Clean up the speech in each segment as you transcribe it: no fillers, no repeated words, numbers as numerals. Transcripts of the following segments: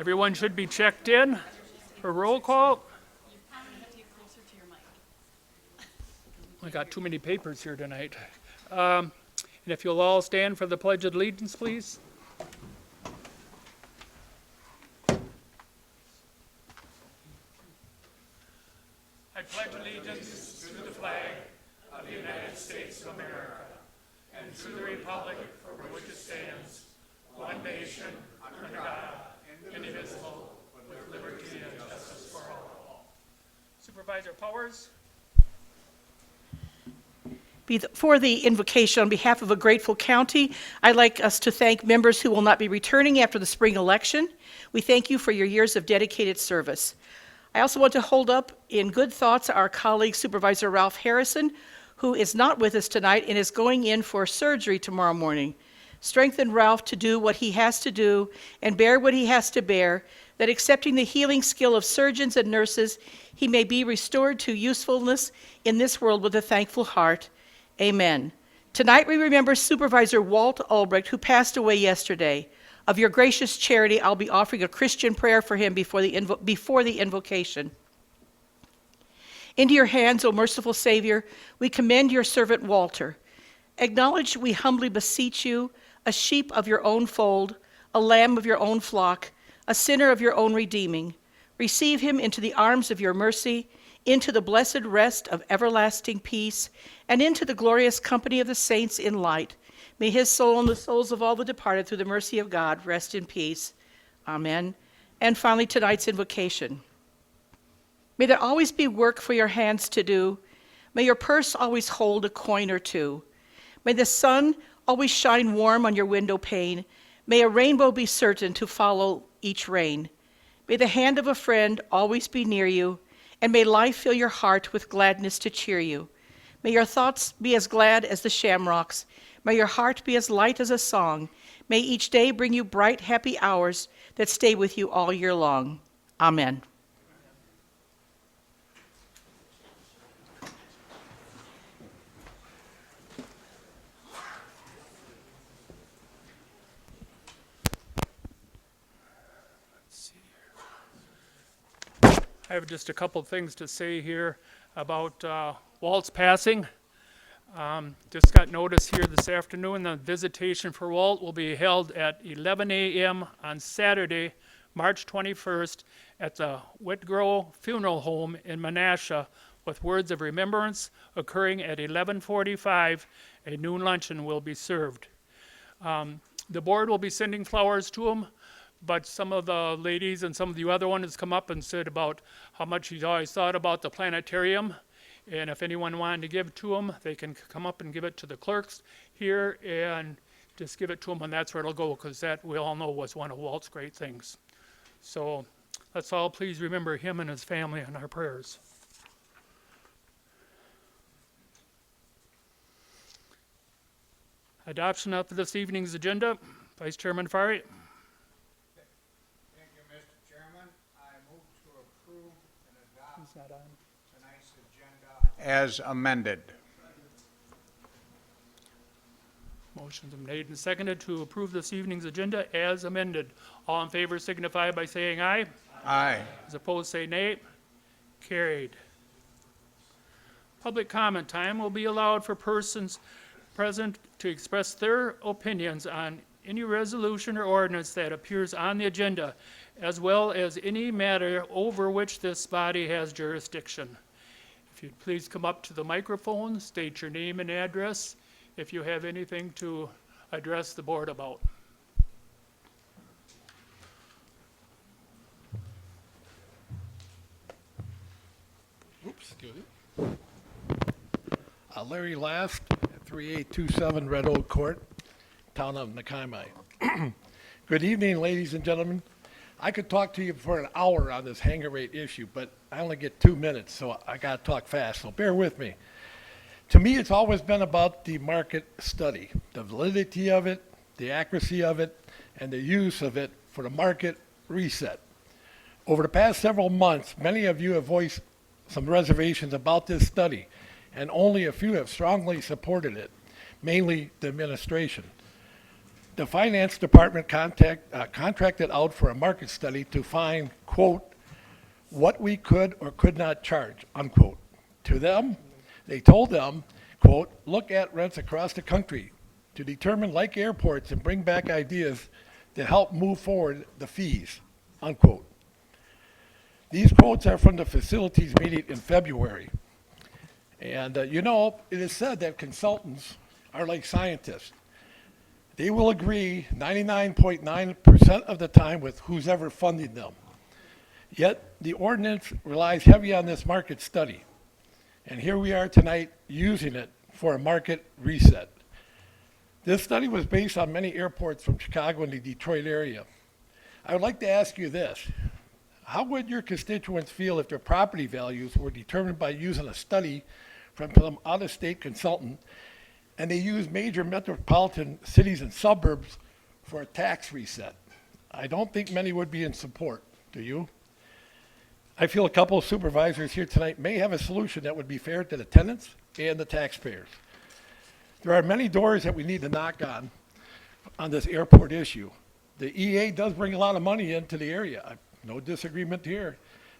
Everyone should be checked in for roll call. I got too many papers here tonight. And if you'll all stand for the Pledge of Allegiance, please. I pledge allegiance to the flag of the United States of America and to the republic for which it stands, one nation, under God, indivisible, with liberty and justice for all. Supervisor Powers. For the invocation, on behalf of a grateful county, I'd like us to thank members who will not be returning after the spring election. We thank you for your years of dedicated service. I also want to hold up in good thoughts our colleague Supervisor Ralph Harrison, who is not with us tonight and is going in for surgery tomorrow morning. Strengthen Ralph to do what he has to do and bear what he has to bear, that accepting the healing skill of surgeons and nurses, he may be restored to usefulness in this world with a thankful heart. Amen. Tonight we remember Supervisor Walt Albrecht, who passed away yesterday. Of your gracious charity, I'll be offering a Christian prayer for him before the invocation. Into your hands, O merciful Savior, we commend your servant Walter. Acknowledge, we humbly beseech you, a sheep of your own fold, a lamb of your own flock, a sinner of your own redeeming. Receive him into the arms of your mercy, into the blessed rest of everlasting peace, and into the glorious company of the saints in light. May his soul and the souls of all the departed through the mercy of God rest in peace. Amen. And finally, tonight's invocation. May there always be work for your hands to do. May your purse always hold a coin or two. May the sun always shine warm on your window pane. May a rainbow be certain to follow each rain. May the hand of a friend always be near you, and may life fill your heart with gladness to cheer you. May your thoughts be as glad as the shamrocks. May your heart be as light as a song. May each day bring you bright, happy hours that stay with you all year long. Amen. I have just a couple of things to say here about Walt's passing. Just got notice here this afternoon, the visitation for Walt will be held at 11 a.m. on Saturday, March 21st at the Whitgrove Funeral Home in Menasha, with words of remembrance occurring at 11:45. A noon luncheon will be served. The board will be sending flowers to him, but some of the ladies and some of the other ones come up and said about how much he's always thought about the planetarium. And if anyone wanted to give to him, they can come up and give it to the clerks here and just give it to him, and that's where it'll go, because that, we all know, was one of Walt's great things. So let's all please remember him and his family in our prayers. Adoption of this evening's agenda. Vice Chairman Fari. Thank you, Mr. Chairman. I move to approve and adopt tonight's agenda as amended. Motion's been made and seconded to approve this evening's agenda as amended. All in favor signify by saying aye. Aye. As opposed, say nay. Carried. Public comment time will be allowed for persons present to express their opinions on any resolution or ordinance that appears on the agenda, as well as any matter over which this body has jurisdiction. If you'd please come up to the microphone, state your name and address if you have anything to address the board about. Oops, excuse me. Larry Last, 3827 Red Oak Court, town of Nakai. Good evening, ladies and gentlemen. I could talk to you for an hour on this hanger rate issue, but I only get 2 minutes, so I got to talk fast, so bear with me. To me, it's always been about the market study, the validity of it, the accuracy of it, and the use of it for the market reset. Over the past several months, many of you have voiced some reservations about this study, and only a few have strongly supported it, mainly the administration. The finance department contracted out for a market study to find, quote, what we could or could not charge, unquote. To them, they told them, quote, look at rents across the country to determine like airports and bring back ideas to help move forward the fees, unquote. These quotes are from the facilities meeting in February. And it is said that consultants are like scientists. They will agree 99.9% of the time with who's ever funding them. Yet the ordinance relies heavy on this market study. And here we are tonight using it for a market reset. This study was based on many airports from Chicago and the Detroit area. I would like to ask you this. How would your constituents feel if their property values were determined by using a study from some out-of-state consultant, and they use major metropolitan cities and suburbs for a tax reset? I don't think many would be in support. Do you? I feel a couple of supervisors here tonight may have a solution that would be fair to the tenants and the taxpayers. There are many doors that we need to knock on this airport issue. The EA does bring a lot of money into the area. No disagreement here.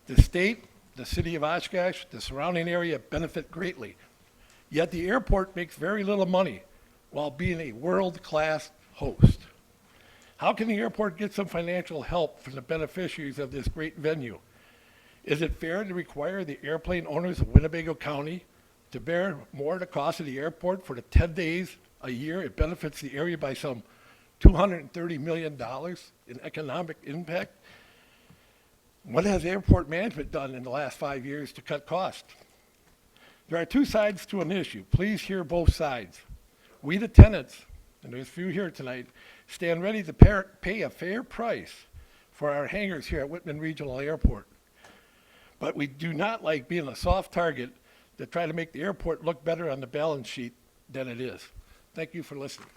The state, the city of Oshkosh, the surrounding area benefit greatly. Yet the airport makes very little money while being a world-class host. How can the airport get some financial help from the beneficiaries of this great venue? Is it fair to require the airplane owners of Winnebago County to bear more of the cost of the airport for the 10 days a year it benefits the area by some $230 million in economic impact? What has airport management done in the last 5 years to cut costs? There are two sides to an issue. Please hear both sides. We, the tenants, and there's a few here tonight, stand ready to pay a fair price for our hangars here at Whitman Regional Airport. But we do not like being a soft target to try to make the airport look better on the balance sheet than it is. Thank you for listening.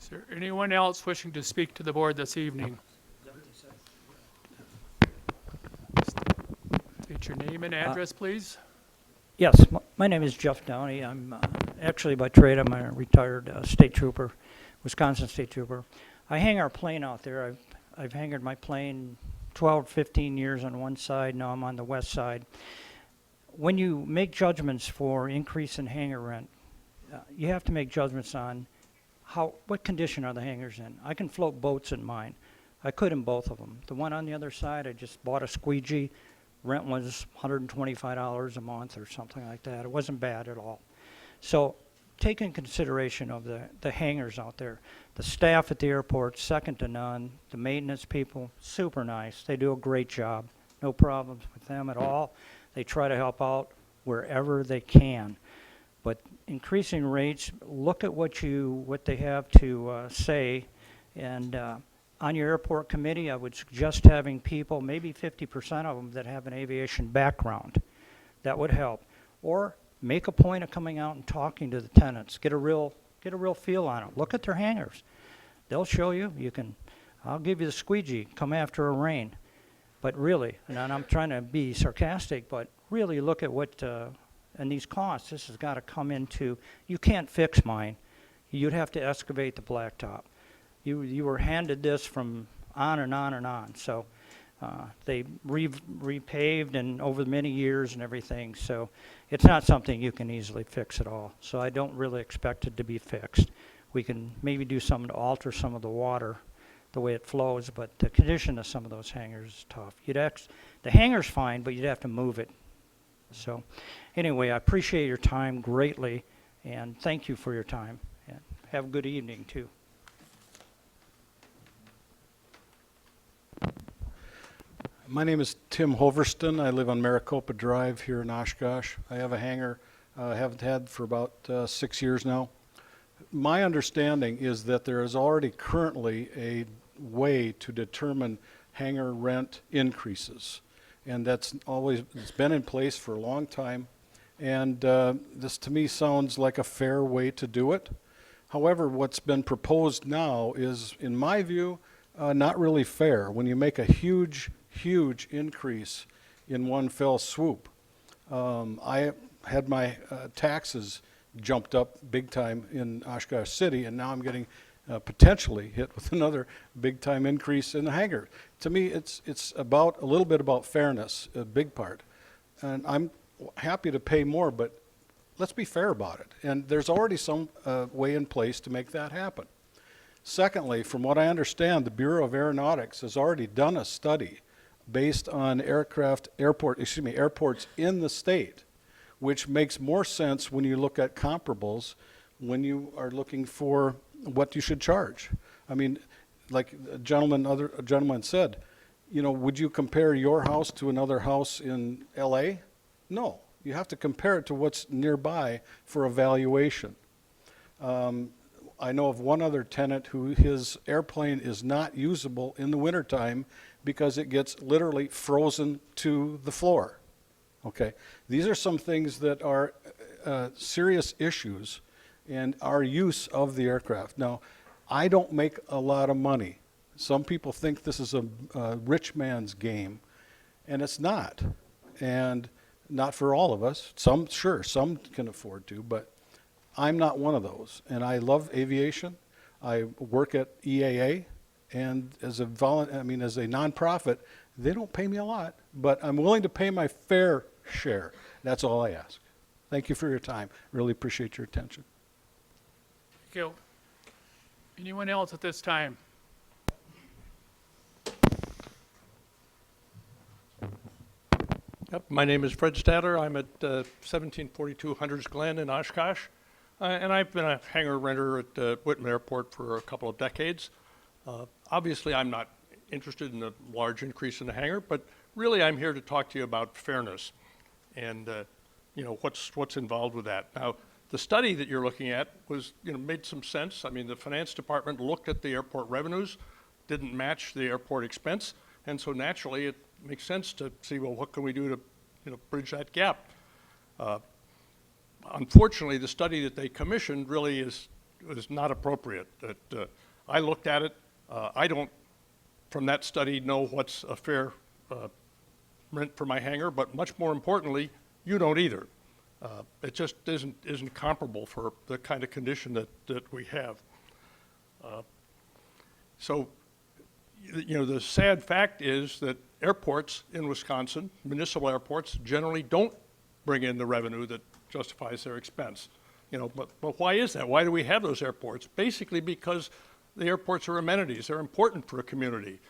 Is there anyone else wishing to speak to the board this evening? State your name and address, please. Yes, my name is Jeff Downey. I'm actually by trade, I'm a retired state trooper, Wisconsin state trooper. I hang our plane out there. I've hangared my plane 12, 15 years on one side. Now I'm on the west side. When you make judgments for increase in hangar rent, you have to make judgments on what condition are the hangars in. I can float boats in mine. I could in both of them. The one on the other side, I just bought a squeegee. Rent was $125 a month or something like that. It wasn't bad at all. So take in consideration of the hangars out there. The staff at the airport, second to none. The maintenance people, super nice. They do a great job. No problems with them at all. They try to help out wherever they can. But increasing rates, look at what they have to say. And on your airport committee, I would suggest having people, maybe 50% of them, that have an aviation background. That would help. Or make a point of coming out and talking to the tenants. Get a real feel on it. Look at their hangars. They'll show you. I'll give you the squeegee. Come after a rain. But really, and I'm trying to be sarcastic, but really look at what, and these costs, this has got to come into, you can't fix mine. You'd have to excavate the blacktop. You were handed this from on and on and on. So they repaved and over many years and everything. So it's not something you can easily fix at all. So I don't really expect it to be fixed. We can maybe do something to alter some of the water, the way it flows, but the condition of some of those hangars is tough. The hangar's fine, but you'd have to move it. So anyway, I appreciate your time greatly, and thank you for your time. And have a good evening, too. My name is Tim Hoverston. I live on Maricopa Drive here in Oshkosh. I have a hangar I haven't had for about 6 years now. My understanding is that there is already currently a way to determine hangar rent increases. And it's been in place for a long time. And this to me sounds like a fair way to do it. However, what's been proposed now is, in my view, not really fair. When you make a huge increase in one fell swoop. I had my taxes jumped up big time in Oshkosh City, and now I'm getting potentially hit with another big time increase in the hangar. To me, it's about a little bit about fairness, a big part. And I'm happy to pay more, but let's be fair about it. And there's already some way in place to make that happen. Secondly, from what I understand, the Bureau of Aeronautics has already done a study based on airports in the state, which makes more sense when you look at comparables, when you are looking for what you should charge. I mean, like other gentleman said, you know, would you compare your house to another house in LA? No, you have to compare it to what's nearby for evaluation. I know of one other tenant who his airplane is not usable in the wintertime because it gets literally frozen to the floor. Okay, these are some things that are serious issues in our use of the aircraft. Now, I don't make a lot of money. Some people think this is a rich man's game, and it's not. And not for all of us. Some can afford to, but I'm not one of those. And I love aviation. I work at EAA, and as a nonprofit, they don't pay me a lot, but I'm willing to pay my fair share. That's all I ask. Thank you for your time. Really appreciate your attention. Thank you. Anyone else at this time? Yep, my name is Fred Stadler. I'm at 1742 Hunters Glen in Oshkosh, and I've been a hangar renter at Whitman Airport for a couple of decades. Obviously, I'm not interested in a large increase in the hangar, but really I'm here to talk to you about fairness and what's involved with that. Now, the study that you're looking at was made some sense. I mean, the finance department looked at the airport revenues, didn't match the airport expense, and so naturally it makes sense to see, well, what can we do to bridge that gap? Unfortunately, the study that they commissioned really is not appropriate. I looked at it. I don't, from that study, know what's a fair rent for my hangar, but much more importantly, you don't either. It just isn't comparable for the kind of condition that we have. So, the sad fact is that airports in Wisconsin, municipal airports, generally don't bring in the revenue that justifies their expense. But why is that? Why do we have those airports? Basically because the airports are amenities. They're important for a community.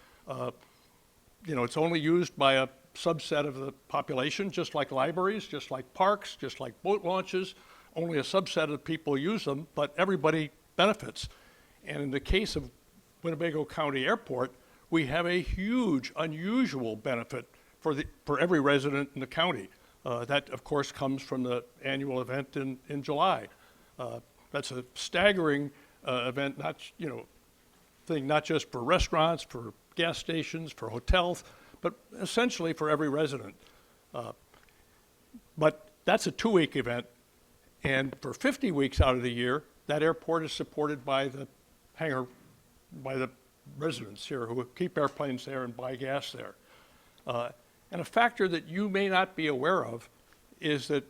It's only used by a subset of the population, just like libraries, just like parks, just like boat launches. Only a subset of people use them, but everybody benefits. And in the case of Winnebago County Airport, we have a huge, unusual benefit for every resident in the county. That, of course, comes from the annual event in July. That's a staggering event, not just for restaurants, for gas stations, for hotels, but essentially for every resident. But that's a 2-week event, and for 50 weeks out of the year, that airport is supported by the hangar, by the residents here who keep airplanes there and buy gas there. And a factor that you may not be aware of is that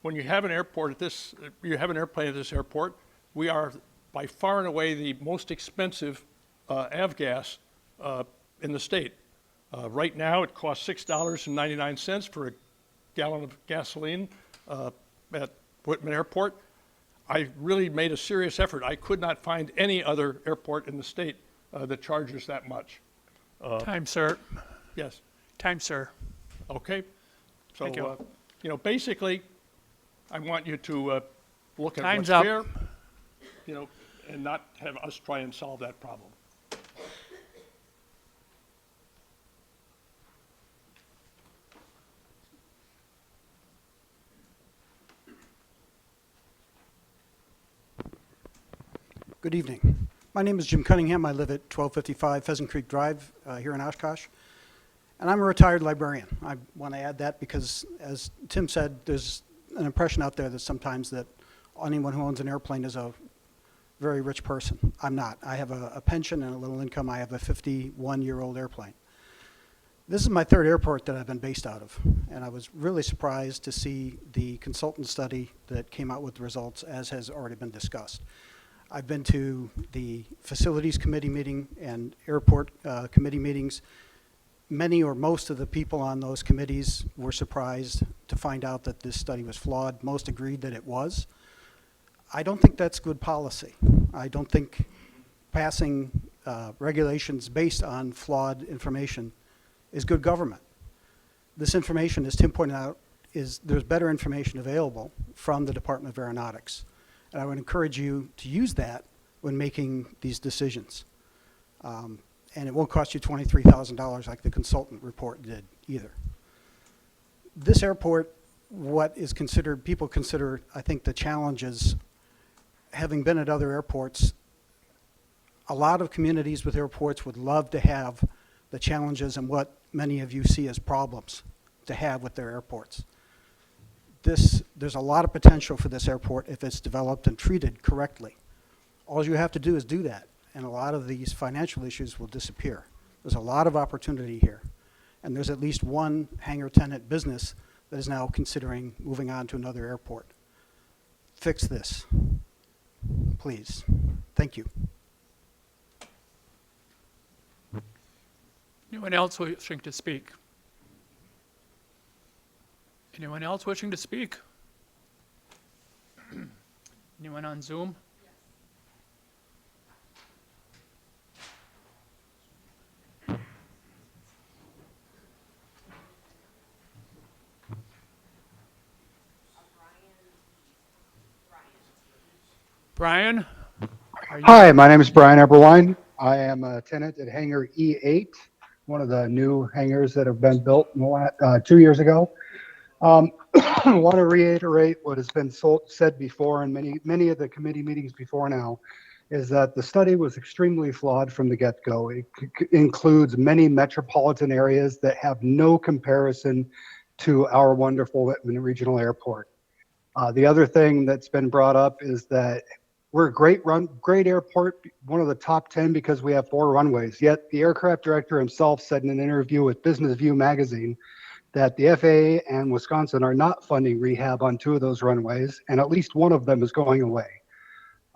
when you have an airplane at this airport, we are by far and away the most expensive avgas in the state. Right now, it costs $6.99 for a gallon of gasoline at Whitman Airport. I really made a serious effort. I could not find any other airport in the state that charges that much. Time, sir. Yes. Time, sir. Okay. So, Thank you. Basically, I want you to look at Time's what's up. fair, and not have us try and solve that problem. Good evening. My name is Jim Cunningham. I live at 1255 Pheasant Creek Drive here in Oshkosh. And I'm a retired librarian. I want to add that because, as Tim said, there's an impression out there that sometimes that anyone who owns an airplane is a very rich person. I'm not. I have a pension and a little income. I have a 51-year-old airplane. This is my third airport that I've been based out of, and I was really surprised to see the consultant study that came out with the results, as has already been discussed. I've been to the facilities committee meeting and airport committee meetings. Many or most of the people on those committees were surprised to find out that this study was flawed. Most agreed that it was. I don't think that's good policy. I don't think passing regulations based on flawed information is good government. This information, as Tim pointed out, there's better information available from the Department of Aeronautics. And I would encourage you to use that when making these decisions. And it won't cost you $23,000 like the consultant report did either. This airport, what is considered, people consider, I think, the challenges, having been at other airports, a lot of communities with airports would love to have the challenges and what many of you see as problems to have with their airports. There's a lot of potential for this airport if it's developed and treated correctly. All you have to do is do that, and a lot of these financial issues will disappear. There's a lot of opportunity here, and there's at least one hangar tenant business that is now considering moving on to another airport. Fix this, please. Thank you. Anyone else wishing to speak? Anyone else wishing to speak? Anyone on Zoom? Brian? Are you- Hi, my name is Brian Eberwine. I am a tenant at Hangar E8, one of the new hangars that have been built in the 2 years ago. I want to reiterate what has been said before in many of the committee meetings before now, is that the study was extremely flawed from the get-go. It includes many metropolitan areas that have no comparison to our wonderful Whitman Regional Airport. The other thing that's been brought up is that we're a great airport, one of the top 10 because we have 4 runways. Yet the aircraft director himself said in an interview with Business View magazine that the FAA and Wisconsin are not funding rehab on 2 of those runways, and at least one of them is going away.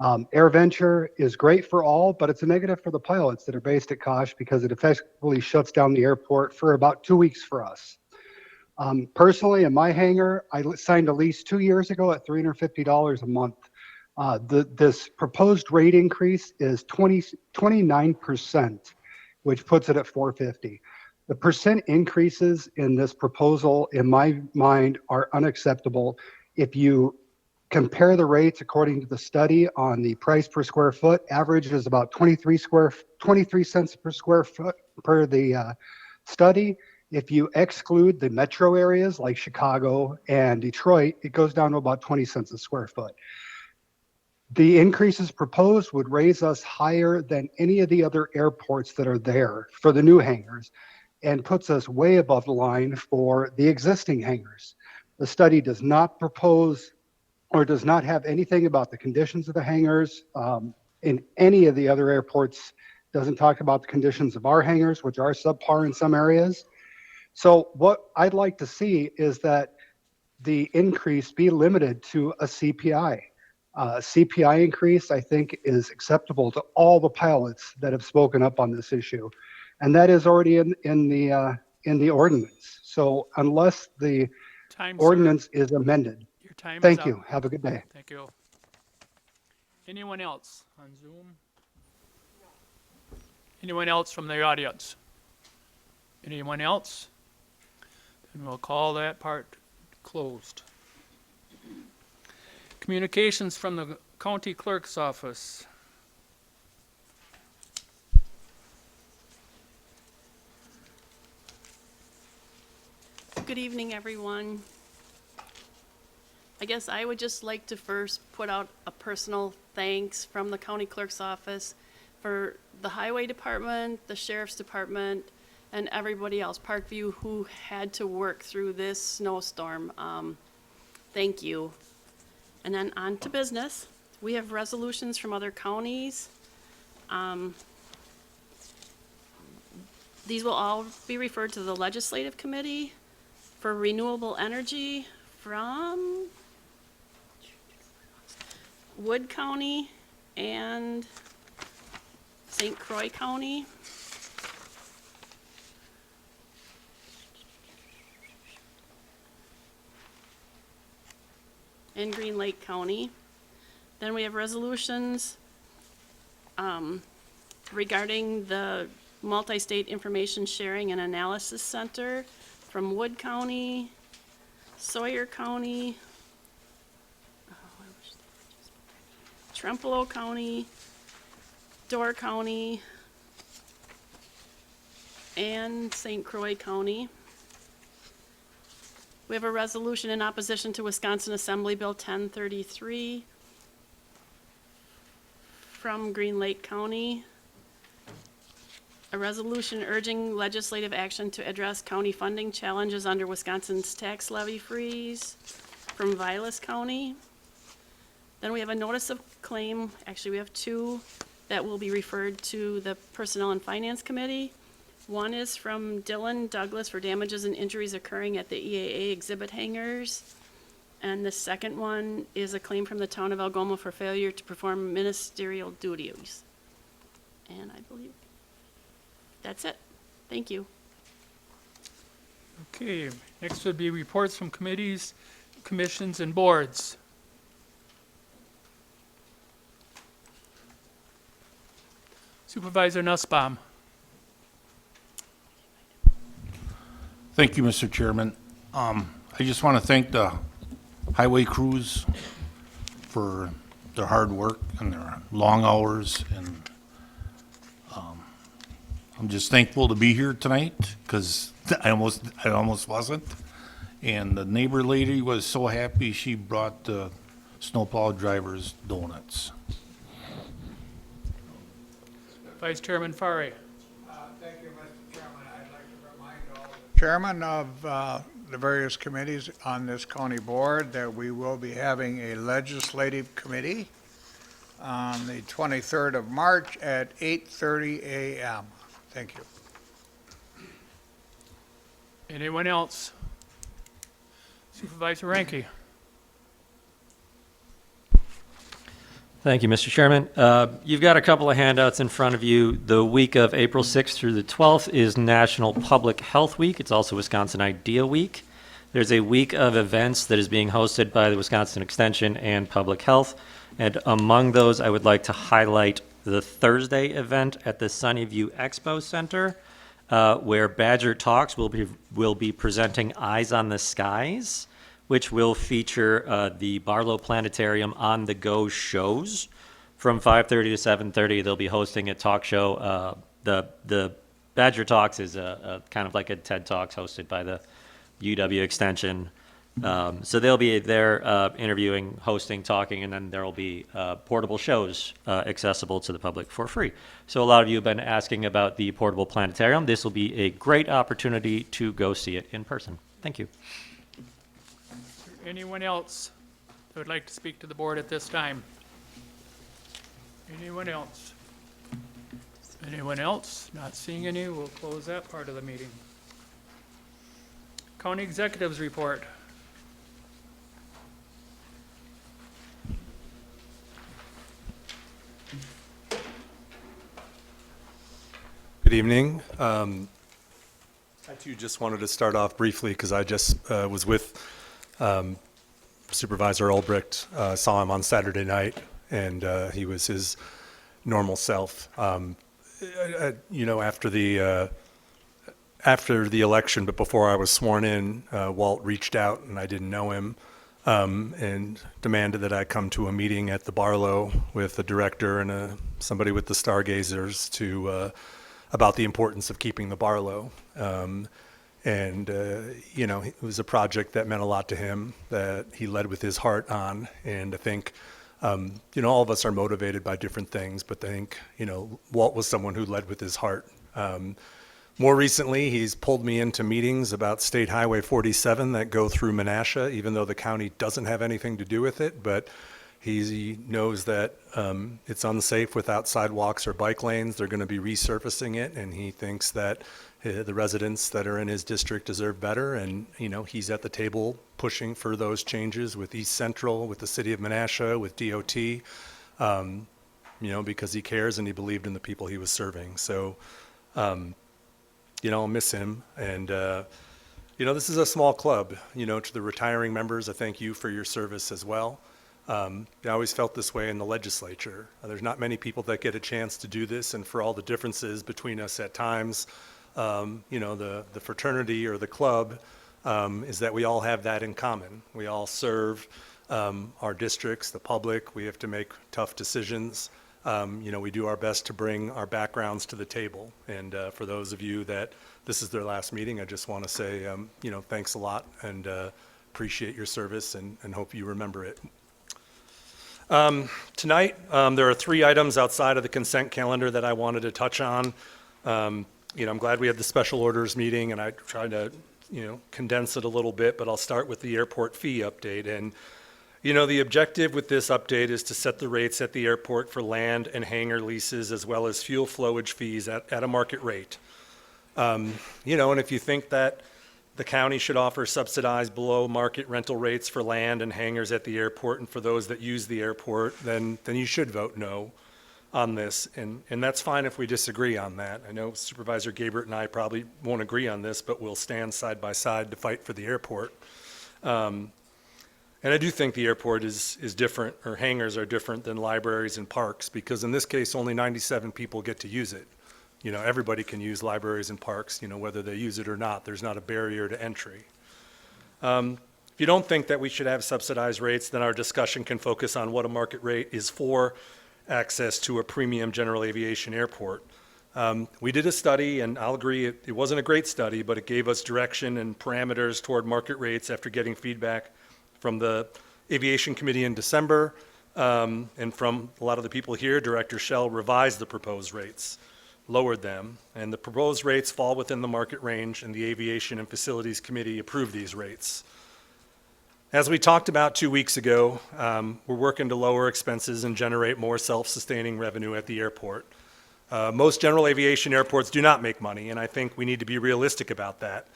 AirVenture is great for all, but it's a negative for the pilots that are based at Oshkosh because it effectively shuts down the airport for about 2 weeks for us. Personally, in my hangar, I signed a lease 2 years ago at $350 a month. This proposed rate increase is 29%, which puts it at $450. The percent increases in this proposal, in my mind, are unacceptable. If you compare the rates according to the study on the price per square foot, average is about 23 cents per square foot per the study. If you exclude the metro areas like Chicago and Detroit, it goes down to about 20 cents a square foot. The increases proposed would raise us higher than any of the other airports that are there for the new hangars and puts us way above the line for the existing hangars. The study does not propose or does not have anything about the conditions of the hangars. In any of the other airports, doesn't talk about the conditions of our hangars, which are subpar in some areas. So what I'd like to see is that the increase be limited to a CPI. CPI increase, I think, is acceptable to all the pilots that have spoken up on this issue, and that is already in the ordinance. So unless the Time, sir. ordinance is amended, Your time is thank up. you. Have a good day. Thank you. Anyone else on Zoom? Anyone else from the audience? Anyone else? Then we'll call that part closed. Communications from the county clerk's office. Good evening, everyone. I guess I would just like to first put out a personal thanks from the county clerk's office for the highway department, the sheriff's department, and everybody else, Parkview, who had to work through this snowstorm. Thank you. And then on to business. We have resolutions from other counties. The These will all be referred to the Legislative Committee for Renewable Energy from Wood County and St. Croix County. And Green Lake County. Then we have resolutions regarding the Multi-State Information Sharing and Analysis Center from Wood County, Sawyer County, Trempealeau County, Door County, and St. Croix County. We have a resolution in opposition to Wisconsin Assembly Bill 1033 from Green Lake County. A resolution urging legislative action to address county funding challenges under Wisconsin's tax levy freeze from Vilas County. Then we have a notice of claim, actually we have two that will be referred to the Personnel and Finance Committee. One is from Dylan Douglas for damages and injuries occurring at the EAA exhibit hangars. And the second one is a claim from the town of Algoma for failure to perform ministerial duties. And I believe that's it. Thank you. Okay, next would be reports from committees, commissions, and boards. Supervisor Nussbaum. Thank you, Mr. Chairman. I just want to thank the highway crews for their hard work and their long hours, and I'm just thankful to be here tonight because I almost wasn't. And the neighbor lady was so happy she brought the snowplow drivers donuts. Vice Chairman Fari. Thank you, Mr. Chairman. I'd like to remind all the chairman of the various committees on this county board that we will be having a legislative committee on the 23rd of March at 8:30 a.m. Thank you. Anyone else? Supervisor Ranky. Thank you, Mr. Chairman. You've got a couple of handouts in front of you. The week of April 6th through the 12th is National Public Health Week. It's also Wisconsin Idea Week. There's a week of events that is being hosted by the Wisconsin Extension and Public Health. And among those, I would like to highlight the Thursday event at the Sunnyview Expo Center, where Badger Talks will be presenting Eyes on the Skies, which will feature the Barlow Planetarium on the Go shows. From 5:30 to 7:30, they'll be hosting a talk show. The Badger Talks is a kind of like a TED Talks hosted by the UW Extension. So they'll be there interviewing, hosting, talking, and then there will be portable shows accessible to the public for free. So a lot of you have been asking about the portable planetarium. This will be a great opportunity to go see it in person. Thank you. Anyone else that would like to speak to the board at this time? Anyone else? Anyone else? Not seeing any, we'll close that part of the meeting. County Executives Report. Good evening. I too just wanted to start off briefly because I just was with Supervisor Ulbricht, saw him on Saturday night, and he was his normal self. You know, after the election, but before I was sworn in, Walt reached out, and I didn't know him, and demanded that I come to a meeting at the Barlow with the director and somebody with the Stargazers to about the importance of keeping the Barlow. You know, it was a project that meant a lot to him, that he led with his heart on. And I think, you know, all of us are motivated by different things, but I think, you know, Walt was someone who led with his heart. More recently, he's pulled me into meetings about State Highway 47 that go through Menasha, even though the county doesn't have anything to do with it. But He knows that it's unsafe without sidewalks or bike lanes. They're going to be resurfacing it, and he thinks that the residents that are in his district deserve better. And, he's at the table pushing for those changes with East Central, with the city of Menasha, with DOT, because he cares and he believed in the people he was serving. So, I'll miss him. And, this is a small club. To the retiring members, I thank you for your service as well. I always felt this way in the legislature. There's not many people that get a chance to do this, and for all the differences between us at times, the fraternity or the club is that we all have that in common. We all serve our districts, the public. We have to make tough decisions. We do our best to bring our backgrounds to the table. And for those of you that this is their last meeting, I just want to say, thanks a lot and appreciate your service and hope you remember it. Tonight, there are 3 items outside of the consent calendar that I wanted to touch on. I'm glad we had the special orders meeting, and I tried to, condense it a little bit, but I'll start with the airport fee update. And, the objective with this update is to set the rates at the airport for land and hangar leases as well as fuel flowage fees at a market rate. And if you think that the county should offer subsidized below market rental rates for land and hangars at the airport and for those that use the airport, then you should vote no on this. And that's fine if we disagree on that. I know Supervisor Gabert and I probably won't agree on this, but we'll stand side by side to fight for the airport. And I do think the airport is different, or hangars are different than libraries and parks, because in this case, only 97 people get to use it. Everybody can use libraries and parks, whether they use it or not. There's not a barrier to entry. If you don't think that we should have subsidized rates, then our discussion can focus on what a market rate is for access to a premium general aviation airport. We did a study, and I'll agree, it wasn't a great study, but it gave us direction and parameters toward market rates after getting feedback from the Aviation Committee in December, and from a lot of the people here. Director Schell revised the proposed rates, lowered them, and the proposed rates fall within the market range, and the Aviation and Facilities Committee approved these rates. As we talked about 2 weeks ago, we're working to lower expenses and generate more self-sustaining revenue at the airport. Most general aviation airports do not make money, and I think we need to be realistic about that.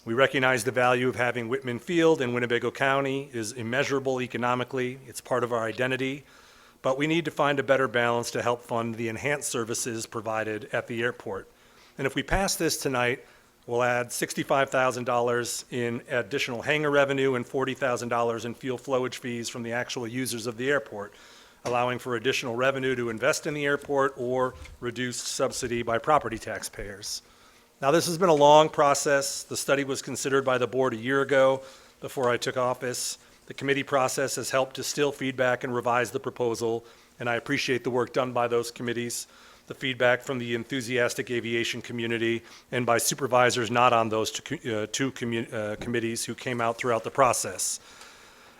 We recognize the value of having Whitman Field in Winnebago County is immeasurable economically. It's part of our identity. But we need to find a better balance to help fund the enhanced services provided at the airport. And if we pass this tonight, we'll add $65,000 in additional hangar revenue and $40,000 in fuel flowage fees from the actual users of the airport, allowing for additional revenue to invest in the airport or reduced subsidy by property taxpayers. Now, this has been a long process. The study was considered by the board a year ago before I took office. The committee process has helped distill feedback and revise the proposal, and I appreciate the work done by those committees, the feedback from the enthusiastic aviation community, and by supervisors not on those two committees who came out throughout the process.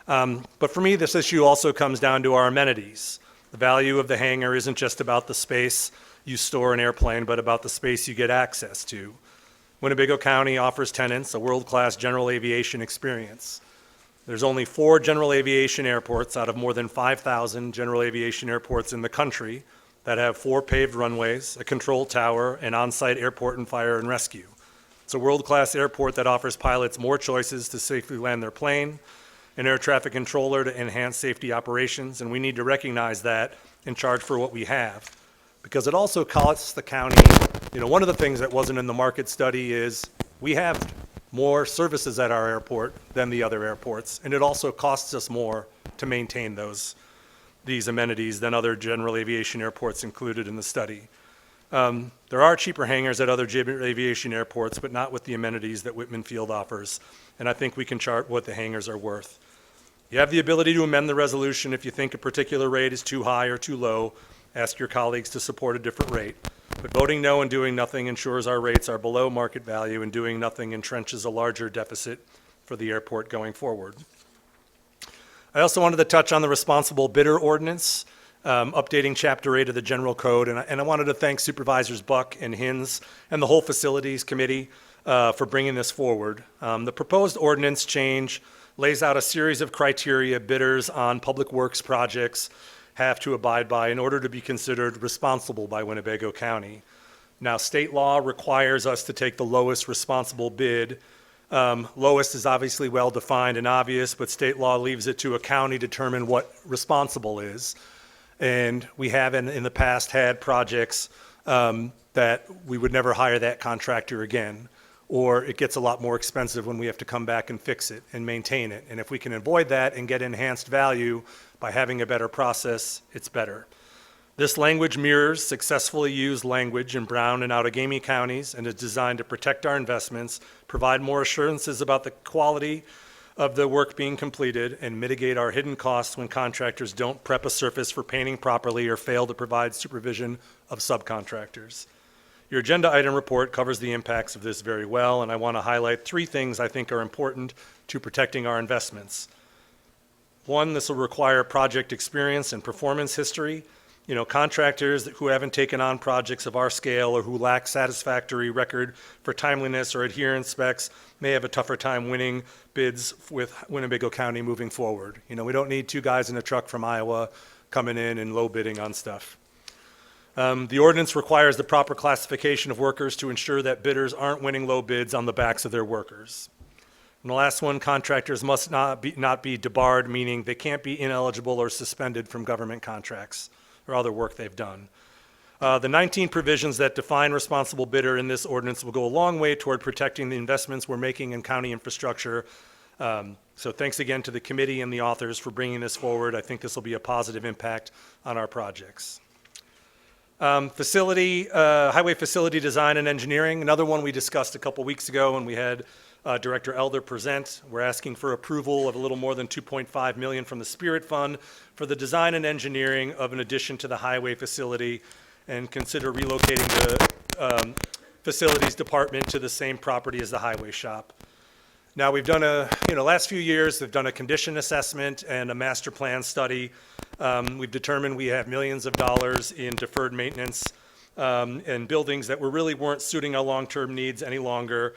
But for me, this issue also comes down to our amenities. The value of the hangar isn't just about the space you store an airplane, but about the space you get access to. Winnebago County offers tenants a world-class general aviation experience. There's only 4 general aviation airports out of more than 5,000 general aviation airports in the country that have 4 paved runways, a control tower, and on-site airport and fire and rescue. It's a world-class airport that offers pilots more choices to safely land their plane, an air traffic controller to enhance safety operations, and we need to recognize that and charge for what we have. Because it also costs the county, one of the things that wasn't in the market study is we have more services at our airport than the other airports, and it also costs us more to maintain these amenities than other general aviation airports included in the study. There are cheaper hangars at other general aviation airports, but not with the amenities that Whitman Field offers, and I think we can chart what the hangars are worth. You have the ability to amend the resolution if you think a particular rate is too high or too low. Ask your colleagues to support a different rate. But voting no and doing nothing ensures our rates are below market value, and doing nothing entrenches a larger deficit for the airport going forward. I also wanted to touch on the responsible bidder ordinance, updating Chapter 8 of the General Code, and I wanted to thank Supervisors Buck and Hins and the whole Facilities Committee for bringing this forward. The proposed ordinance change lays out a series of criteria bidders on public works projects have to abide by in order to be considered responsible by Winnebago County. Now, state law requires us to take the lowest responsible bid. Lowest is obviously well-defined and obvious, but state law leaves it to a county to determine what responsible is. And we have in the past had projects that we would never hire that contractor again, or it gets a lot more expensive when we have to come back and fix it and maintain it. And if we can avoid that and get enhanced value by having a better process, it's better. This language mirrors successfully used language in Brown and Outagamie counties and is designed to protect our investments, provide more assurances about the quality of the work being completed, and mitigate our hidden costs when contractors don't prep a surface for painting properly or fail to provide supervision of subcontractors. Your agenda item report covers the impacts of this very well, and I want to highlight 3 things I think are important to protecting our investments. 1, this will require project experience and performance history. Contractors who haven't taken on projects of our scale or who lack satisfactory record for timeliness or adherence specs may have a tougher time winning bids with Winnebago County moving forward. We don't need 2 guys in a truck from Iowa coming in and low bidding on stuff. The ordinance requires the proper classification of workers to ensure that bidders aren't winning low bids on the backs of their workers. And the last one, contractors must not be debarred, meaning they can't be ineligible or suspended from government contracts or other work they've done. The 19 provisions that define responsible bidder in this ordinance will go a long way toward protecting the investments we're making in county infrastructure. So thanks again to the committee and the authors for bringing this forward. I think this will be a positive impact on our projects. Highway facility design and engineering, another one we discussed a couple weeks ago when we had Director Elder present. We're asking for approval of a little more than $2.5 million from the Spirit Fund for the design and engineering of an addition to the highway facility, and consider relocating the facilities department to the same property as the highway shop. Now, we've done last few years, they've done a condition assessment and a master plan study. We've determined we have millions of dollars in deferred maintenance and buildings that really weren't suiting our long-term needs any longer.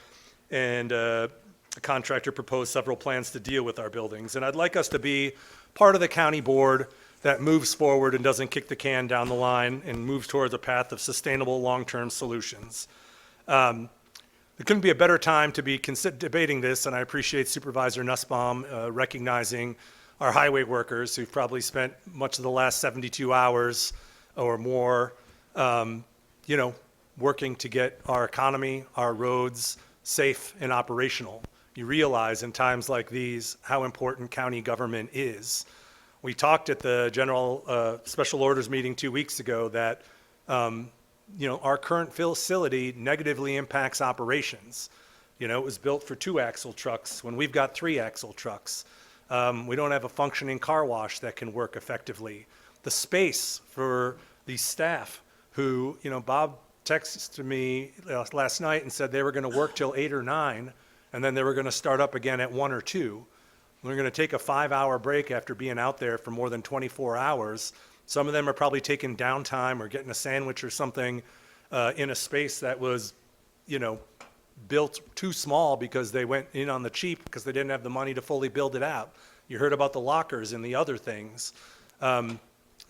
And the contractor proposed several plans to deal with our buildings. And I'd like us to be part of the county board that moves forward and doesn't kick the can down the line and moves towards a path of sustainable long-term solutions. There couldn't be a better time to be debating this, and I appreciate Supervisor Nussbaum recognizing our highway workers who've probably spent much of the last 72 hours or more, working to get our economy, our roads, safe and operational. You realize in times like these how important county government is. We talked at the general special orders meeting 2 weeks ago that our current facility negatively impacts operations. It was built for 2-axle trucks when we've got 3-axle trucks. We don't have a functioning car wash that can work effectively. The space for the staff who, Bob texted me last night and said they were going to work till 8 or 9, and then they were going to start up again at 1 or 2. We're going to take a 5-hour break after being out there for more than 24 hours. Some of them are probably taking downtime or getting a sandwich or something in a space that was, built too small because they went in on the cheap because they didn't have the money to fully build it out. You heard about the lockers and the other things. I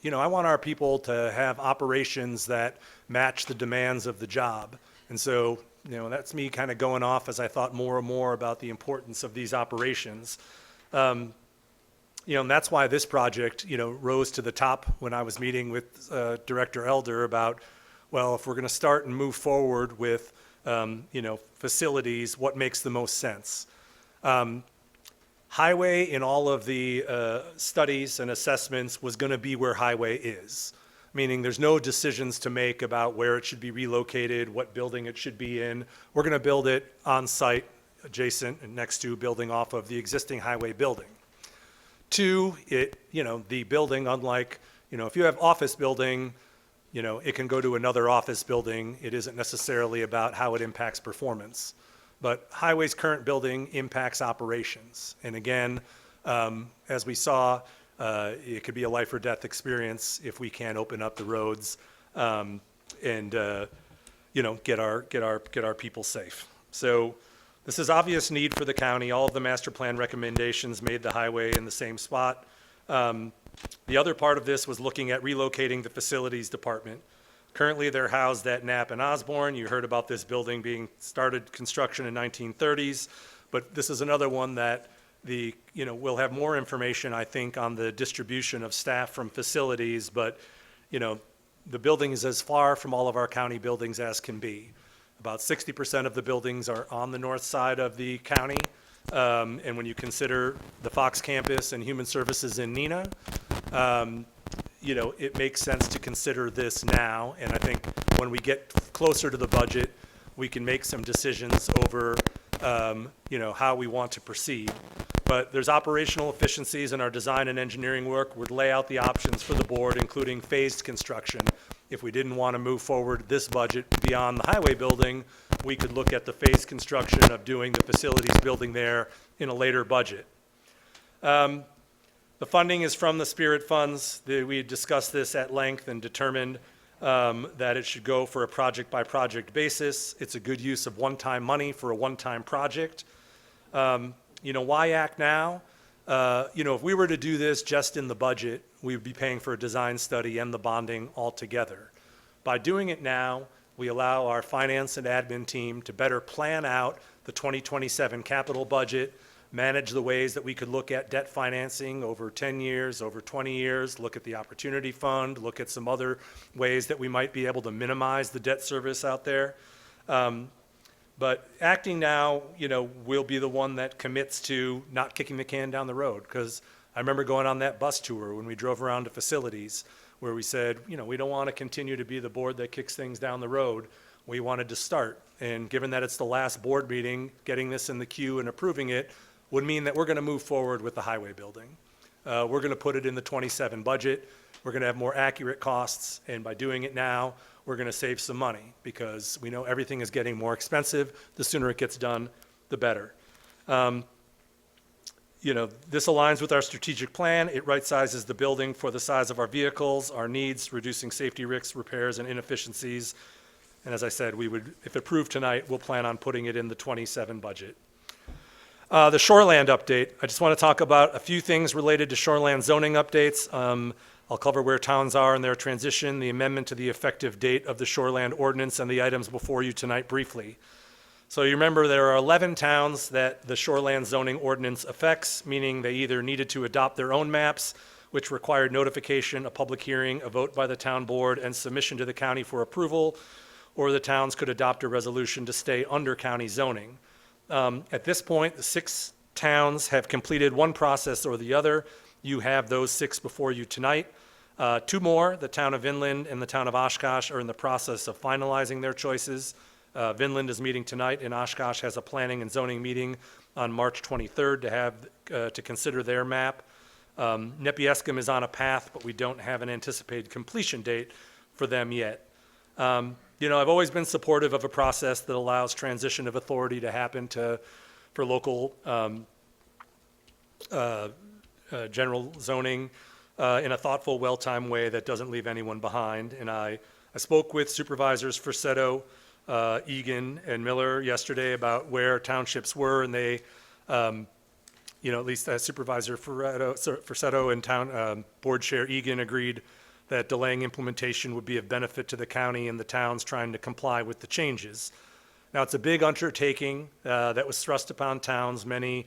want our people to have operations that match the demands of the job. And so, that's me kind of going off as I thought more and more about the importance of these operations. And that's why this project, rose to the top when I was meeting with Director Elder about, well, if we're going to start and move forward with, facilities, what makes the most sense? Highway in all of the studies and assessments was going to be where highway is, meaning there's no decisions to make about where it should be relocated, what building it should be in. We're going to build it on site, adjacent and next to, building off of the existing highway building. 2, the building, unlike, if you have office building, it can go to another office building. It isn't necessarily about how it impacts performance. But highway's current building impacts operations. And again, as we saw, it could be a life or death experience if we can't open up the roads and get our people safe. So This is obvious need for the county. All of the master plan recommendations made the highway in the same spot. The other part of this was looking at relocating the facilities department. Currently, they're housed at Knapp and Osborne. You heard about this building being started construction in 1930s, but this is another one that we'll have more information, I think, on the distribution of staff from facilities, but, the building is as far from all of our county buildings as can be. About 60% of the buildings are on the north side of the county, and when you consider the Fox campus and human services in Neenah, it makes sense to consider this now, and I think when we get closer to the budget, we can make some decisions over, how we want to proceed. But there's operational efficiencies in our design and engineering work. We'd lay out the options for the board, including phased construction. If we didn't want to move forward this budget beyond the highway building, we could look at the phased construction of doing the facilities building there in a later budget. The funding is from the Spirit funds. We discussed this at length and determined that it should go for a project-by-project basis. It's a good use of one-time money for a one-time project. Why act now? If we were to do this just in the budget, we would be paying for a design study and the bonding altogether. By doing it now, we allow our finance and admin team to better plan out the 2027 capital budget, manage the ways that we could look at debt financing over 10 years, over 20 years, look at the opportunity fund, look at some other ways that we might be able to minimize the debt service out there. But acting now, will be the one that commits to not kicking the can down the road. Because I remember going on that bus tour when we drove around to facilities where we said, we don't want to continue to be the board that kicks things down the road. We wanted to start. And given that it's the last board meeting, getting this in the queue and approving it would mean that we're going to move forward with the highway building. We're going to put it in the 27 budget. We're going to have more accurate costs. And by doing it now, we're going to save some money because we know everything is getting more expensive. The sooner it gets done, the better. This aligns with our strategic plan. It right-sizes the building for the size of our vehicles, our needs, reducing safety risks, repairs, and inefficiencies. And as I said, we would, if approved tonight, we'll plan on putting it in the 27 budget. The shoreland update. I just want to talk about a few things related to shoreland zoning updates. I'll cover where towns are in their transition, the amendment to the effective date of the shoreland ordinance, and the items before you tonight briefly. So you remember there are 11 towns that the shoreland zoning ordinance affects, meaning they either needed to adopt their own maps, which required notification, a public hearing, a vote by the town board, and submission to the county for approval, or the towns could adopt a resolution to stay under county zoning. At this point, the 6 towns have completed one process or the other. You have those 6 before you tonight. 2 more, the town of Vinland and the town of Oshkosh, are in the process of finalizing their choices. Vinland is meeting tonight, and Oshkosh has a planning and zoning meeting on March 23rd to have to consider their map. Nepiescum is on a path, but we don't have an anticipated completion date for them yet. I've always been supportive of a process that allows transition of authority to happen for local general zoning in a thoughtful, well-timed way that doesn't leave anyone behind. And I spoke with supervisors for Seto, Egan, and Miller yesterday about where townships were, and they, at least Supervisor Seto and town board chair Egan agreed that delaying implementation would be of benefit to the county and the towns trying to comply with the changes. Now, it's a big undertaking that was thrust upon towns, many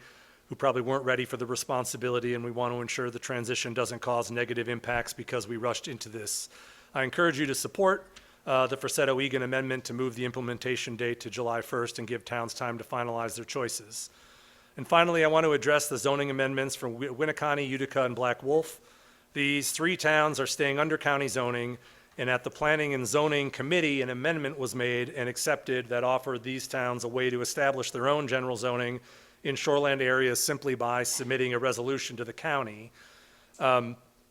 who probably weren't ready for the responsibility, and we want to ensure the transition doesn't cause negative impacts because we rushed into this. I encourage you to support the Forsetto-Egan amendment to move the implementation date to July 1st and give towns time to finalize their choices. And finally, I want to address the zoning amendments from Winneconne, Utica, and Black Wolf. These 3 towns are staying under county zoning, and at the Planning and Zoning Committee, an amendment was made and accepted that offered these towns a way to establish their own general zoning in shoreland areas simply by submitting a resolution to the county.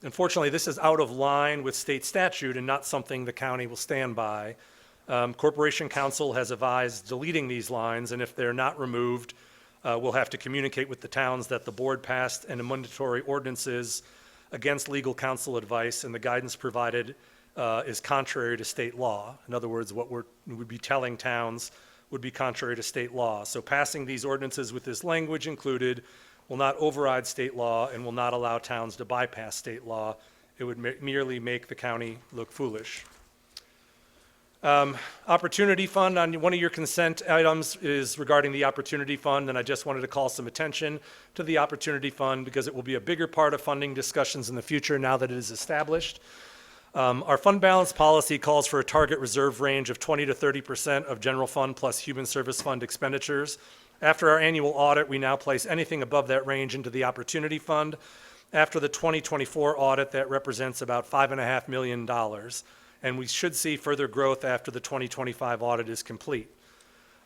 Unfortunately, this is out of line with state statute and not something the county will stand by. Corporation Counsel has advised deleting these lines, and if they're not removed, we'll have to communicate with the towns that the board passed an mandatory ordinances against legal counsel advice, and the guidance provided is contrary to state law. In other words, what we would be telling towns would be contrary to state law. So passing these ordinances with this language included will not override state law and will not allow towns to bypass state law. It would merely make the county look foolish. Opportunity Fund, on one of your consent items is regarding the Opportunity Fund, and I just wanted to call some attention to the Opportunity Fund because it will be a bigger part of funding discussions in the future now that it is established. Our fund balance policy calls for a target reserve range of 20 to 30% of general fund plus human service fund expenditures. After our annual audit, we now place anything above that range into the Opportunity Fund. After the 2024 audit, that represents about $5.5 million. And we should see further growth after the 2025 audit is complete.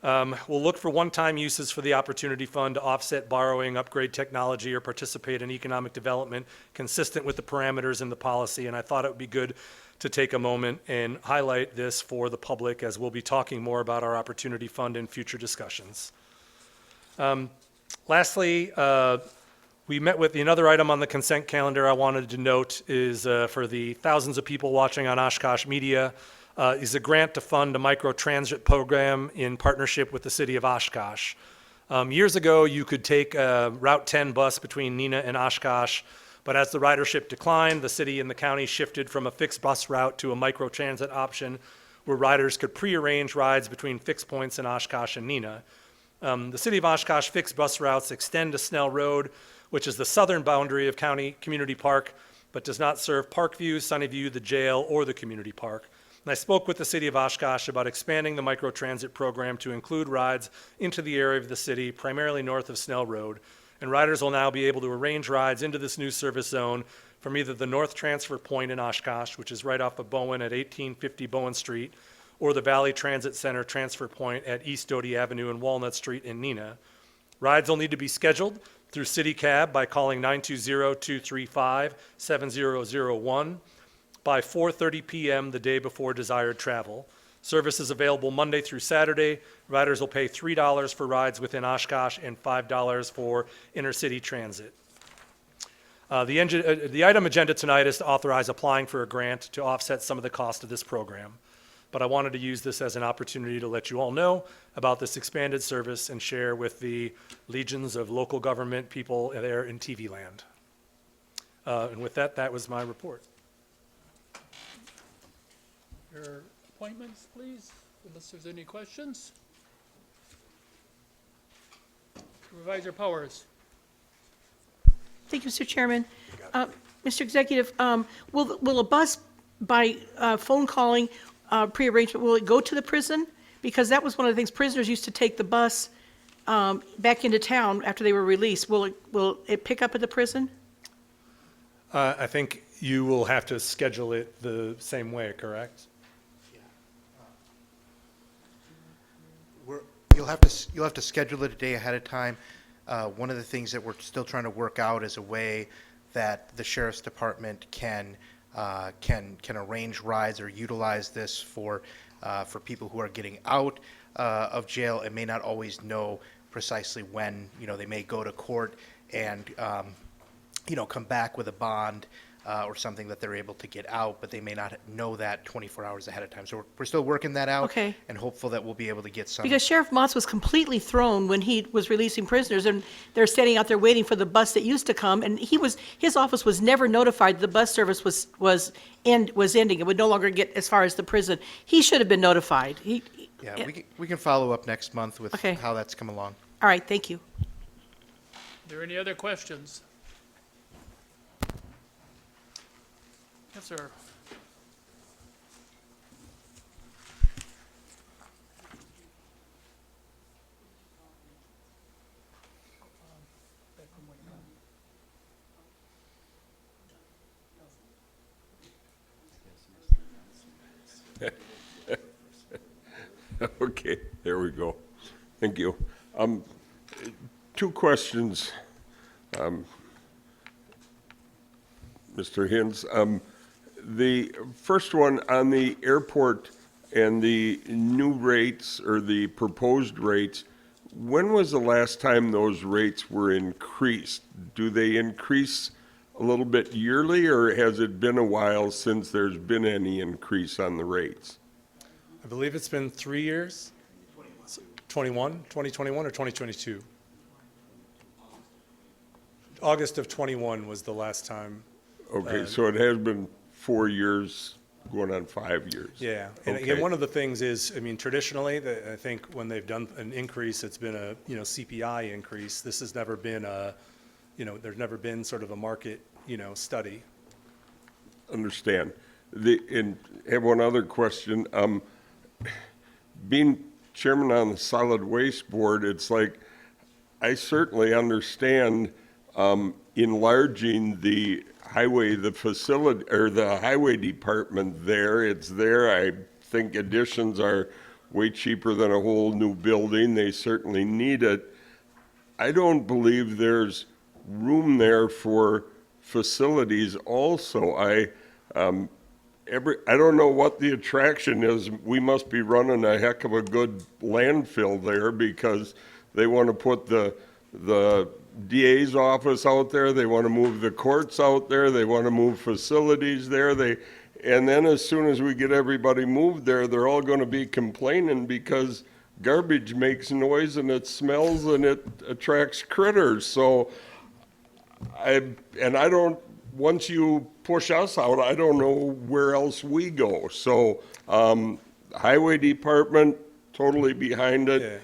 We'll look for one-time uses for the Opportunity Fund to offset borrowing, upgrade technology, or participate in economic development consistent with the parameters in the policy, and I thought it would be good to take a moment and highlight this for the public as we'll be talking more about our Opportunity Fund in future discussions. Lastly, we met with another item on the consent calendar I wanted to note is for the thousands of people watching on Oshkosh Media, is a grant to fund a micro-transit program in partnership with the city of Oshkosh. Years ago, you could take a Route 10 bus between Neenah and Oshkosh, but as the ridership declined, the city and the county shifted from a fixed bus route to a micro-transit option where riders could pre-arrange rides between fixed points in Oshkosh and Neenah. The city of Oshkosh fixed bus routes extend to Snell Road, which is the southern boundary of County Community Park, but does not serve Parkview, Sunnyview, the jail, or the community park. And I spoke with the city of Oshkosh about expanding the microtransit program to include rides into the area of the city, primarily north of Snell Road. And riders will now be able to arrange rides into this new service zone from either the North Transfer Point in Oshkosh, which is right off of Bowen at 1850 Bowen Street, or the Valley Transit Center Transfer Point at East Doty Avenue and Walnut Street in Neenah. Rides will need to be scheduled through City Cab by calling 920-235-7001 by 4:30 p.m. the day before desired travel. Service is available Monday through Saturday. Riders will pay $3 for rides within Oshkosh and $5 for intercity transit. The item agenda tonight is to authorize applying for a grant to offset some of the cost of this program. But I wanted to use this as an opportunity to let you all know about this expanded service and share with the legions of local government people there in TV land. And with that, that was my report. Your appointments, please, unless there's any questions. Supervisor Powers. Thank you, Mr. Chairman. Mr. Executive, will a bus by phone calling pre-arrangement, will it go to the prison? Because that was one of the things, prisoners used to take the bus back into town after they were released. Will it pick up at the prison? I think you will have to schedule it the same way, correct? You'll have to schedule it a day ahead of time. One of the things that we're still trying to work out is a way that the sheriff's department can arrange rides or utilize this for people who are getting out of jail and may not always know precisely when they may go to court and come back with a bond or something that they're able to get out, but they may not know that 24 hours ahead of time. So we're still working that out. Okay. And hopeful that we'll be able to get some. Because Sheriff Motz was completely thrown when he was releasing prisoners, and they're standing out there waiting for the bus that used to come, and his office was never notified the bus service was ending. It would no longer get as far as the prison. He should have been notified. Yeah, we can follow up next month with Okay. how that's come along. All right, thank you. Are there any other questions? Yes, sir. Okay, there we go. Thank you. Two questions, Mr. Hinz. The first one on the airport and the new rates or the proposed rates, when was the last time those rates were increased? Do they increase a little bit yearly, or has it been a while since there's been any increase on the rates? I believe it's been 3 years. 2021 or 2022? August of 21 was the last time. Okay, so it has been 4 years, going on 5 years. Yeah, and Okay. again, one of the things is, I mean, traditionally, I think when they've done an increase, it's been a, CPI increase. This has never been a, there's never been sort of a market, study. Understand. And have one other question. Being chairman on the solid waste board, it's like, I certainly understand enlarging the facility, or the highway department there. It's there. I think additions are way cheaper than a whole new building. They certainly need it. I don't believe there's room there for facilities also. I don't know what the attraction is. We must be running a heck of a good landfill there, because they want to put the DA's office out there. They want to move the courts out there. They want to move facilities there. And then as soon as we get everybody moved there, they're all going to be complaining because garbage makes noise and it smells and it attracts critters. So once you push us out, I don't know where else we go. So, highway department, totally behind it. Yeah.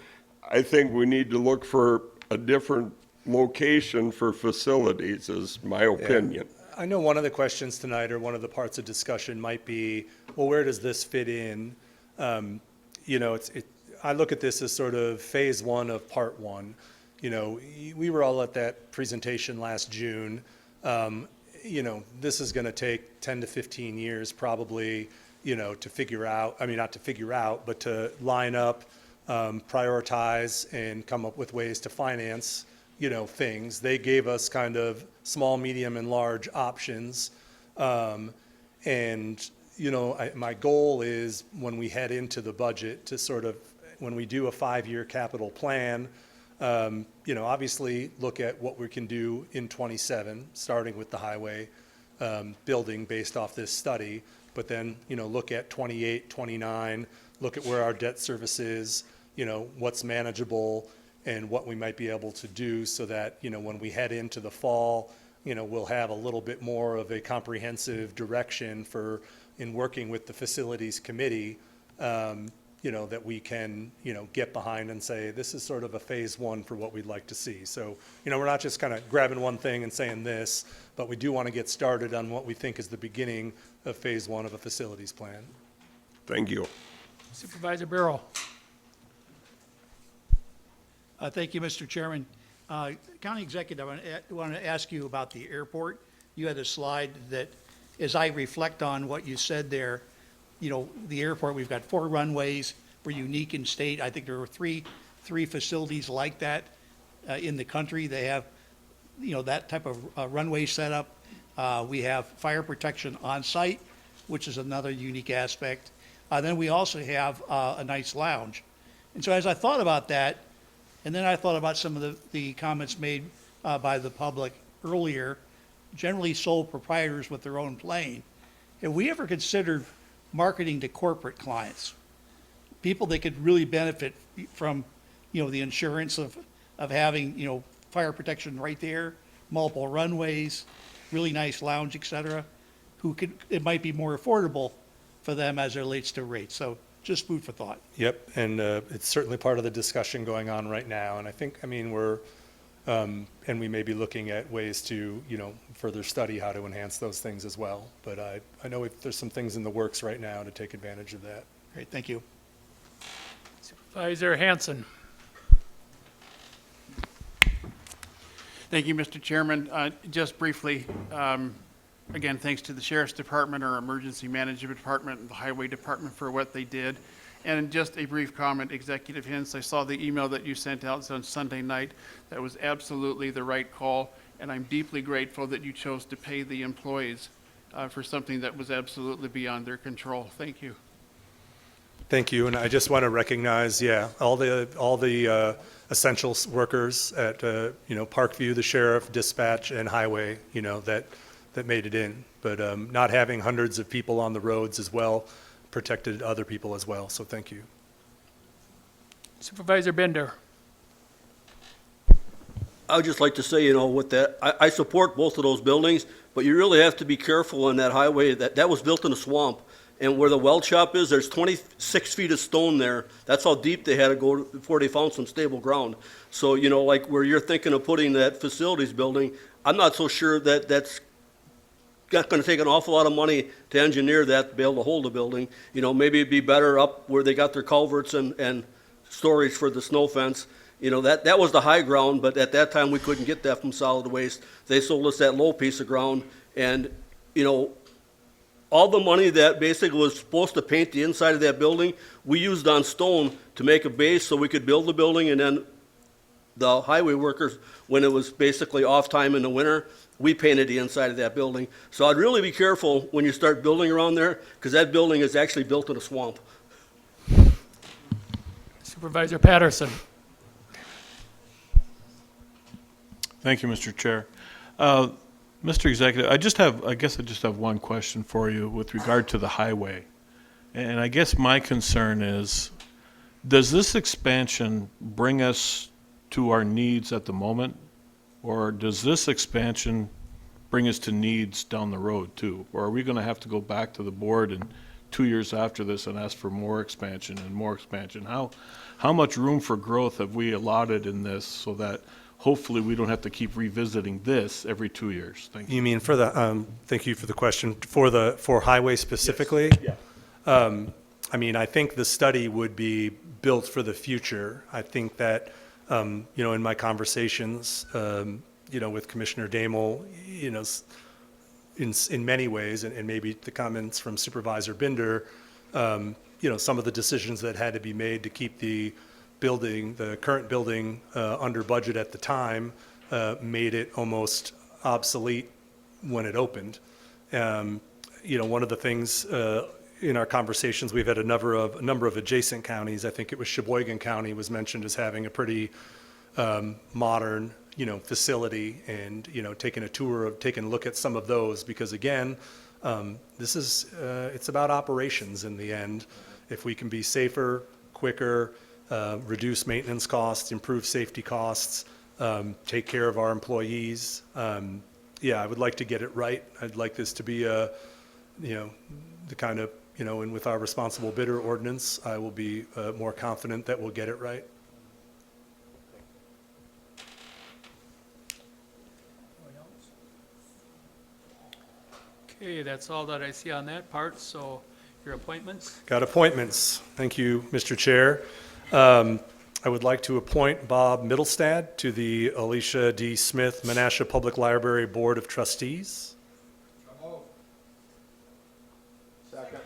I think we need to look for a different location for facilities, is my opinion. I know one of the questions tonight, or one of the parts of discussion might be, well, where does this fit in? I look at this as sort of phase one of part one. We were all at that presentation last June. This is going to take 10 to 15 years probably, to figure out, not to figure out, but to line up, prioritize, and come up with ways to finance, things. They gave us kind of small, medium, and large options. My goal is, when we head into the budget, to sort of, when we do a 5-year capital plan, obviously look at what we can do in 27, starting with the highway building based off this study, but then, look at 28, 29, look at where our debt service is, what's manageable, and what we might be able to do, so that, when we head into the fall, we'll have a little bit more of a comprehensive direction in working with the facilities committee, that we can, get behind and say, this is sort of a phase one for what we'd like to see. So, we're not just kind of grabbing one thing and saying this, but we do want to get started on what we think is the beginning of phase one of a facilities plan. Thank you. Supervisor Barrow. Thank you, Mr. Chairman. County Executive, I want to ask you about the airport. You had a slide that, as I reflect on what you said there, the airport, we've got 4 runways. We're unique in state. I think there are three facilities like that in the country. They have, that type of runway setup. We have fire protection on site, which is another unique aspect. Then we also have a nice lounge. And so as I thought about that, and then I thought about some of the comments made by the public earlier, generally sole proprietors with their own plane. Have we ever considered marketing to corporate clients? People that could really benefit from, the insurance of having, fire protection right there, multiple runways, really nice lounge, et cetera, it might be more affordable for them as it relates to rates. So just food for thought. Yep, and it's certainly part of the discussion going on right now. And I think, we're, and we may be looking at ways to, further study how to enhance those things as well. But I know there's some things in the works right now to take advantage of that. Great, thank you. Supervisor Hanson. Thank you, Mr. Chairman. Just briefly, again, thanks to the Sheriff's Department, our Emergency Management Department, and the Highway Department for what they did. And just a brief comment, Executive Hintz, I saw the email that you sent out on Sunday night. That was absolutely the right call, and I'm deeply grateful that you chose to pay the employees for something that was absolutely beyond their control. Thank you. Thank you, and I just want to recognize, all the essential workers at, Parkview, the sheriff, dispatch, and highway, that made it in. But not having hundreds of people on the roads as well protected other people as well, so thank you. Supervisor Bender. I would just like to say, with that, I support both of those buildings, but you really have to be careful on that highway. That was built in a swamp. And where the weld shop is, there's 26 feet of stone there. That's how deep they had to go before they found some stable ground. So, like where you're thinking of putting that facilities building, I'm not so sure that that's going to take an awful lot of money to engineer that to be able to hold the building. Maybe it'd be better up where they got their culverts and storage for the snow fence. That was the high ground, but at that time, we couldn't get that from solid waste. They sold us that low piece of ground, and, all the money that basically was supposed to paint the inside of that building, we used on stone to make a base so we could build the building, and then the highway workers, when it was basically off time in the winter, we painted the inside of that building. So I'd really be careful when you start building around there, because that building is actually built in a swamp. Supervisor Patterson. Thank you, Mr. Chair. Mr. Executive, I guess I just have one question for you with regard to the highway. And I guess my concern is, does this expansion bring us to our needs at the moment? Or does this expansion bring us to needs down the road too? Or are we going to have to go back to the board in 2 years after this and ask for more expansion and more expansion? How much room for growth have we allotted in this so that hopefully we don't have to keep revisiting this every 2 years? Thank you. You mean thank you for the question, for highway specifically? Yes. I think the study would be built for the future. I think that, in my conversations, with Commissioner Damel, in many ways, and maybe the comments from Supervisor Binder, some of the decisions that had to be made to keep the current building under budget at the time, made it almost obsolete when it opened. One of the things in our conversations, we've had a number of adjacent counties. I think it was Sheboygan County was mentioned as having a pretty modern, facility, and taking a look at some of those, because again, it's about operations in the end. If we can be safer, quicker, reduce maintenance costs, improve safety costs, take care of our employees. I would like to get it right. I'd like this to be the kind of, and with our responsible bidder ordinance, I will be more confident that we'll get it right. Okay, that's all that I see on that part, so your appointments. Got appointments. Thank you, Mr. Chair. I would like to appoint Bob Middlestad to the Alicia D. Smith Menasha Public Library Board of Trustees. Second.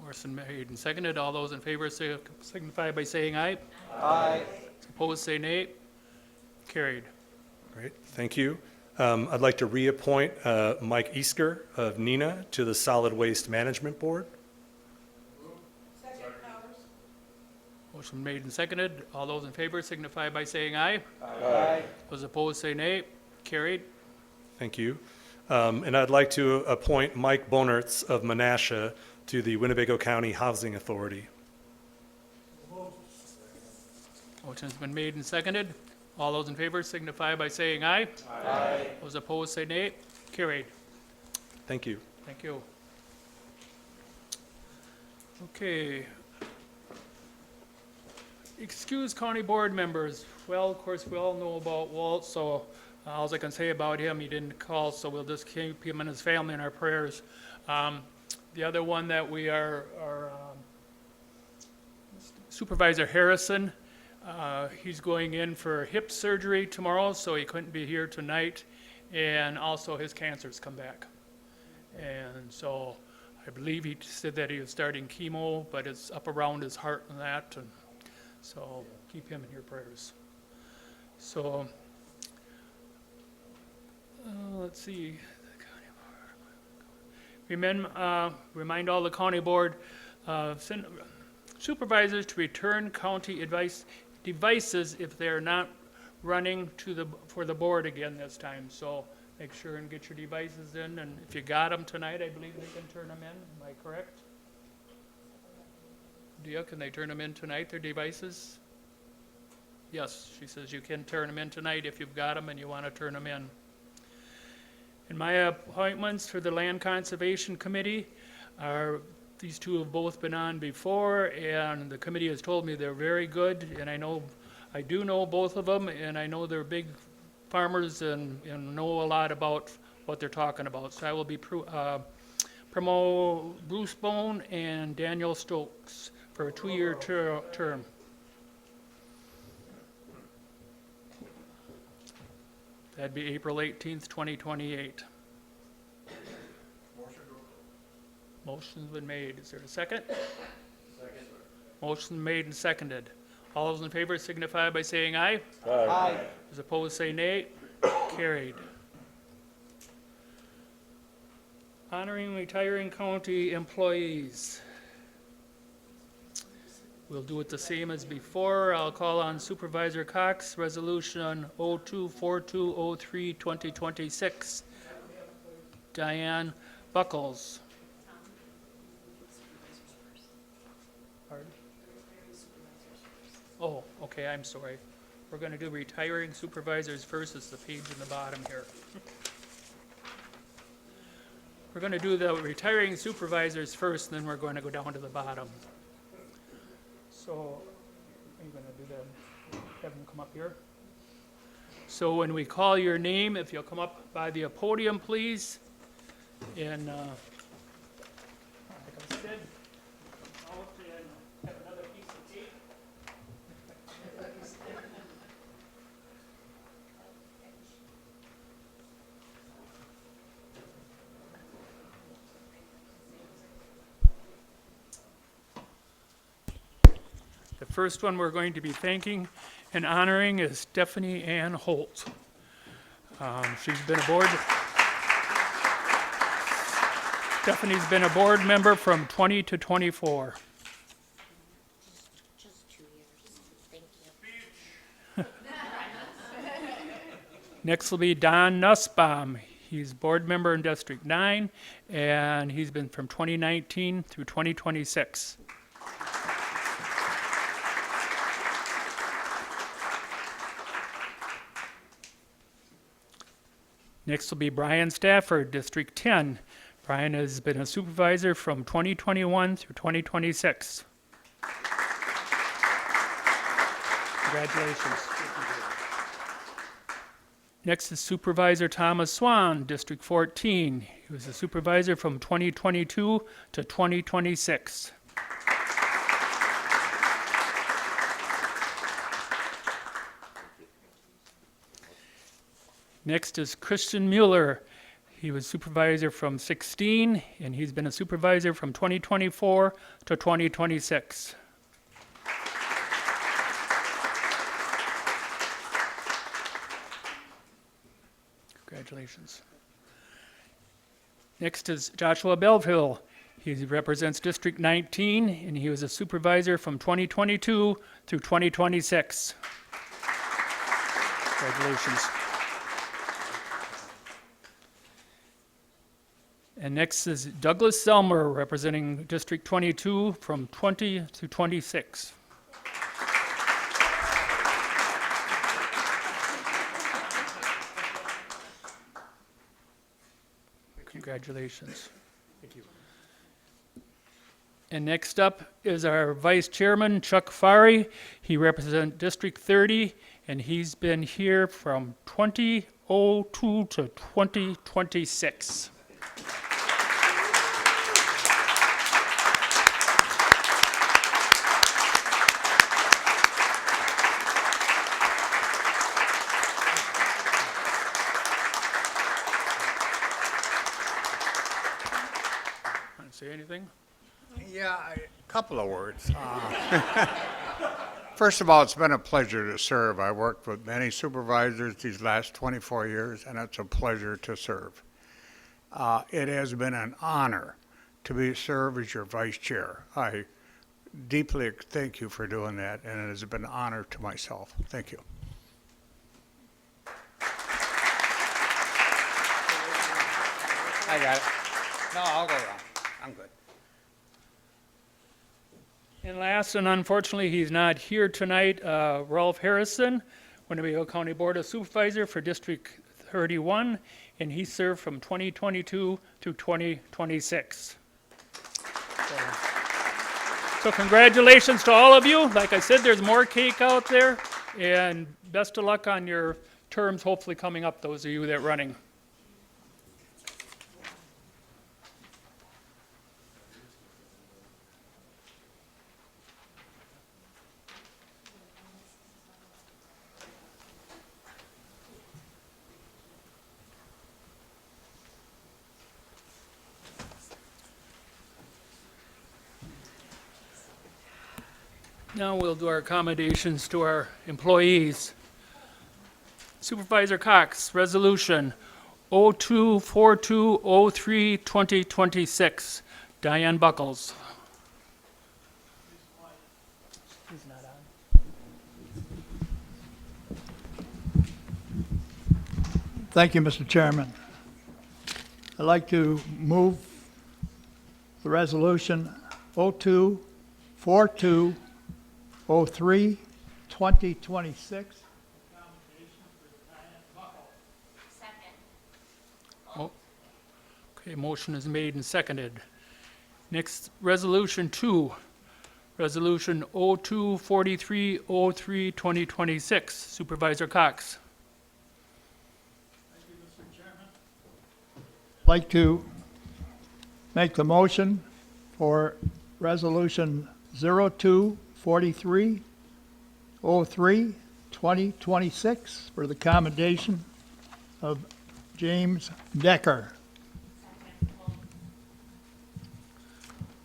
Motion made and seconded. All those in favor signify by saying aye. Aye. Opposed, say nay. Carried. Great, thank you. I'd like to reappoint Mike Easker of Neenah to the Solid Waste Management Board. Motion made and seconded. All those in favor signify by saying aye. Aye. Those opposed, say nay. Carried. Thank you. And I'd like to appoint Mike Bonertz of Menasha to the Winnebago County Housing Authority. Motion's been made and seconded. All those in favor signify by saying aye. Aye. Those opposed, say nay. Carried. Thank you. Thank you. Okay. Excuse county board members. Well, of course, we all know about Walt, so all I can say about him, he didn't call, so we'll just keep him and his family in our prayers. The other one that we are Supervisor Harrison. He's going in for hip surgery tomorrow, so he couldn't be here tonight. And also his cancer's come back. And so I believe he said that he was starting chemo, but it's up around his heart and that. And so keep him in your prayers. So let's see. Remind all the county board supervisors to return county devices if they're not running for the board again this time. So make sure and get your devices in, and if you got them tonight, I believe they can turn them in. Am I correct? Dia, can they turn them in tonight, their devices? Yes, she says you can turn them in tonight if you've got them and you want to turn them in. And my appointments for the Land Conservation Committee are, these two have both been on before, and the committee has told me they're very good, and I do know both of them, and I know they're big farmers and know a lot about what they're talking about. So I will be promote Bruce Bone and Daniel Stokes for a 2-year term. That'd be April 18th, 2028. Motion's been made. Is there a second? Second. Motion made and seconded. All those in favor signify by saying aye. Aye. Those opposed say nay. Carried. Honoring retiring county employees. We'll do it the same as before. I'll call on Supervisor Cox, Resolution 024203-2026. Diane Buckles. Pardon? Oh, okay, I'm sorry. We're going to do retiring supervisors first. It's the page in the bottom here. We're going to do the retiring supervisors first, and then we're going to go down to the bottom. So, are you going to do that? Have them come up here? So when we call your name, if you'll come up by the podium, please. And like I said, out and have another piece of tape. The first one we're going to be thanking and honoring is Stephanie Ann Holt. Stephanie Stephanie's been a board member from 20 to 24. Just 2 years. Thank you. Next will be Don Nussbaum. He's board member in District 9, and he's been from 2019 through 2026. Next will be Brian Stafford, District 10. Brian has been a supervisor from 2021 through 2026. Congratulations. Next is Supervisor Thomas Swan, District 14. He was a supervisor from 2022 to 2026. Next is Christian Mueller. He was supervisor from 16, and he's been a supervisor from 2024 to 2026. Congratulations. Next is Joshua Belville. He represents District 19, and he was a supervisor from 2022 through 2026. Congratulations. And next is Douglas Selmer, representing District 22 from 20 to 26. Congratulations. Thank you. And next up is our Vice Chairman, Chuck Fari. He represents District 30, and he's been here from 2002 to 2026. Want to say anything? Yeah, a couple of words. First of all, it's been a pleasure to serve. I worked with many supervisors these last 24 years, and it's a pleasure to serve. It has been an honor to serve as your vice chair. I deeply thank you for doing that, and it has been an honor to myself. Thank you. I got it. No, I'll go around. I'm good. And last, and unfortunately, he's not here tonight, Ralph Harrison, Winnebago County Board of Supervisor for District 31, and he served from 2022 to 2026. So congratulations to all of you. Like I said, there's more cake out there, and best of luck on your terms hopefully coming up, those of you that are running. Now we'll do our accommodations to our employees. Supervisor Cox, Resolution 024203-2026. Diane Buckles. Thank you, Mr. Chairman. I'd like to move the resolution 024203-2026. Okay, motion is made and seconded. Next, Resolution 2. Resolution 024303-2026. Supervisor Cox. I'd like to make the motion for resolution 024303-2026 for the commendation of James Decker.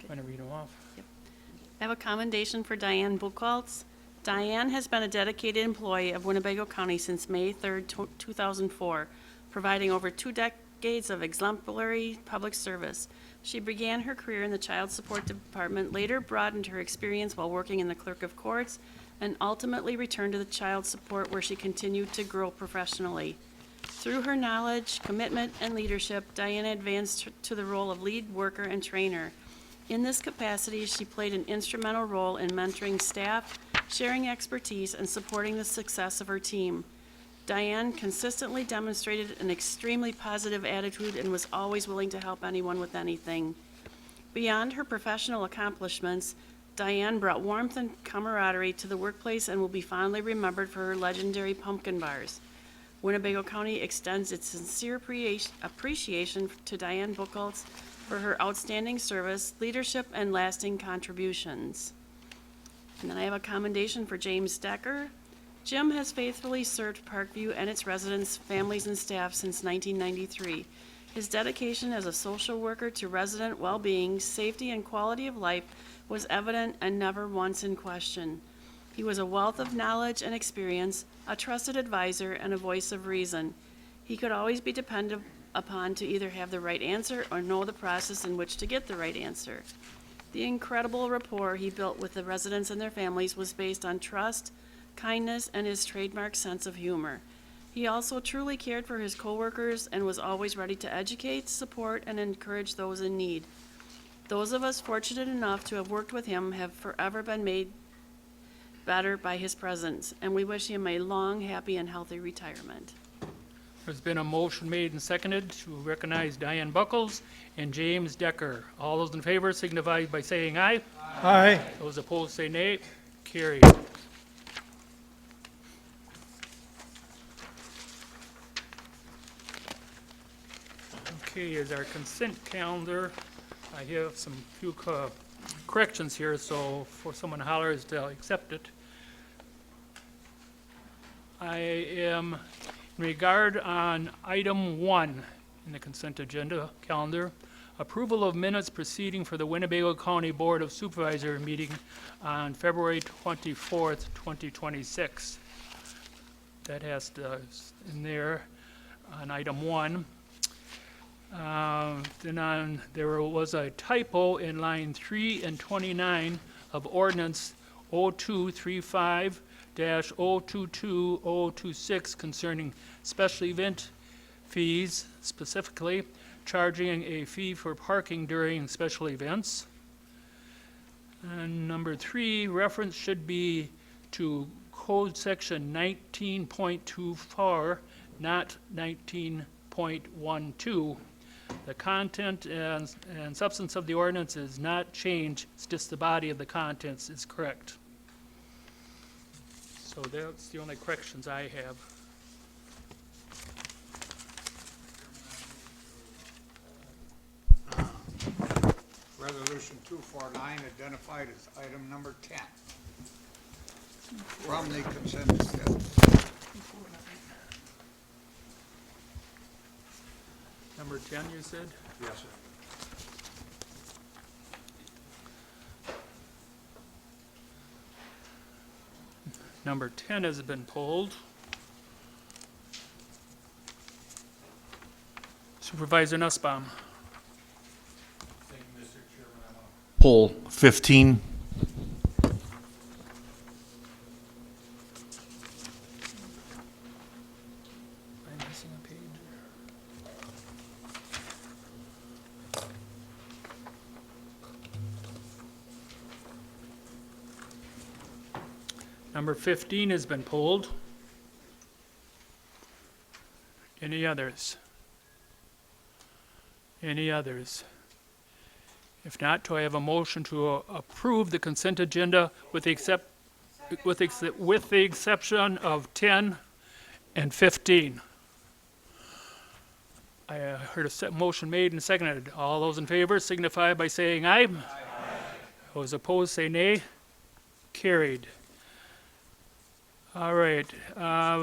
Trying to read them off. I have a commendation for Diane Buchholz. Diane has been a dedicated employee of Winnebago County since May 3rd, 2004, providing over 2 decades of exemplary public service. She began her career in the Child Support Department, later broadened her experience while working in the Clerk of Courts, and ultimately returned to the Child Support, where she continued to grow professionally. Through her knowledge, commitment, and leadership, Diane advanced to the role of lead worker and trainer. In this capacity, she played an instrumental role in mentoring staff, sharing expertise, and supporting the success of her team. Diane consistently demonstrated an extremely positive attitude and was always willing to help anyone with anything. Beyond her professional accomplishments, Diane brought warmth and camaraderie to the workplace and will be fondly remembered for her legendary pumpkin bars. Winnebago County extends its sincere appreciation to Diane Buchholz for her outstanding service, leadership, and lasting contributions. And then I have a commendation for James Decker. Jim has faithfully served Parkview and its residents, families, and staff since 1993. His dedication as a social worker to resident well-being, safety, and quality of life was evident and never once in question. He was a wealth of knowledge and experience, a trusted advisor, and a voice of reason. He could always be depended upon to either have the right answer or know the process in which to get the right answer. The incredible rapport he built with the residents and their families was based on trust, kindness, and his trademark sense of humor. He also truly cared for his coworkers and was always ready to educate, support, and encourage those in need. Those of us fortunate enough to have worked with him have forever been made better by his presence, and we wish him a long, happy, and healthy retirement. There's been a motion made and seconded to recognize Diane Buckles and James Decker. All those in favor signify by saying aye. Aye. Those opposed say nay. Carried. Okay, is our consent calendar. I have some few corrections here, so for someone hollers to accept it. I am, in regard on item 1 in the consent agenda calendar, approval of minutes proceeding for the Winnebago County Board of Supervisor meeting on February 24th, 2026. That has to, in there on item 1. There was a typo in line 3 and 29 of ordinance 0235-022026 concerning special event fees, specifically charging a fee for parking during special events. And number 3, reference should be to code section 19.24, not 19.12. The content and substance of the ordinance is not changed, it's just the body of the contents is correct. So that's the only corrections I have. Resolution 249, identified as item number 10 from the consent agenda. Number 10, you said? Yes, sir. Number 10 has been pulled. Supervisor Nussbaum. Pull 15. Am I missing a page? Number 15 has been pulled. Any others? Any others? If not, do I have a motion to approve the consent agenda with the exception of 10 and 15? I heard a motion made and seconded. All those in favor signify by saying aye. Aye. Those opposed say nay. Carried. All right,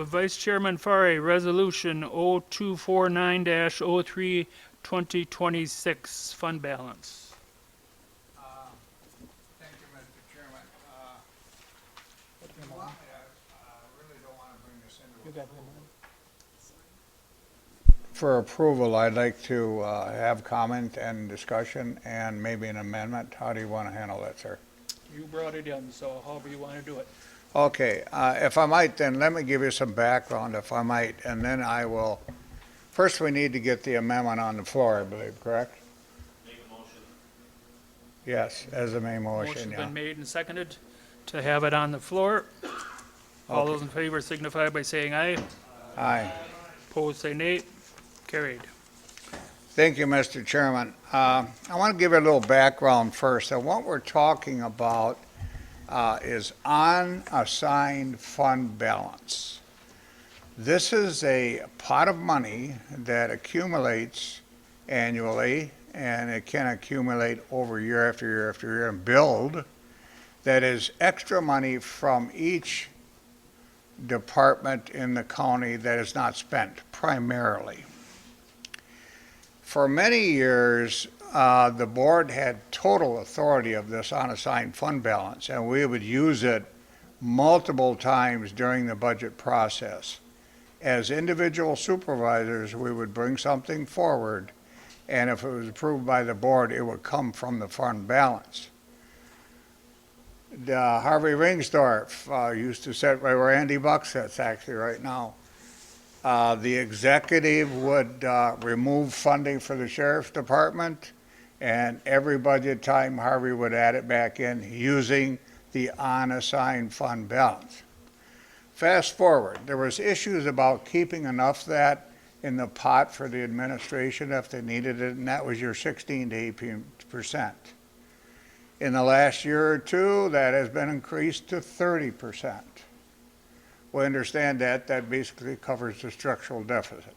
Vice Chairman Farre, Resolution 0249-03, 2026, fund balance. Thank you, Mr. Chairman. If you want me to, I really don't want to bring this into. For approval, I'd like to have comment and discussion and maybe an amendment. How do you want to handle that, sir? You brought it in, so however you want to do it. Okay, if I might, then let me give you some background, if I might, and then I will, first we need to get the amendment on the floor, I believe, correct? Make a motion. Yes, as the main motion, Motion's yeah. been made and seconded to have it on the floor. All Okay. those in favor signify by saying aye. Aye. Opposed say nay. Carried. Thank you, Mr. Chairman. I want to give you a little background first. And what we're talking about is unassigned fund balance. This is a pot of money that accumulates annually, and it can accumulate over year after year after year and build. That is extra money from each department in the county that is not spent primarily. For many years, the board had total authority of this unassigned fund balance, and we would use it multiple times during the budget process. As individual supervisors, we would bring something forward, and if it was approved by the board, it would come from the fund balance. Harvey Ringsdorf used to sit right where Andy Buck sits actually right now. The executive would remove funding for the sheriff's department, and every budget time Harvey would add it back in using the unassigned fund balance. Fast forward, there was issues about keeping enough of that in the pot for the administration if they needed it, and that was your 16 to 18%. In the last year or two, that has been increased to 30%. We understand that basically covers the structural deficit.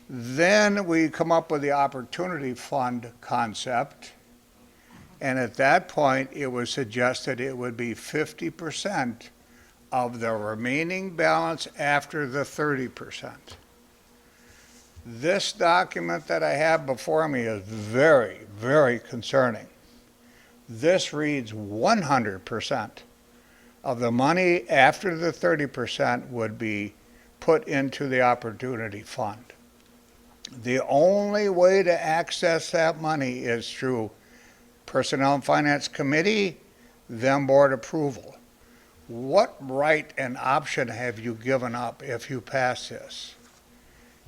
Then we come up with the opportunity fund concept, and at that point it was suggested it would be 50% of the remaining balance after the 30%. This document that I have before me is very, very concerning. This reads 100% of the money after the 30% would be put into the opportunity fund. The only way to access that money is through Personnel and Finance Committee, then board approval. What right and option have you given up if you pass this?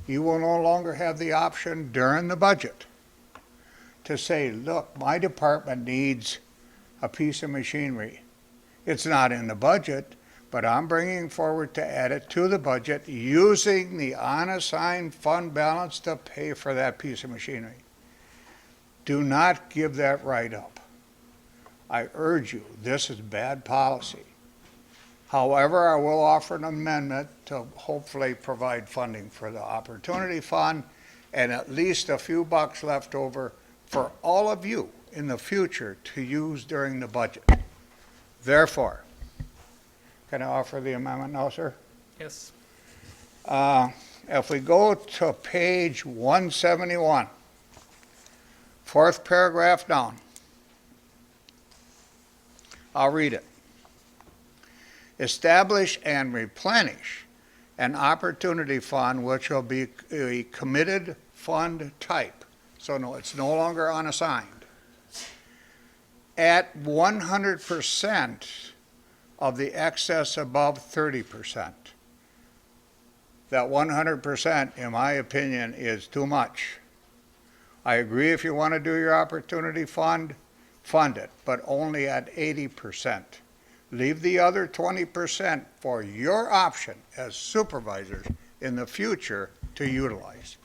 You will no longer have the option during the budget to say, look, my department needs a piece of machinery. It's not in the budget, but I'm bringing forward to add it to the budget using the unassigned fund balance to pay for that piece of machinery. Do not give that right up. I urge you, this is bad policy. However, I will offer an amendment to hopefully provide funding for the Opportunity Fund and at least a few bucks left over for all of you in the future to use during the budget. Therefore, can I offer the amendment now, sir? Yes. If we go to page 171, fourth paragraph down, I'll read it. Establish and replenish an opportunity fund which will be a committed fund type. So no, it's no longer unassigned. At 100% of the excess above 30%. That 100%, in my opinion, is too much. I agree if you want to do your opportunity fund, fund it, but only at 80%. Leave the other 20% for your option as supervisors in the future to utilize.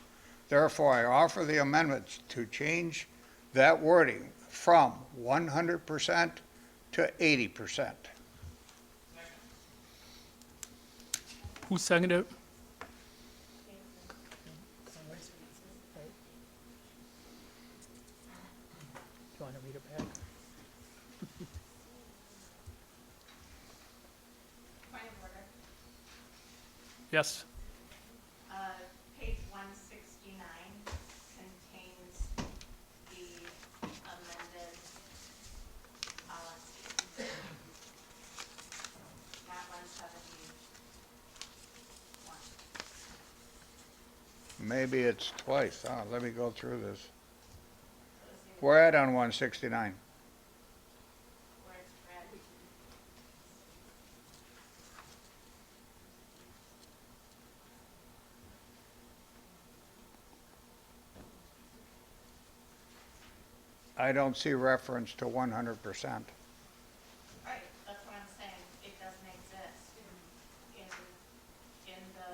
Therefore, I offer the amendments to change that wording from 100% to 80%. Who seconded it? Do you want to read it back? Point of order. Yes. Page 169 contains the amended policy. Not 171. Maybe it's twice. Let me go through this. We're at on 169. Where it's red. I don't see reference to 100%. Right, that's what I'm saying, it doesn't exist in the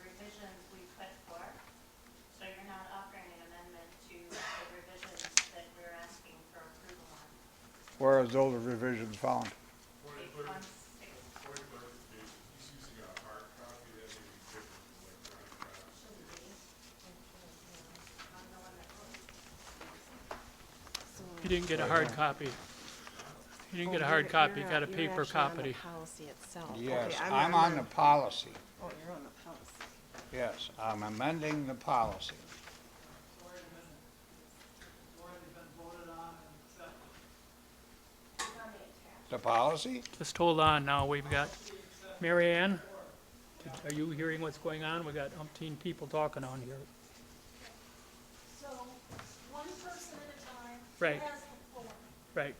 revisions we put forth. So you're not offering an amendment to the revisions that we're asking for approval on. Where is those revisions found? Page 160. You didn't get a hard copy. You didn't get a hard copy, you got a paper copy. Policy itself. Yes, I'm on the policy. Oh, you're on the policy. Yes, I'm amending the policy. The policy? Just hold on now, we've got, Mary Ann, are you hearing what's going on? We got umpteen people talking on here. So, one person at a time. Right. Who has the floor? Right.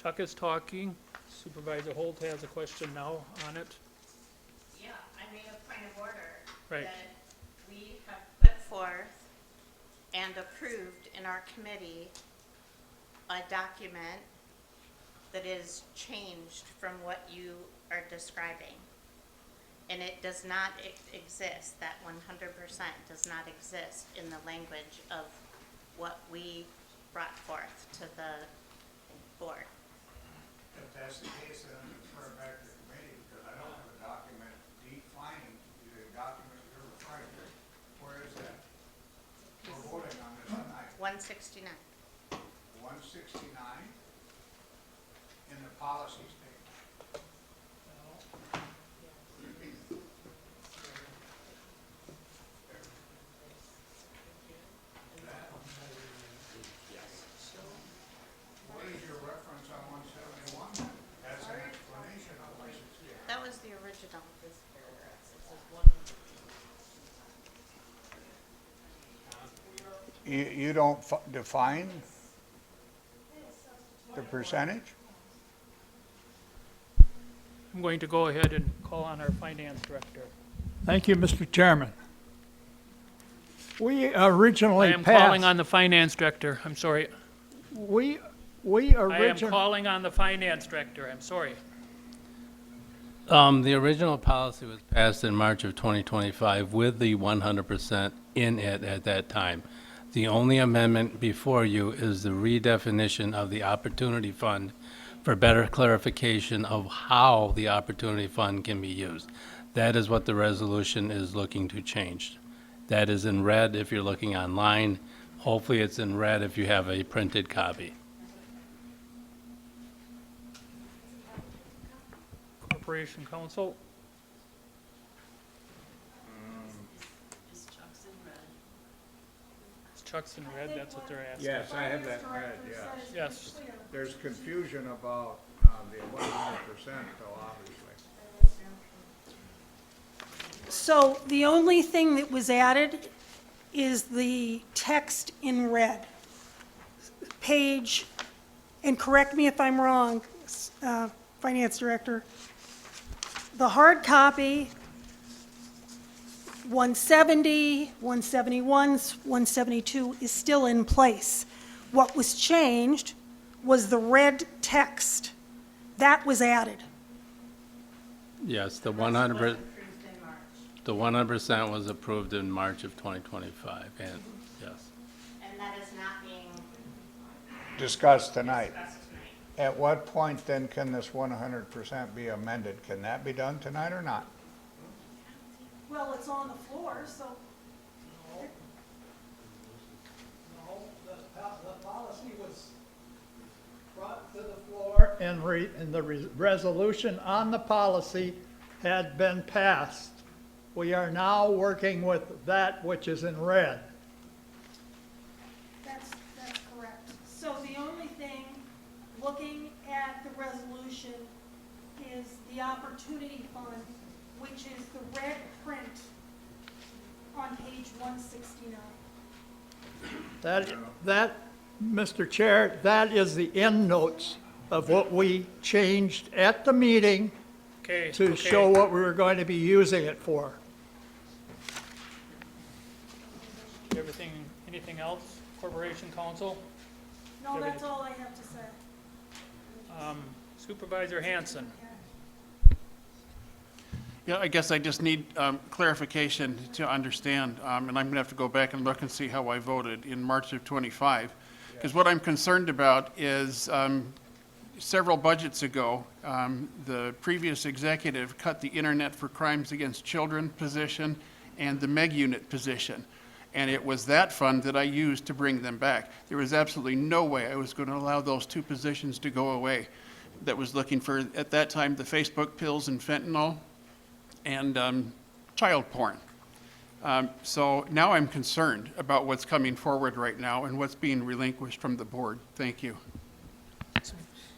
Chuck is talking, Supervisor Holt has a question now on it. Yeah, I made a point of order. Right. That we have put forth and approved in our committee a document that is changed from what you are describing. And it does not exist, that 100% does not exist in the language of what we brought forth to the board. If that's the case, then I'm refer back to the committee, because I don't have a document defining the document you're referring to. Where is that? We're voting on this tonight. 169. 169 in the policy statement. What is your reference on 171? That's an explanation of 169. That was the original. You don't define the percentage? I'm going to go ahead and call on our finance director. Thank you, Mr. Chairman. We I originally am calling passed, on the finance director, I'm sorry. we we I am originally, calling on the finance director, I'm sorry. The original policy was passed in March of 2025 with the 100% in it at that time. The only amendment before you is the redefinition of the Opportunity Fund for better clarification of how the Opportunity Fund can be used. That is what the resolution is looking to change. That is in red if you're looking online. Hopefully it's in red if you have a printed copy. Corporation Counsel. It's Chuck's in red, that's what they're asking. Yes, I have that read, yes. Yes. There's confusion about the 100% though, obviously. So the only thing that was added is the text in red. Page, and correct me if I'm wrong, Finance Director, the hard copy, 170, 171, 172 is still in place. What was changed was the red text. That was added. Yes, the 100%. The 100% was approved in March of 2025, and yes. And that is not being Discussed tonight. discussed tonight. At what point then can this 100% be amended? Can that be done tonight or not? Well, it's on the floor, so. no, the policy was brought to the floor and the resolution on the policy had been passed. We are now working with that which is in red. That's correct. So the only thing, looking at the resolution, is the Opportunity Fund, which is the red print on page 169. That, Mr. Chair, that is the end notes of what we changed at the meeting Okay. to show what we were going to be using it for. Everything, anything else, Corporation Counsel? No, that's all I have to say. Supervisor Hanson. Yeah, I guess I just need clarification to understand, and I'm going to have to go back and look and see how I voted in March of '25. Because what I'm concerned about is several budgets ago, the previous executive cut the Internet for Crimes Against Children position and the MEG unit position. And it was that fund that I used to bring them back. There was absolutely no way I was going to allow those two positions to go away. That was looking for, at that time, the Facebook pills and fentanyl and child porn. So now I'm concerned about what's coming forward right now and what's being relinquished from the board. Thank you.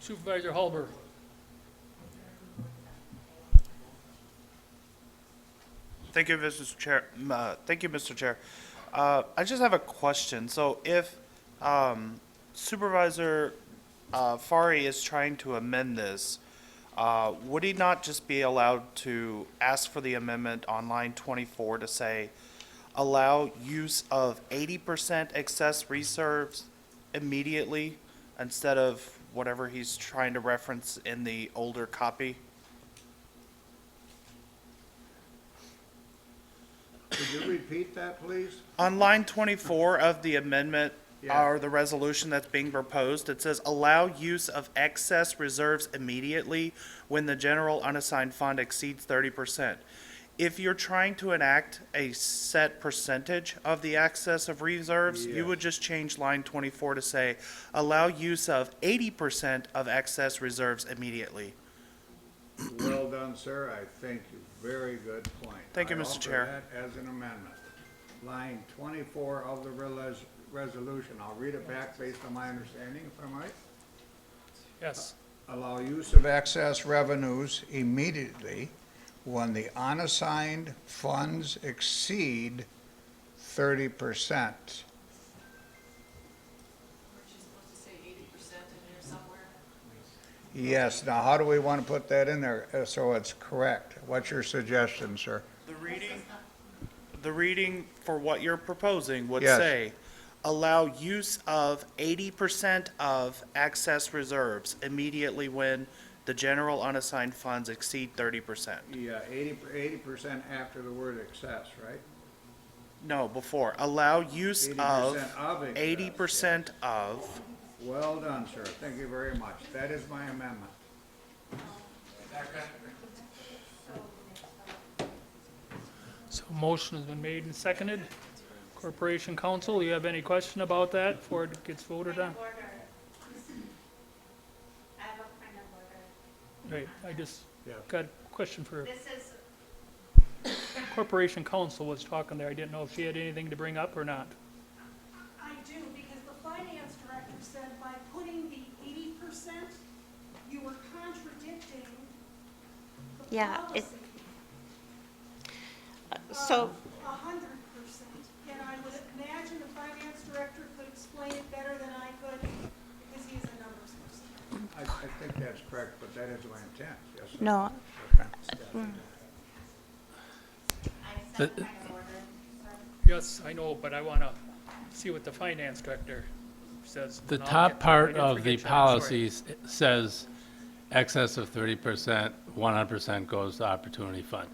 Supervisor Hulber. Thank you, Mr. Chair. Thank you, Mr. Chair. I just have a question. So if Supervisor Fari is trying to amend this, would he not just be allowed to ask for the amendment on line 24 to say, allow use of 80% excess reserves immediately instead of whatever he's trying to reference in the older copy? Could you repeat that, please? On line 24 of the amendment, Yeah. or the resolution that's being proposed, it says, allow use of excess reserves immediately when the general unassigned fund exceeds 30%. If you're trying to enact a set percentage of the excess of reserves, you would just change line 24 to say, allow use of 80% of excess reserves immediately. Well done, sir. I thank you. Very good point. Thank you, I Mr. offer Chair. that as an amendment. Line 24 of the resolution. I'll read it back based on my understanding, if I'm right. Yes. Allow use of excess revenues immediately when the unassigned funds exceed 30%. Yes, now how do we want to put that in there so it's correct? What's your suggestion, sir? The reading for what you're proposing would Yes. say, allow use of 80% of excess reserves immediately when the general unassigned funds exceed 30%. Yeah, 80% after the word excess, right? No, before. Allow use 80% of of excess, 80% of. Well done, sir. Thank you very much. That is my amendment. So motion has been made and seconded. Corporation Counsel, you have any question about that before it gets voted on? I have a point of order. Right, I just got a question for This is, Corporation Counsel was talking there. I didn't know if she had anything to bring up or not. I do, because the finance director said by putting the 80%, you were contradicting the Yeah, it- policy so, of 100%. And I would imagine the finance director could explain it better than I could, because he's a numbers person. I think that's correct, but that is my intent, yes. Sir. no. Okay. Yes, I know, but I want to see what the finance director says. The and I'll top get- I part didn't of forget the you, I'm sorry. policies says excess of 30%, 100% goes to opportunity fund.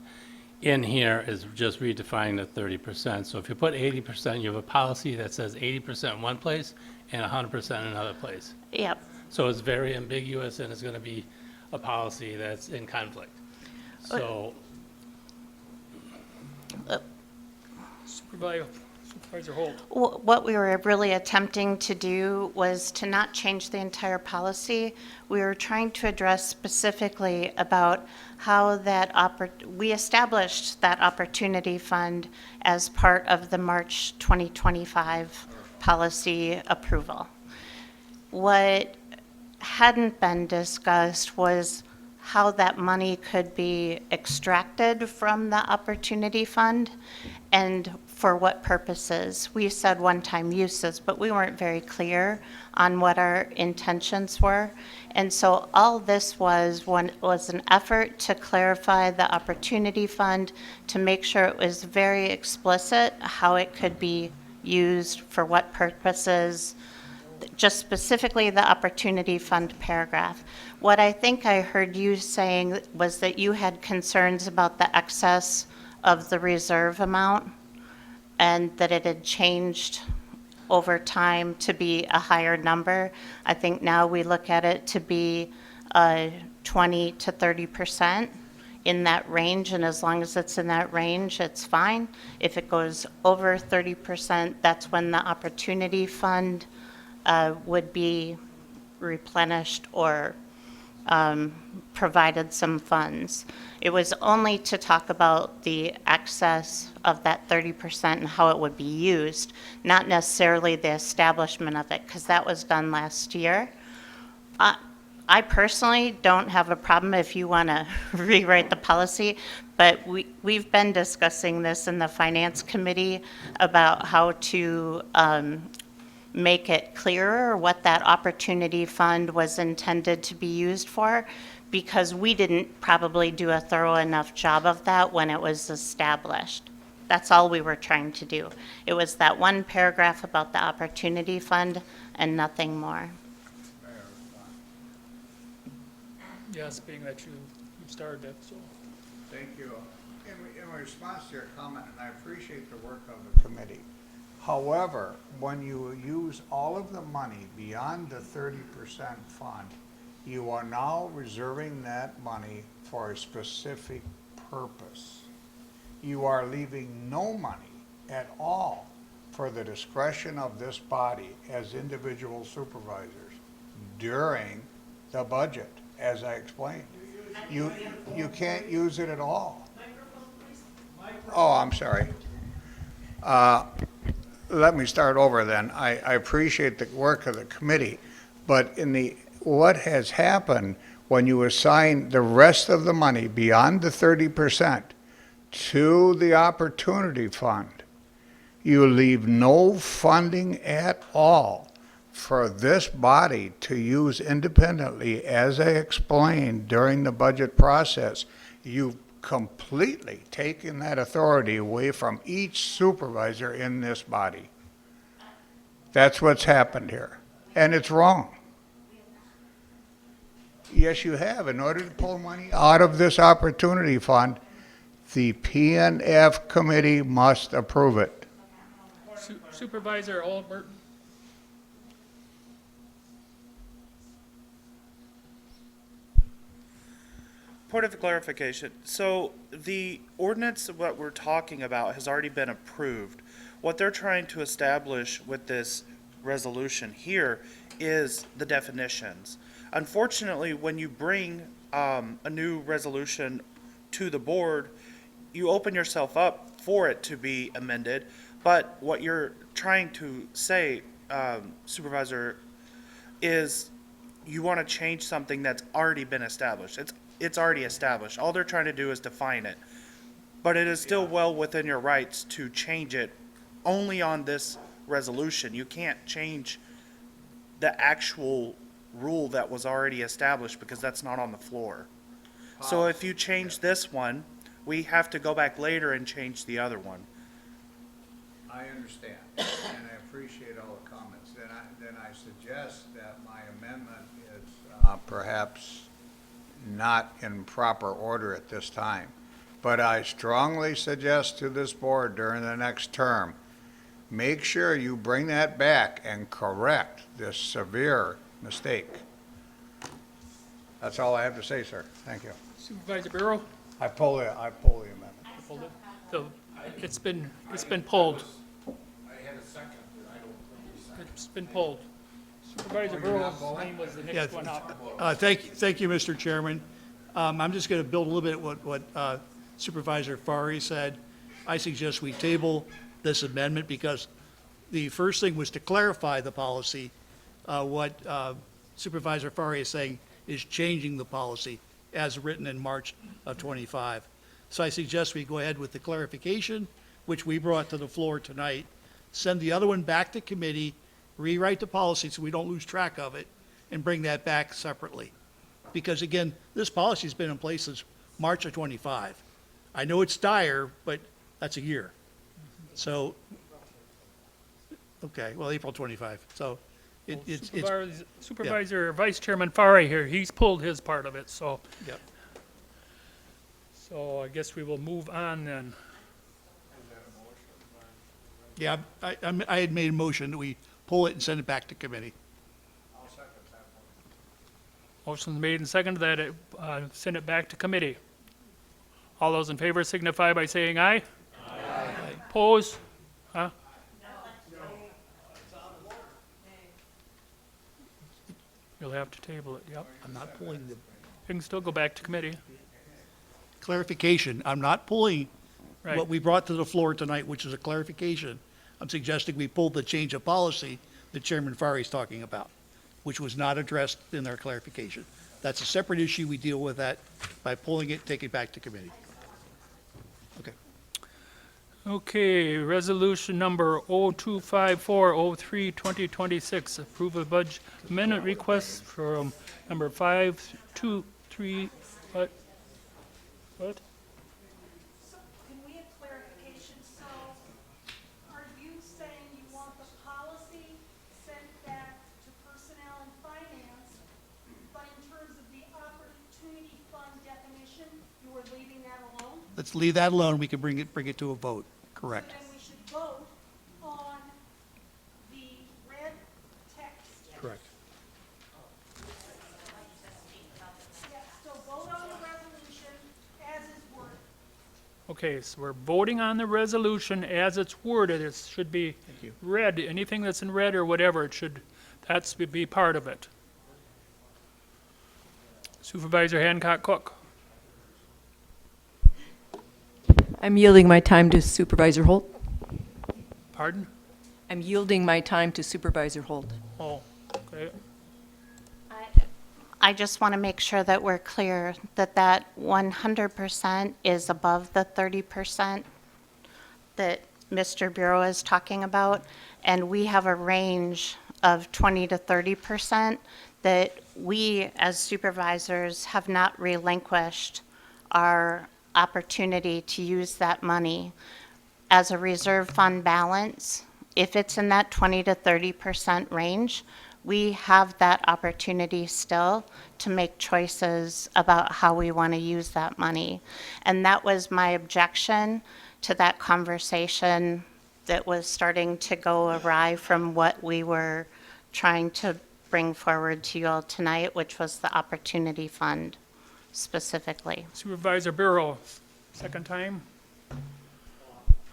In here is just redefining the 30%. So if you put 80%, you have a policy that says 80% in one place and 100% in another place. Yep. So it's very ambiguous, and it's going to be a policy that's in conflict. So Supervisor Holt. What we were really attempting to do was to not change the entire policy. We were trying to address specifically about how we established that opportunity fund as part of the March 2025 policy approval. What hadn't been discussed was how that money could be extracted from the opportunity fund and for what purposes. We said one-time uses, but we weren't very clear on what our intentions were. And so all this was an effort to clarify the opportunity fund, to make sure it was very explicit how it could be used, for what purposes, just specifically the opportunity fund paragraph. What I think I heard you saying was that you had concerns about the excess of the reserve amount and that it had changed over time to be a higher number. I think now we look at it to be 20 to 30% in that range, and as long as it's in that range, it's fine. If it goes over 30%, that's when the opportunity fund would be replenished or provided some funds. It was only to talk about the excess of that 30% and how it would be used, not necessarily the establishment of it, because that was done last year. I personally don't have a problem if you want to rewrite the policy, but we've been discussing this in the Finance Committee about how to make it clearer what that opportunity fund was intended to be used for, because we didn't probably do a thorough enough job of that when it was established. That's all we were trying to do. It was that one paragraph about the opportunity fund and nothing more. Yes, being that you started it, so. Thank you. In response to your comment, and I appreciate the work of the committee. However, when you use all of the money beyond the 30% fund, you are now reserving that money for a specific purpose. You are leaving no money at all for the discretion of this body as individual supervisors during the budget, as I explained. You can't use it at all. Oh, I'm sorry. Let me start over then. I appreciate the work of the committee, but what has happened when you assign the rest of the money beyond the 30% to the opportunity fund, you leave no funding at all for this body to use independently, as I explained during the budget process. You've completely taken that authority away from each supervisor in this body. That's what's happened here, and it's wrong. Yes, you have. In order to pull money out of this opportunity fund, the P&F committee must approve it. Supervisor Olbert? Point of clarification. So the ordinance what we're talking about has already been approved. What they're trying to establish with this resolution here is the definitions. Unfortunately, when you bring a new resolution to the board, you open yourself up for it to be amended. But what you're trying to say, Supervisor, is you want to change something that's already been established. It's already established. All they're trying to do is define it. But it is still well within your rights to change it only on this resolution. You can't change the actual rule that was already established because that's not on the floor. So if you change this one, we have to go back later and change the other one. I understand, and I appreciate all the comments. Then I suggest that my amendment is perhaps not in proper order at this time. But I strongly suggest to this board during the next term, make sure you bring that back and correct this severe mistake. That's all I have to say, sir. Thank you. Supervisor Bureau? I pull the amendment. Pulled it? So, it's been pulled. I had a second, but I don't think It's been pulled. Supervisor Burrow's name was the next one up. Thank you, Mr. Chairman. I'm just going to build a little bit what Supervisor Fari said. I suggest we table this amendment because the first thing was to clarify the policy. What Supervisor Fari is saying is changing the policy as written in March of '25. So I suggest we go ahead with the clarification, which we brought to the floor tonight, send the other one back to committee, rewrite the policy so we don't lose track of it, and bring that back separately. Because again, this policy's been in place since March of '25. I know it's dire, but that's a year. So, okay, well, April '25. So it's. Supervisor Vice Chairman Fari here, he's pulled his part of it, so. Yep. So I guess we will move on then. Yeah, I had made a motion that we pull it and send it back to committee. Motion's made and seconded that it, send it back to committee. All those in favor signify by saying aye. Aye. Opposed? Huh? You'll have to table it, yep. I'm not pulling the You can still go back to committee. clarification. I'm not pulling Right. what we brought to the floor tonight, which is a clarification. I'm suggesting we pull the change of policy that Chairman Fari is talking about, which was not addressed in their clarification. That's a separate issue. We deal with that by pulling it, take it back to committee. Okay. Okay, resolution number 025403, 2026, approve of budget amendment request from number 523, what? What? So, can we have clarification? So, are you saying you want the policy sent back to personnel and finance, but in terms of the opportunity fund definition, you are leaving that alone? Let's leave that alone. We can bring it to a vote. Correct. So then we should vote on the red text. Correct. Yeah, so vote on the resolution as is worded. Okay, so we're voting on the resolution as it's worded. It should be red. Anything that's in red or whatever, it should, that's be part of it. Supervisor Hancock Cook. I'm yielding my time to Supervisor Holt. Pardon? I'm yielding my time to Supervisor Holt. Oh, okay. I just want to make sure that we're clear that that 100% is above the 30% that Mr. Bureau is talking about. And we have a range of 20 to 30% that we as supervisors have not relinquished our opportunity to use that money as a reserve fund balance. if it's in that 20 to 30% range, we have that opportunity still to make choices about how we want to use that money. And that was my objection to that conversation that was starting to go awry from what we were trying to bring forward to you all tonight, which was the Opportunity Fund specifically. Supervisor Bureau, second time?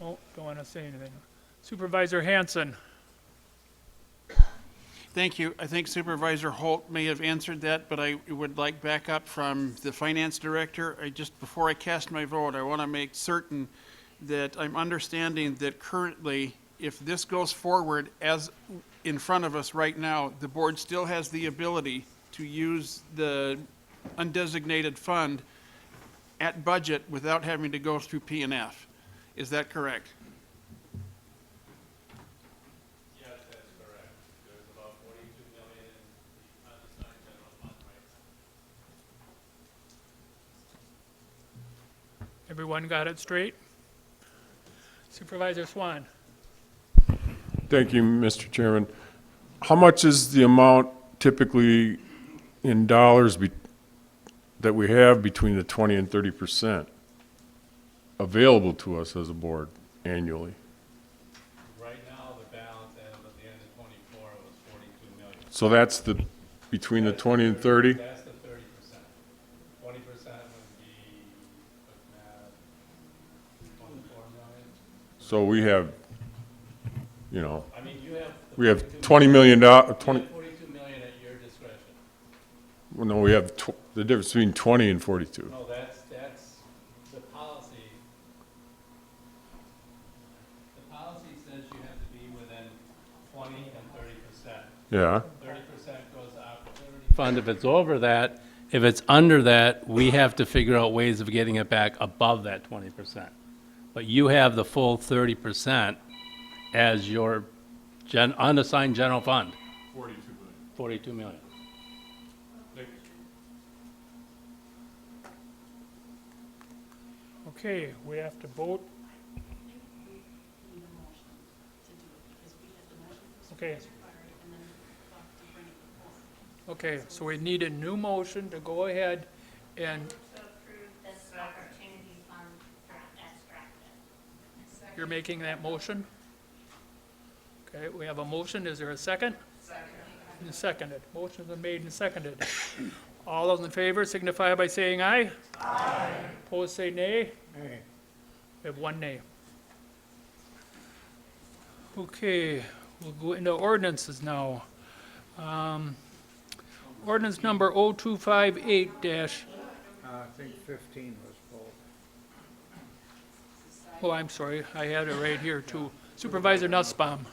Oh, don't want to say anything. Supervisor Hanson. Thank you. I think Supervisor Holt may have answered that, but I would like backup from the finance director. Before I cast my vote, I want to make certain that I'm understanding that currently, if this goes forward as in front of us right now, the board still has the ability to use the undesignated fund at budget without having to go through P&F. Is that correct? Yes, that's correct. There's about 42 million in unassigned general fund right now. Everyone got it straight? Supervisor Swan. Thank you, Mr. Chairman. How much is the amount typically in dollars that we have between the 20 and 30% available to us as a board annually? Right now, the balance as of the end of '24 was 42 million. So that's between the 20 and 30? That's the 30%. 20% would be, 24 million. So we have, I mean, you have. we have $20 million, 20, 42 million at your discretion. well, no, we have the difference between 20 and 42. No, that's the policy. The policy says you have to be within 20 and 30%. Yeah. 30% goes to opportunity fund. If it's over that, if it's under that, we have to figure out ways of getting it back above that 20%. But you have the full 30% as your unassigned general fund. 42 million. 42 million. Okay, we have to vote. Okay. Okay, so we need a new motion to go ahead and, To approve this Opportunity Fund as drafted. you're making that motion? Okay, we have a motion. Is there a second? Second. Seconded. Motion's been made and seconded. All those in favor signify by saying aye. Aye. Opposed, say nay. Hey, We have one nay. Okay, we'll go into ordinances now. Ordinance number 0258 dash, I think 15 was pulled. oh, I'm sorry, I had it right here too. Supervisor Nussbaum.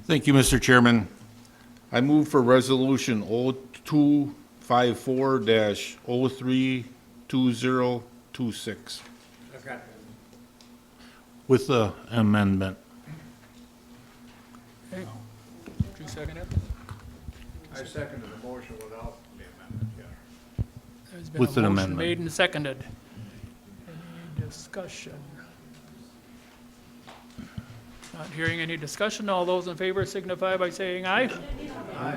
Thank you, Mr. Chairman. I move for Resolution 0254-032026 Second. with the amendment. Okay. Did you second it? I seconded the motion without the amendment, yeah. There's been With a an motion amendment. made and seconded. Any discussion? Not hearing any discussion. All those in favor signify by saying aye. Aye.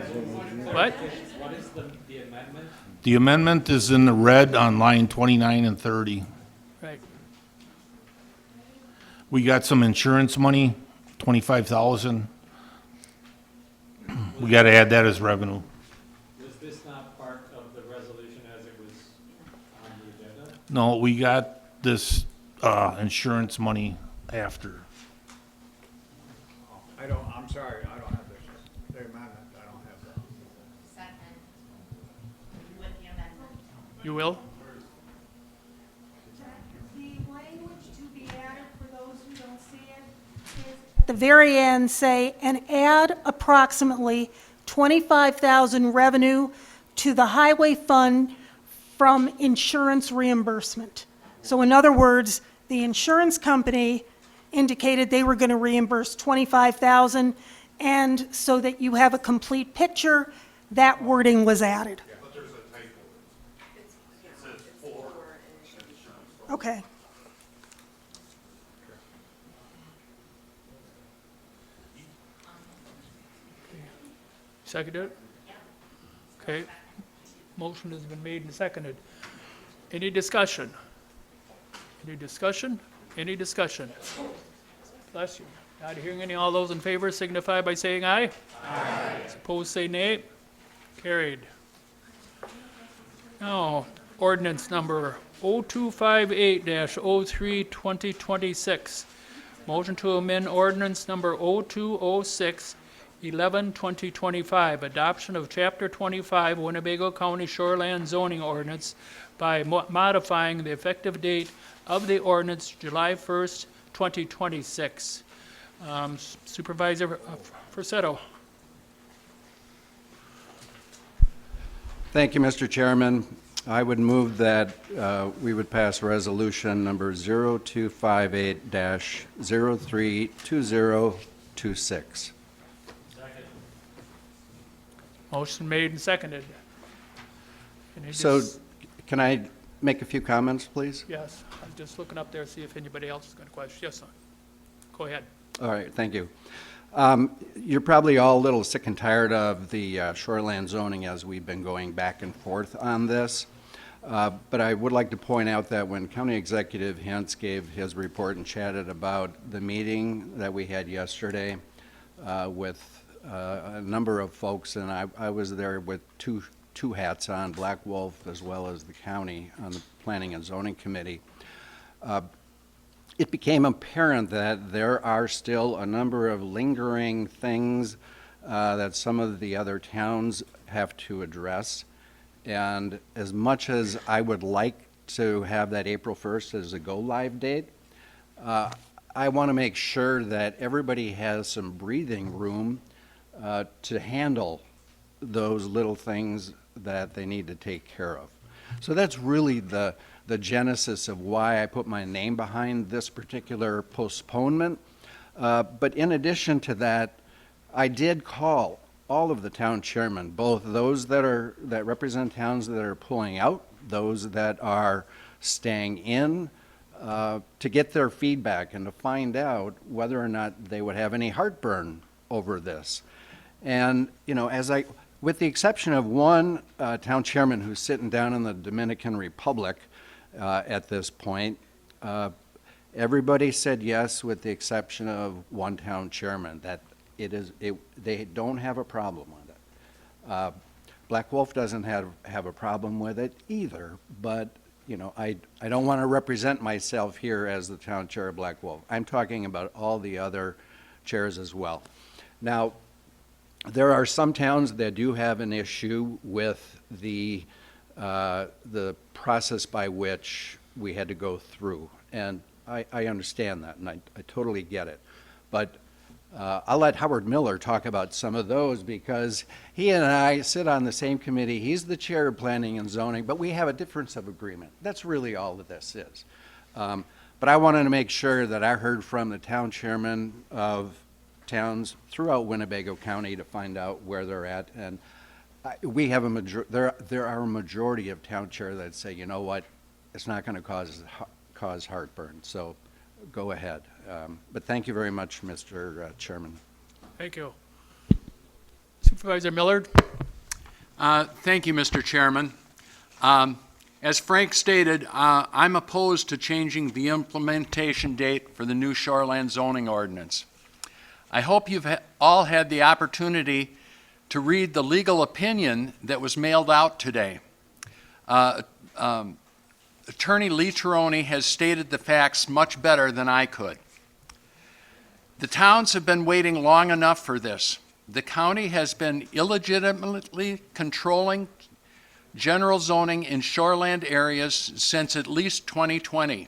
What? What is the amendment? The amendment is in the red on line 29 and 30. Right. We got some insurance money, 25,000. We got to add that as revenue. Was this not part of the resolution as it was on the agenda? No, we got this insurance money after. I'm sorry, I don't have this, the amendment, I don't have that. Second. With the amendment. You will? The language to be added, for those who don't see it, is at the very end, say, and add approximately 25,000 revenue to the highway fund from insurance reimbursement. So in other words, the insurance company indicated they were going to reimburse 25,000, and so that you have a complete picture, that wording was added. But there's a typo. Okay. Seconded? Okay. Motion has been made and seconded. Any discussion? Any discussion? Any discussion? Bless you. Not hearing any. All those in favor signify by saying aye. Aye. Opposed, say nay. Carried. Now, ordinance number 0258-03, 2026. Motion to amend ordinance number 0206, 11, 2025, adoption of Chapter 25 Winnebago County Shoreland Zoning Ordinance by modifying the effective date of the ordinance July 1st, 2026. Supervisor Frisetto. Thank you, Mr. Chairman. I would move that we would pass resolution number 0258-032026. Motion made and seconded. So, can I make a few comments, please? Yes, I'm just looking up there, see if anybody else is going to question. Yes, sir. Go ahead. All right, thank you. You're probably all a little sick and tired of the shoreland zoning as we've been going back and forth on this. But I would like to point out that when County Executive Hintz gave his report and chatted about the meeting that we had yesterday with a number of folks, and I was there with two hats on, Black Wolf as well as the county on the Planning and Zoning Committee. It became apparent that there are still a number of lingering things that some of the other towns have to address. And as much as I would like to have that April 1st as a go-live date, I want to make sure that everybody has some breathing room to handle those little things that they need to take care of. So that's really the genesis of why I put my name behind this particular postponement. But in addition to that, I did call all of the town chairmen, both those that represent towns that are pulling out, those that are staying in, to get their feedback and to find out whether or not they would have any heartburn over this. And, you know, with the exception of one town chairman who's sitting down in the Dominican Republic at this point, everybody said yes, with the exception of one town chairman, that they don't have a problem with it. Black Wolf doesn't have a problem with it either, but you know, I don't want to represent myself here as the town chair of Black Wolf. I'm talking about all the other chairs as well. Now, there are some towns that do have an issue with the process by which we had to go through, and I understand that, and I totally get it. But I'll let Howard Miller talk about some of those, because he and I sit on the same committee. He's the chair of Planning and Zoning, but we have a difference of agreement. That's really all that this is. But I wanted to make sure that I heard from the town chairman of towns throughout Winnebago County to find out where they're at. And we have there are a majority of town chairs that say, you know what, it's not going to cause heartburn. So go ahead. But thank you very much, Mr. Chairman. Thank you. Supervisor Millard? Thank you, Mr. Chairman. As Frank stated, I'm opposed to changing the implementation date for the new shoreland zoning ordinance. I hope you've all had the opportunity to read the legal opinion that was mailed out today. Attorney Lee Tironi has stated the facts much better than I could. The towns have been waiting long enough for this. The county has been illegitimately controlling general zoning in shoreland areas since at least 2020.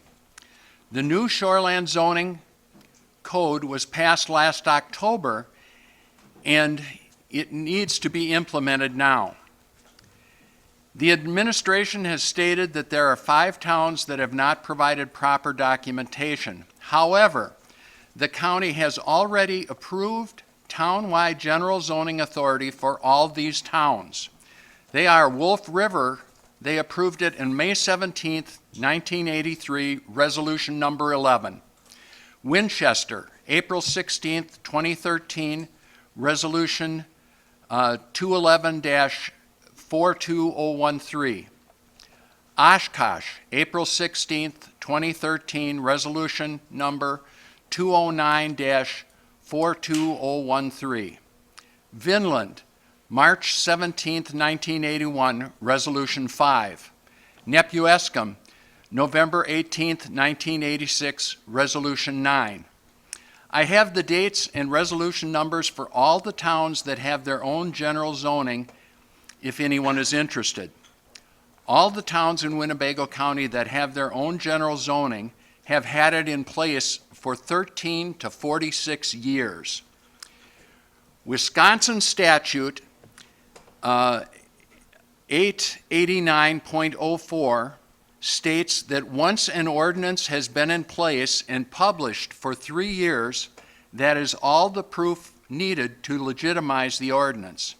The new shoreland zoning code was passed last October, and it needs to be implemented now. The administration has stated that there are 5 towns that have not provided proper documentation. However, the county has already approved town-wide general zoning authority for all these towns. They are Wolf River they approved it in May 17th, 1983, Resolution Number 11. Winchester, April 16th, 2013, Resolution 211-42013. Oshkosh, April 16th, 2013, Resolution Number 209-42013. Vinland, March 17th, 1981, Resolution 5. Nepuescum, November 18th, 1986, Resolution 9. I have the dates and resolution numbers for all the towns that have their own general zoning, if anyone is interested. All the towns in Winnebago County that have their own general zoning have had it in place for 13 to 46 years. Wisconsin statute 889.04 states that once an ordinance has been in place and published for 3 years, that is all the proof needed to legitimize the ordinance.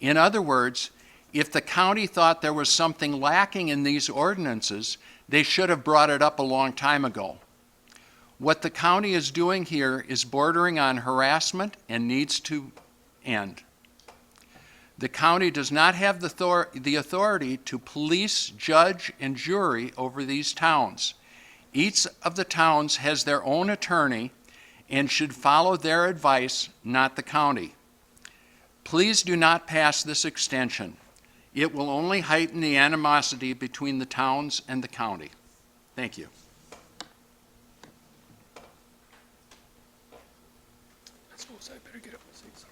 In other words, if the county thought there was something lacking in these ordinances, they should have brought it up a long time ago. What the county is doing here is bordering on harassment and needs to end. The county does not have the authority to police, judge, and jury over these towns. Each of the towns has their own attorney and should follow their advice, not the county. Please do not pass this extension. It will only heighten the animosity between the towns and the county. Thank you. I suppose I better get up and say something.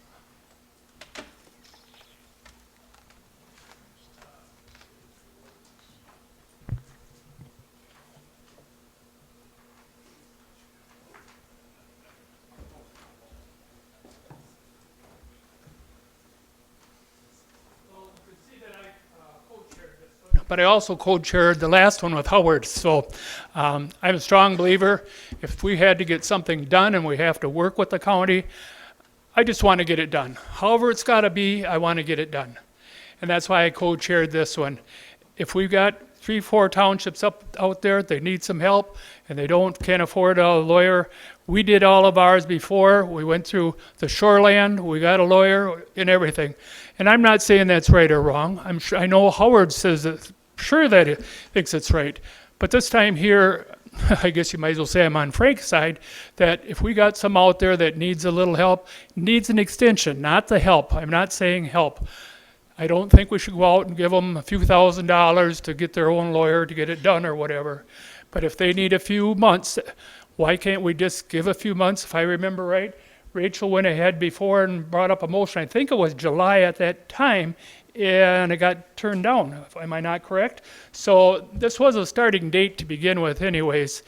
But I also co-chaired the last one with Howard, so I'm a strong believer. If we had to get something done and we have to work with the county, I just want to get it done. However it's got to be, I want to get it done. And that's why I co-chaired this one. If we've got 3-4 townships out there, they need some help, and they can't afford a lawyer. We did all of ours before. We went through the shoreland. We got a lawyer and everything. And I'm not saying that's right or wrong. I know Howard says that, sure that he thinks it's right. But this time here, I guess you might as well say I'm on Frank's side, that if we got some out there that needs a little help, needs an extension, not the help. I'm not saying help. I don't think we should go out and give them a few $1,000s to get their own lawyer to get it done or whatever. But if they need a few months, why can't we just give a few months? If I remember right, Rachel went ahead before and brought up a motion. I think it was July at that time, and it got turned down. Am I not correct? So this was a starting date to begin with anyways.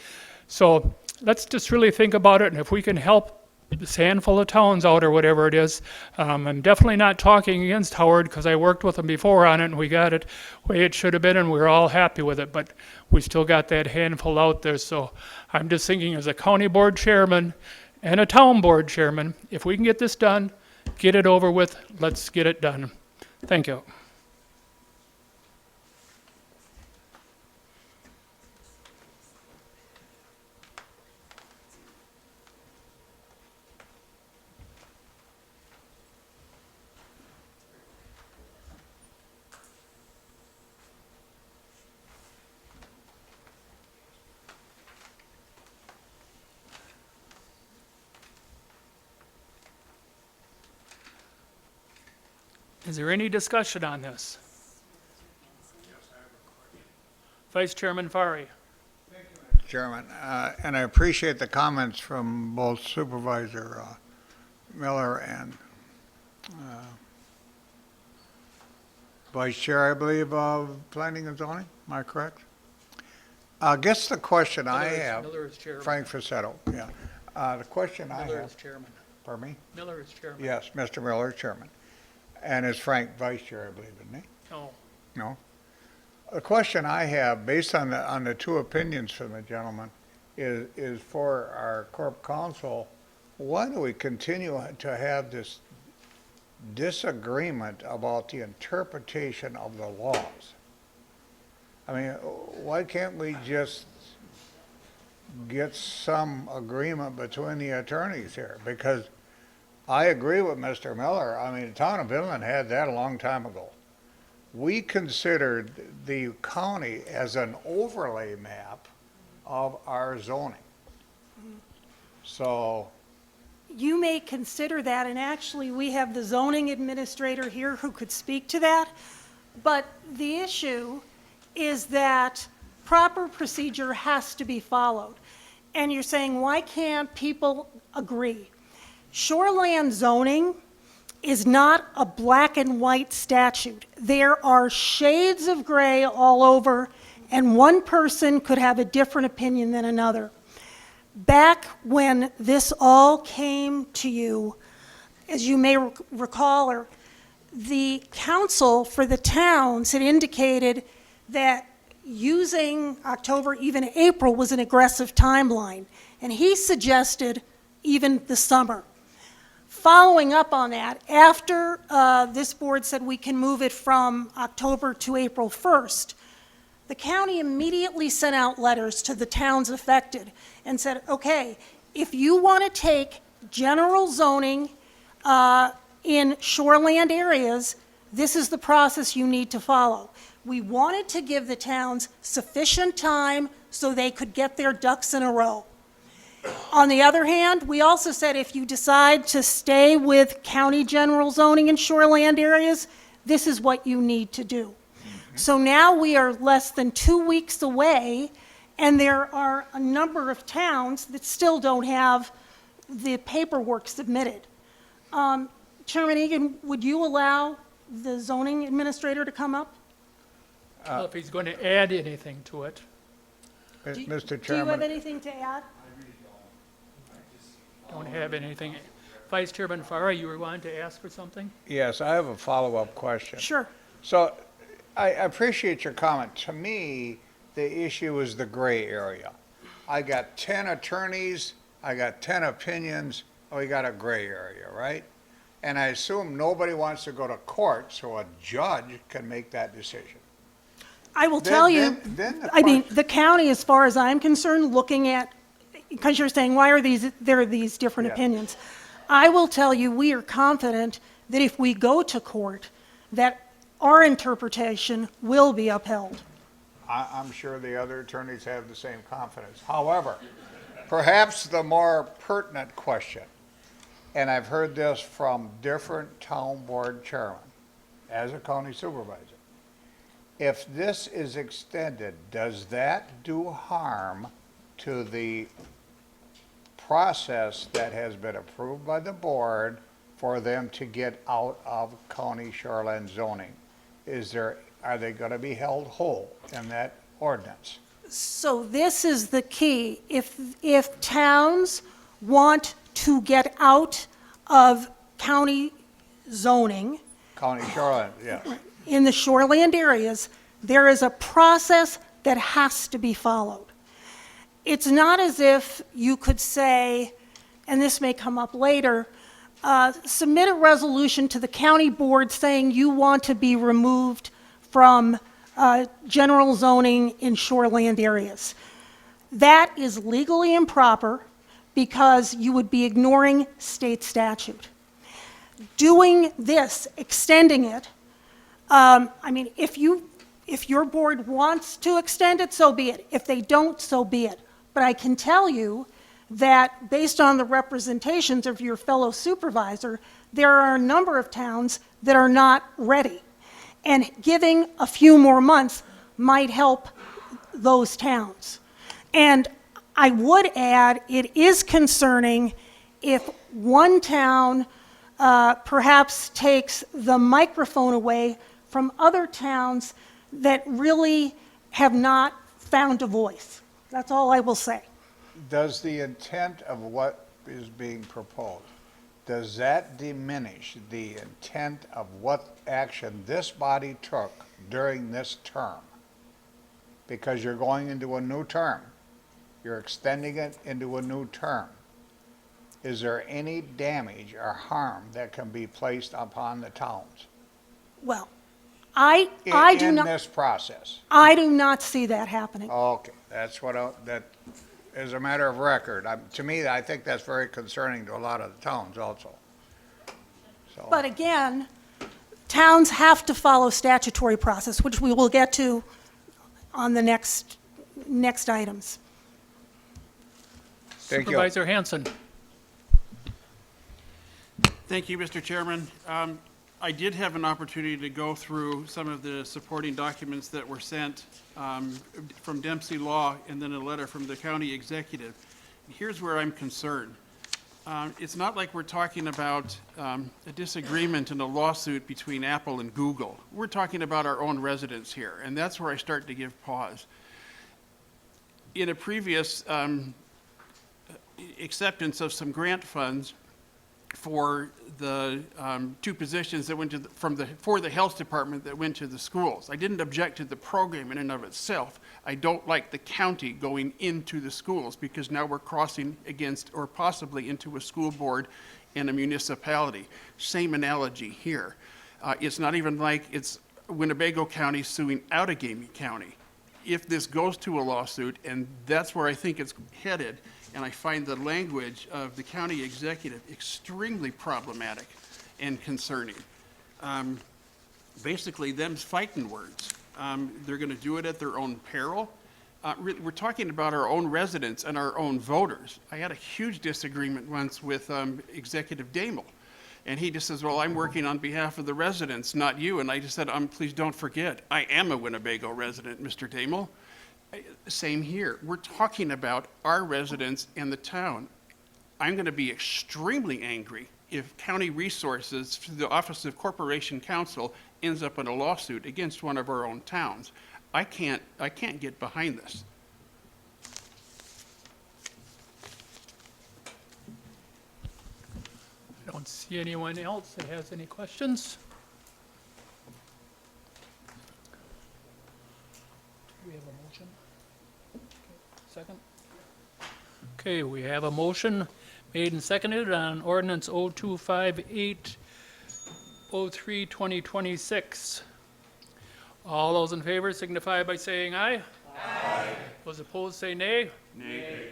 So let's just really think about it, and if we can help this handful of towns out or whatever it is. I'm definitely not talking against Howard because I worked with him before on it and we got it the way it should have been and we were all happy with it, but we still got that handful out there. So I'm just thinking as a county board chairman and a town board chairman, if we can get this done, get it over with, let's get it done. Thank you. Is there any discussion on this? Vice Chairman Fari. Chairman, and I appreciate the comments from both Supervisor Miller and Vice Chair, I believe, of Planning and Zoning. Am I correct? I guess the question I have, Miller is chairman. Frank Facetto, yeah. The question I Miller have. is chairman. Pardon me? Miller is chairman. Yes, Mr. Miller, Chairman. And is Frank Vice Chair, I believe, isn't he? No. No? The question I have, based on the two opinions from the gentleman, is for our Corp Council, why do we continue to have this disagreement about the interpretation of the laws? I mean, why can't we just get some agreement between the attorneys here? Because I agree with Mr. Miller. I mean, the town of Inland had that a long time ago. We considered the county as an overlay map of our zoning. So, You may consider that, and actually, we have the zoning administrator here who could speak to that. But the issue is that proper procedure has to be followed. And you're saying, why can't people agree? Shoreland zoning is not a black and white statute. There are shades of gray all over, and one person could have a different opinion than another. Back when this all came to you, as you may recall, or the council for the towns had indicated that using October, even April, was an aggressive timeline, and he suggested even the summer. Following up on that, after this board said we can move it from October to April 1st, the county immediately sent out letters to the towns affected and said, okay, if you want to take general zoning in shoreland areas, this is the process you need to follow. We wanted to give the towns sufficient time so they could get their ducks in a row. On the other hand, we also said if you decide to stay with county general zoning in shoreland areas, this is what you need to do. So now we are less than 2 weeks away, and there are a number of towns that still don't have the paperwork submitted. Chairman Egan, would you allow the zoning administrator to come up? Well, if he's going to add anything to it. Mr. Do you have Chairman, anything to add? Don't have anything. Vice Chairman Farah, you were wanting to ask for something? yes, I have a follow-up question. Sure. So I appreciate your comment. To me, the issue is the gray area. I got 10 attorneys, I got 10 opinions, we got a gray area, right? And I assume nobody wants to go to court, so a judge can make that decision. I will tell you, I mean, the county, as far as I'm concerned, looking at, because you're saying, why are there are these different Yeah. opinions? I will tell you, we are confident that if we go to court, that our interpretation will be upheld. I'm sure the other attorneys have the same confidence. However, perhaps the more pertinent question, and I've heard this from different town board chairmen as a county supervisor. If this is extended, does that do harm to the process that has been approved by the board for them to get out of county shoreline zoning? Are they going to be held whole in that ordinance? So this is the key. If towns want to get out of county zoning County shoreline, yes. in the shoreland areas, there is a process that has to be followed. It's not as if you could say, and this may come up later, submit a resolution to the county board saying you want to be removed from general zoning in shoreland areas. That is legally improper because you would be ignoring state statute. Doing this, extending it, I mean, if your board wants to extend it, so be it. If they don't, so be it. But I can tell you that based on the representations of your fellow supervisor, there are a number of towns that are not ready. And giving a few more months might help those towns. And I would add, it is concerning if one town perhaps takes the microphone away from other towns that really have not found a voice. That's all I will say. Does the intent of what is being proposed, does that diminish the intent of what action this body took during this term? Because you're going into a new term. You're extending it into a new term. Is there any damage or harm that can be placed upon the towns? Well, I do in not, this process. I do not see that happening. Okay, that's what, that is a matter of record. To me, I think that's very concerning to a lot of the towns also. So, But again, towns have to follow statutory process, which we will get to on the next items. Thank you. Supervisor Hanson. Thank you, Mr. Chairman. I did have an opportunity to go through some of the supporting documents that were sent from Dempsey Law and then a letter from the county executive. Here's where I'm concerned. It's not like we're talking about a disagreement in a lawsuit between Apple and Google. We're talking about our own residents here, and that's where I start to give pause. In a previous acceptance of some grant funds for the two positions that went to for the health department that went to the schools. I didn't object to the program in and of itself. I don't like the county going into the schools because now we're crossing against or possibly into a school board and a municipality. Same analogy here. It's not even like it's Winnebago County suing Outagamie County. If this goes to a lawsuit, and that's where I think it's headed, and I find the language of the county executive extremely problematic and concerning. Basically, them's fighting words. They're going to do it at their own peril. We're talking about our own residents and our own voters. I had a huge disagreement once with Executive Damel, and he just says, well, I'm working on behalf of the residents, not you. And I just said, please don't forget, I am a Winnebago resident, Mr. Damel. Same here. We're talking about our residents and the town. I'm going to be extremely angry if county resources through the Office of Corporation Counsel ends up in a lawsuit against one of our own towns. I can't get behind this. I don't see anyone else that has any questions. Do we have a motion? Second? Okay, we have a motion made and seconded on ordinance 0258-03-2026. All those in favor signify by saying aye. Aye. Those opposed say nay. Nay.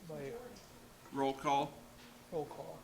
By Roll call. roll call.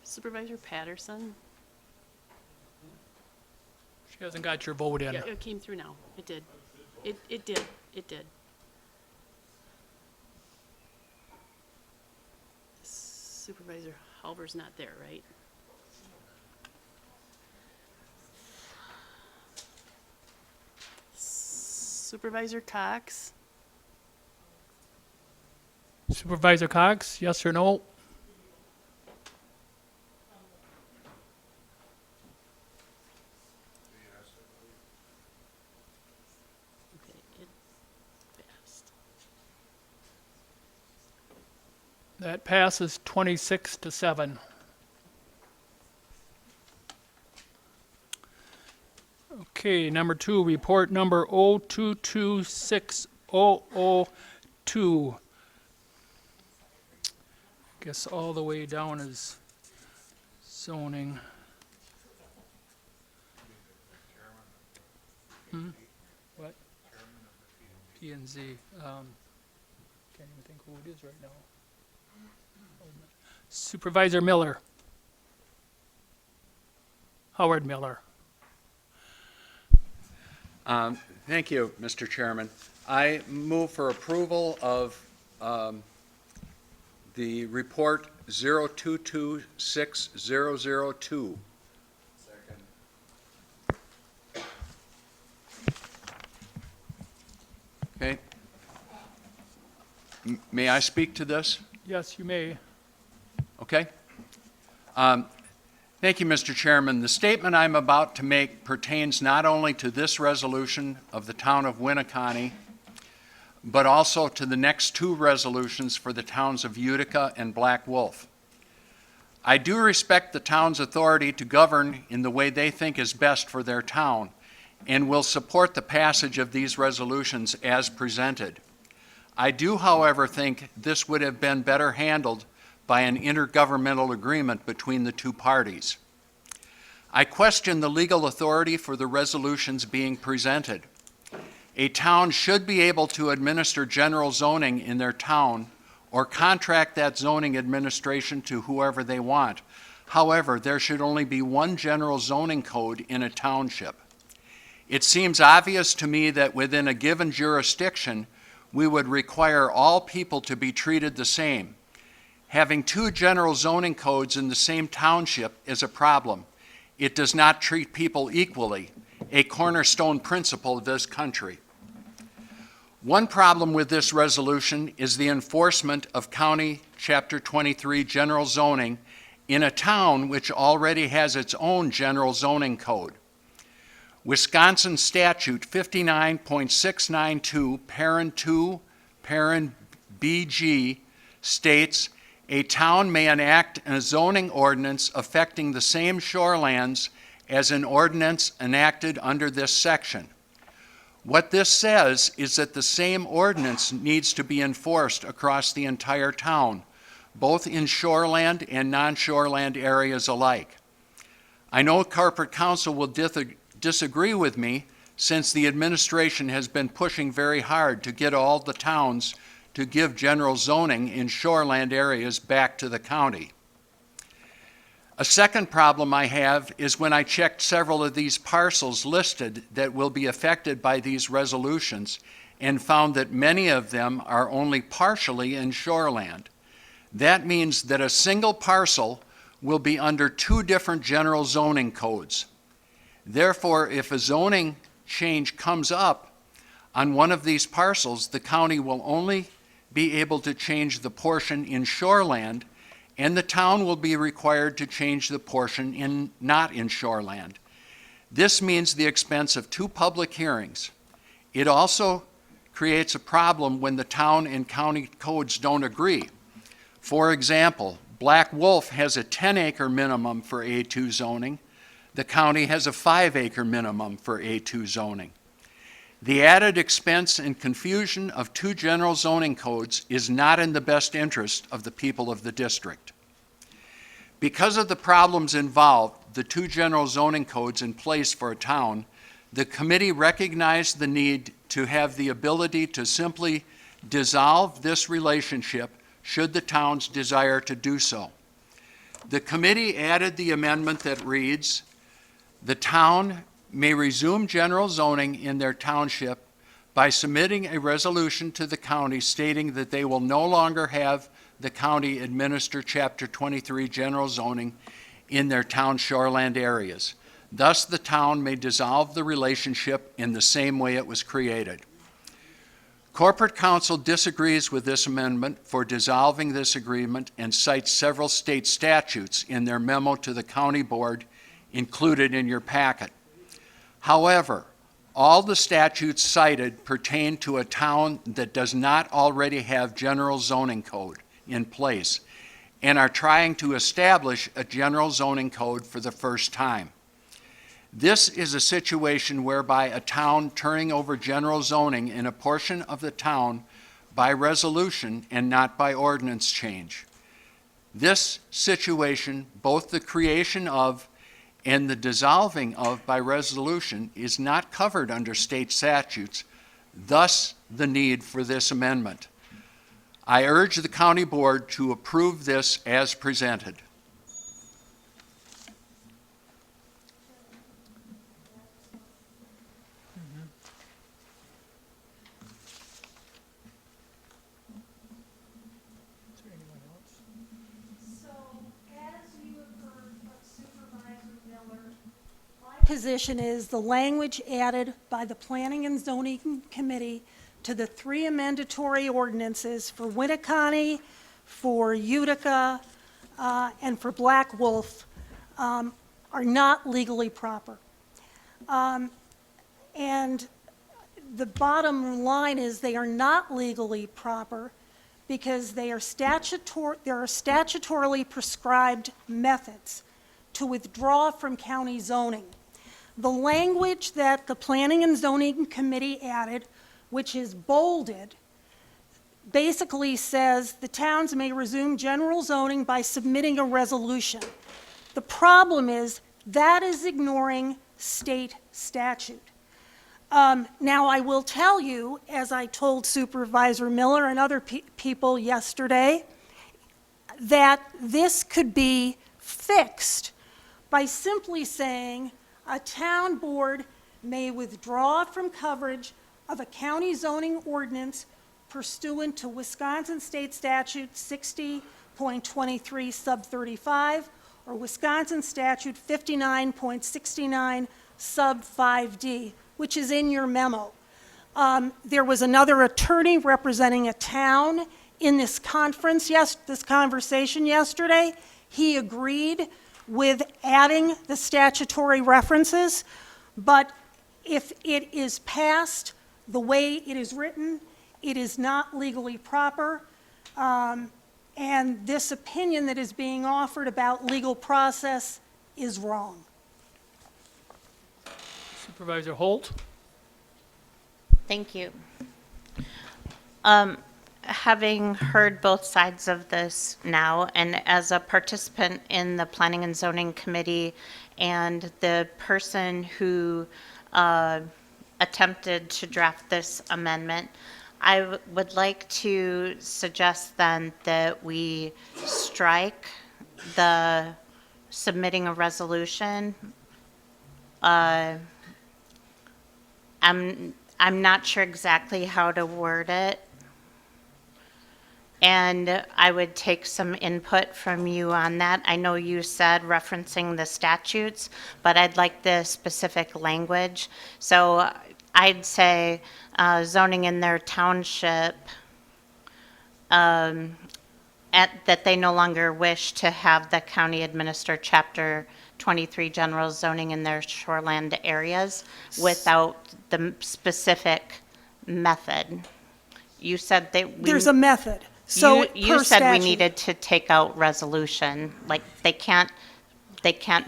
Supervisor Patterson? She hasn't got your vote in. Yeah, it came through now. It did. It did. It did. Supervisor Halver's not there, right? Supervisor Cox? Supervisor Cox, yes or no? Okay, it passed. That passes 26-7. Okay, number 2, report number 02260002. Guess all the way down is zoning. What? P and Z. Can't even think who it is right now. Supervisor Miller. Howard Miller. Thank you, Mr. Chairman. I move for approval of the report 02260002. Okay. May I speak to this? Yes, you may. Okay. Thank you, Mr. Chairman. The statement I'm about to make pertains not only to this resolution of the town of Winneconne, but also to the next two resolutions for the towns of Utica and Black Wolf. I do respect the town's authority to govern in the way they think is best for their town, and will support the passage of these resolutions as presented. I do, however, think this would have been better handled by an intergovernmental agreement between the two parties. I question the legal authority for the resolutions being presented. A town should be able to administer general zoning in their town or contract that zoning administration to whoever they want. However, there should only be one general zoning code in a township. It seems obvious to me that within a given jurisdiction, we would require all people to be treated the same. Having two general zoning codes in the same township is a problem. It does not treat people equally, a cornerstone principle of this country. One problem with this resolution is the enforcement of County Chapter 23 general zoning in a town which already has its own general zoning code. Wisconsin Statute 59.692, Parent 2, Parent BG states, a town may enact a zoning ordinance affecting the same shorelands as an ordinance enacted under this section. What this says is that the same ordinance needs to be enforced across the entire town, both in shoreland and non-shoreland areas alike. I know corporate counsel will disagree with me, since the administration has been pushing very hard to get all the towns to give general zoning in shoreland areas back to the county. A second problem I have is when I checked several of these parcels listed that will be affected by these resolutions and found that many of them are only partially in shoreland. That means that a single parcel will be under two different general zoning codes. Therefore, if a zoning change comes up on one of these parcels, the county will only be able to change the portion in shoreland, and the town will be required to change the portion not in shoreland. This means the expense of two public hearings. It also creates a problem when the town and county codes don't agree. For example, Black Wolf has a 10-acre minimum for A2 zoning. The county has a 5-acre minimum for A2 zoning. The added expense and confusion of two general zoning codes is not in the best interest of the people of the district. Because of the problems involved, the two general zoning codes in place for a town, the committee recognized the need to have the ability to simply dissolve this relationship should the towns desire to do so. The committee added the amendment that reads, the town may resume general zoning in their township by submitting a resolution to the county stating that they will no longer have the county administer Chapter 23 general zoning in their town shoreland areas. Thus, the town may dissolve the relationship in the same way it was created. Corporate counsel disagrees with this amendment for dissolving this agreement and cites several state statutes in their memo to the county board included in your packet. However, all the statutes cited pertain to a town that does not already have general zoning code in place and are trying to establish a general zoning code for the first time. This is a situation whereby a town turning over general zoning in a portion of the town by resolution and not by ordinance change. This situation, both the creation of and the dissolving of by resolution, is not covered under state statutes, thus the need for this amendment. I urge the county board to approve this as presented. Position is the language added by the Planning and Zoning Committee to the 3 amendatory ordinances for Winneconne, for Utica, and for Black Wolf are not legally proper. And the bottom line is they are not legally proper because there are statutorily prescribed methods to withdraw from county zoning. The language that the Planning and Zoning Committee added, which is bolded, basically says the towns may resume general zoning by submitting a resolution. The problem is that is ignoring state statute. Now, I will tell you, as I told Supervisor Miller and other people yesterday, that this could be fixed by simply saying a town board may withdraw from coverage of a county zoning ordinance pursuant to Wisconsin State Statute 60.23 sub 35 or Wisconsin Statute 59.69 sub 5D, which is in your memo. There was another attorney representing a town in this conversation yesterday. He agreed with adding the statutory references, but if it is passed the way it is written, it is not legally proper. And this opinion that is being offered about legal process is wrong. Supervisor Holt? Thank you. Having heard both sides of this now, and as a participant in the Planning and Zoning Committee and the person who attempted to draft this amendment, I would like to suggest then that we strike the submitting a resolution. I'm not sure exactly how to word it. And I would take some input from you on that. I know you said referencing the statutes, but I'd like the specific language. So I'd say zoning in their township, that they no longer wish to have the county administer Chapter 23 general zoning in their shoreland areas without the specific method. You said that There's a method. So you per said we statute. needed to take out resolution, like they can't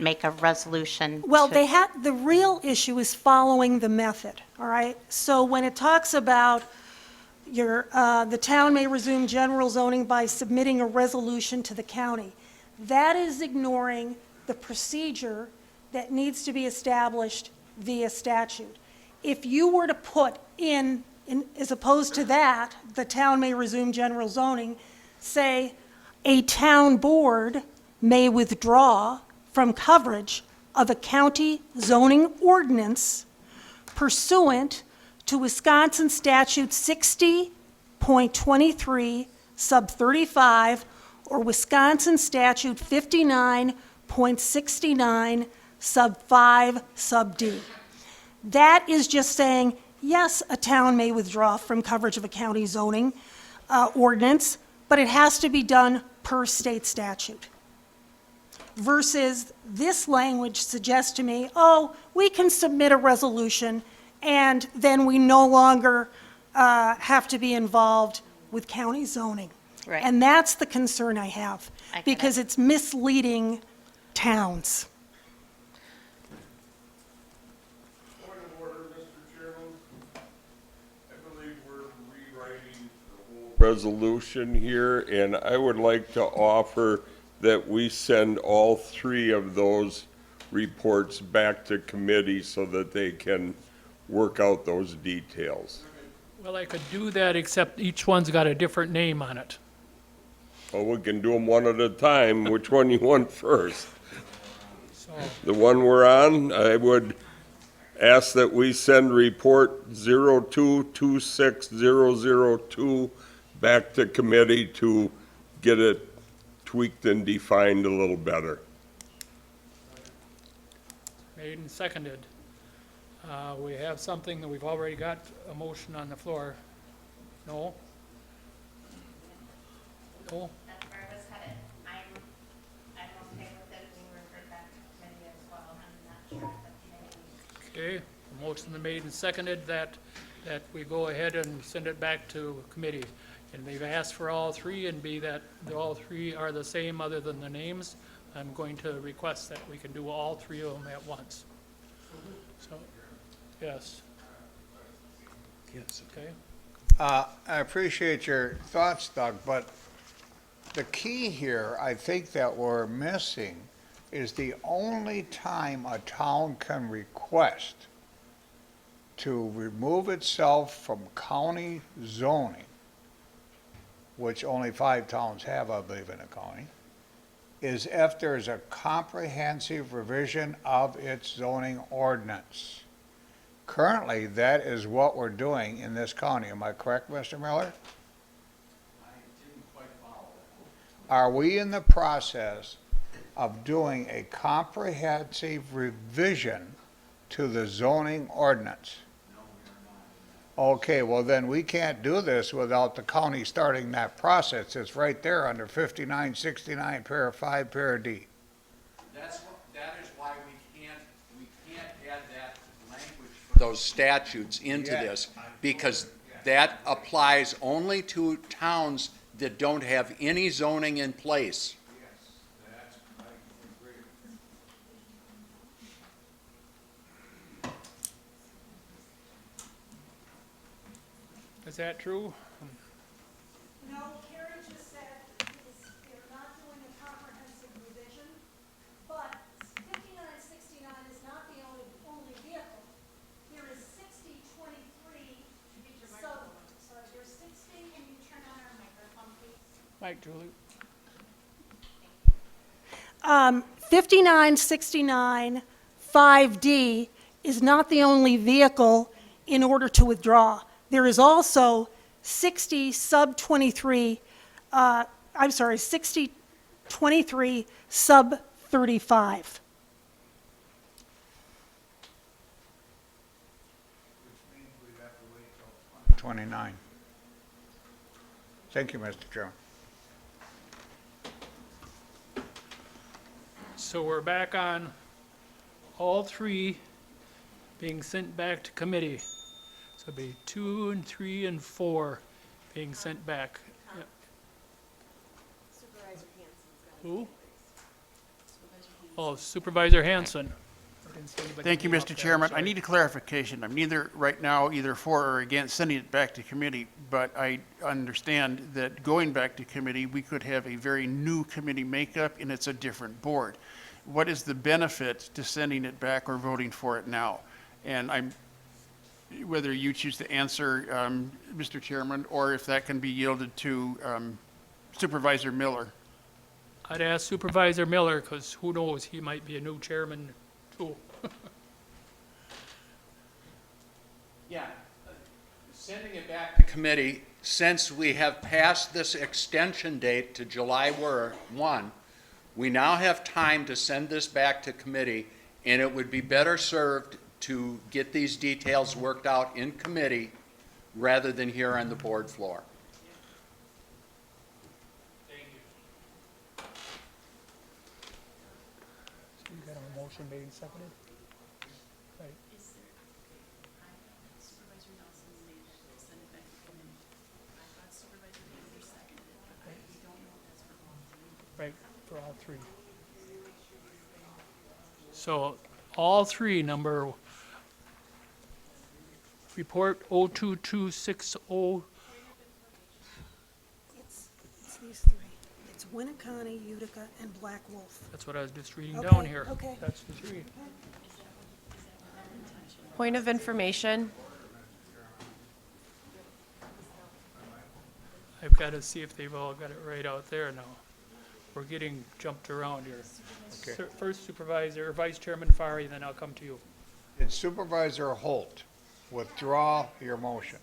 make a resolution. Well, to- the real issue is following the method, all right? So when it talks about the town may resume general zoning by submitting a resolution to the county, that is ignoring the procedure that needs to be established via statute. If you were to put in, as opposed to that, the town may resume general zoning, say, a town board may withdraw from coverage of a county zoning ordinance pursuant to Wisconsin Statute 60.23 sub 35 or Wisconsin Statute 59.69 sub 5 sub D. That is just saying, yes, a town may withdraw from coverage of a county zoning ordinance, but it has to be done per state statute. Versus this language suggests to me, oh, we can submit a resolution and then we no longer have to be involved with county zoning. Right. And that's the concern I have, I get because it's misleading towns. Point of order, Mr. Chairman. I believe we're rewriting the whole resolution here, and I would like to offer that we send all 3 of those reports back to committee so that they can work out those details. Well, I could do that, except each one's got a different name on it. Well, we can do them one at a time. Which one you want first? So, The one we're on, I would ask that we send report 0226002 back to committee to get it tweaked and defined a little better. made and seconded. We have something that we've already got a motion on the floor. No? No? That's where I was headed. I'm okay with it being referred back to committee as well. I'm not sure if the committee. Okay, a motion been made and seconded that we go ahead and send it back to committee. And they've asked for all three, and be that all three are the same other than the names, I'm going to request that we can do all three of them at once. So, yes. Yes. Okay? I appreciate your thoughts, Doug, but the key here, I think that we're missing, is the only time a town can request to remove itself from county zoning, which only 5 towns have, I believe, in the county, is if there's a comprehensive revision of its zoning ordinance. Currently, that is what we're doing in this county. Am I correct, Mr. Miller? Are we in the process of doing a comprehensive revision to the zoning ordinance? Okay, well then we can't do this without the county starting that process. It's right there under 5969, para 5, para D. That is why we can't add that language for those statutes into this, because that applies only to towns that don't have any zoning in place. Is that true? No, Carrie just said they're not doing a comprehensive revision, but 5969 is not the only vehicle. There is 6023 sorry, there's 60, can you turn on our microphone, please? Mike, Julie? 5969 5D is not the only vehicle in order to withdraw. There is also 60 sub 23, 6023 sub 35. 29. Thank you, Mr. Chairman. So we're back on all three being sent back to committee. So it'd be 2 and 3 and 4 being sent back. Yep. Who? Oh, Supervisor Hanson. I didn't see anybody Thank you, name up Mr. there. Chairman. I Sorry. need a clarification. I'm neither, right now, either for or against sending it back to committee, but I understand that going back to committee, we could have a very new committee makeup, and it's a different board. What is the benefit to sending it back or voting for it now? And whether you choose to answer, Mr. Chairman, or if that can be yielded to Supervisor Miller. I'd ask Supervisor Miller, because who knows, he might be a new chairman too. Yeah, sending it back to committee, since we have passed this extension date to July 1, we now have time to send this back to committee, and it would be better served to get these details worked out in committee rather than here on the board floor. So you got a motion made and seconded? Right. Supervisor Nelson made it, send it back to committee. I thought Supervisor Baker seconded it, but we don't know if that's for all three. Right, for all three. So all three, number report 02260, It's these three. It's Winneconne, Utica, and Black Wolf. that's what I was just reading Okay, down here. okay. That's the three. Point of information, I've got to see if they've all got it right out there now. We're getting jumped around here. Okay. First Supervisor, or Vice Chairman Fari, then I'll come to you. Did Supervisor Holt withdraw your motion?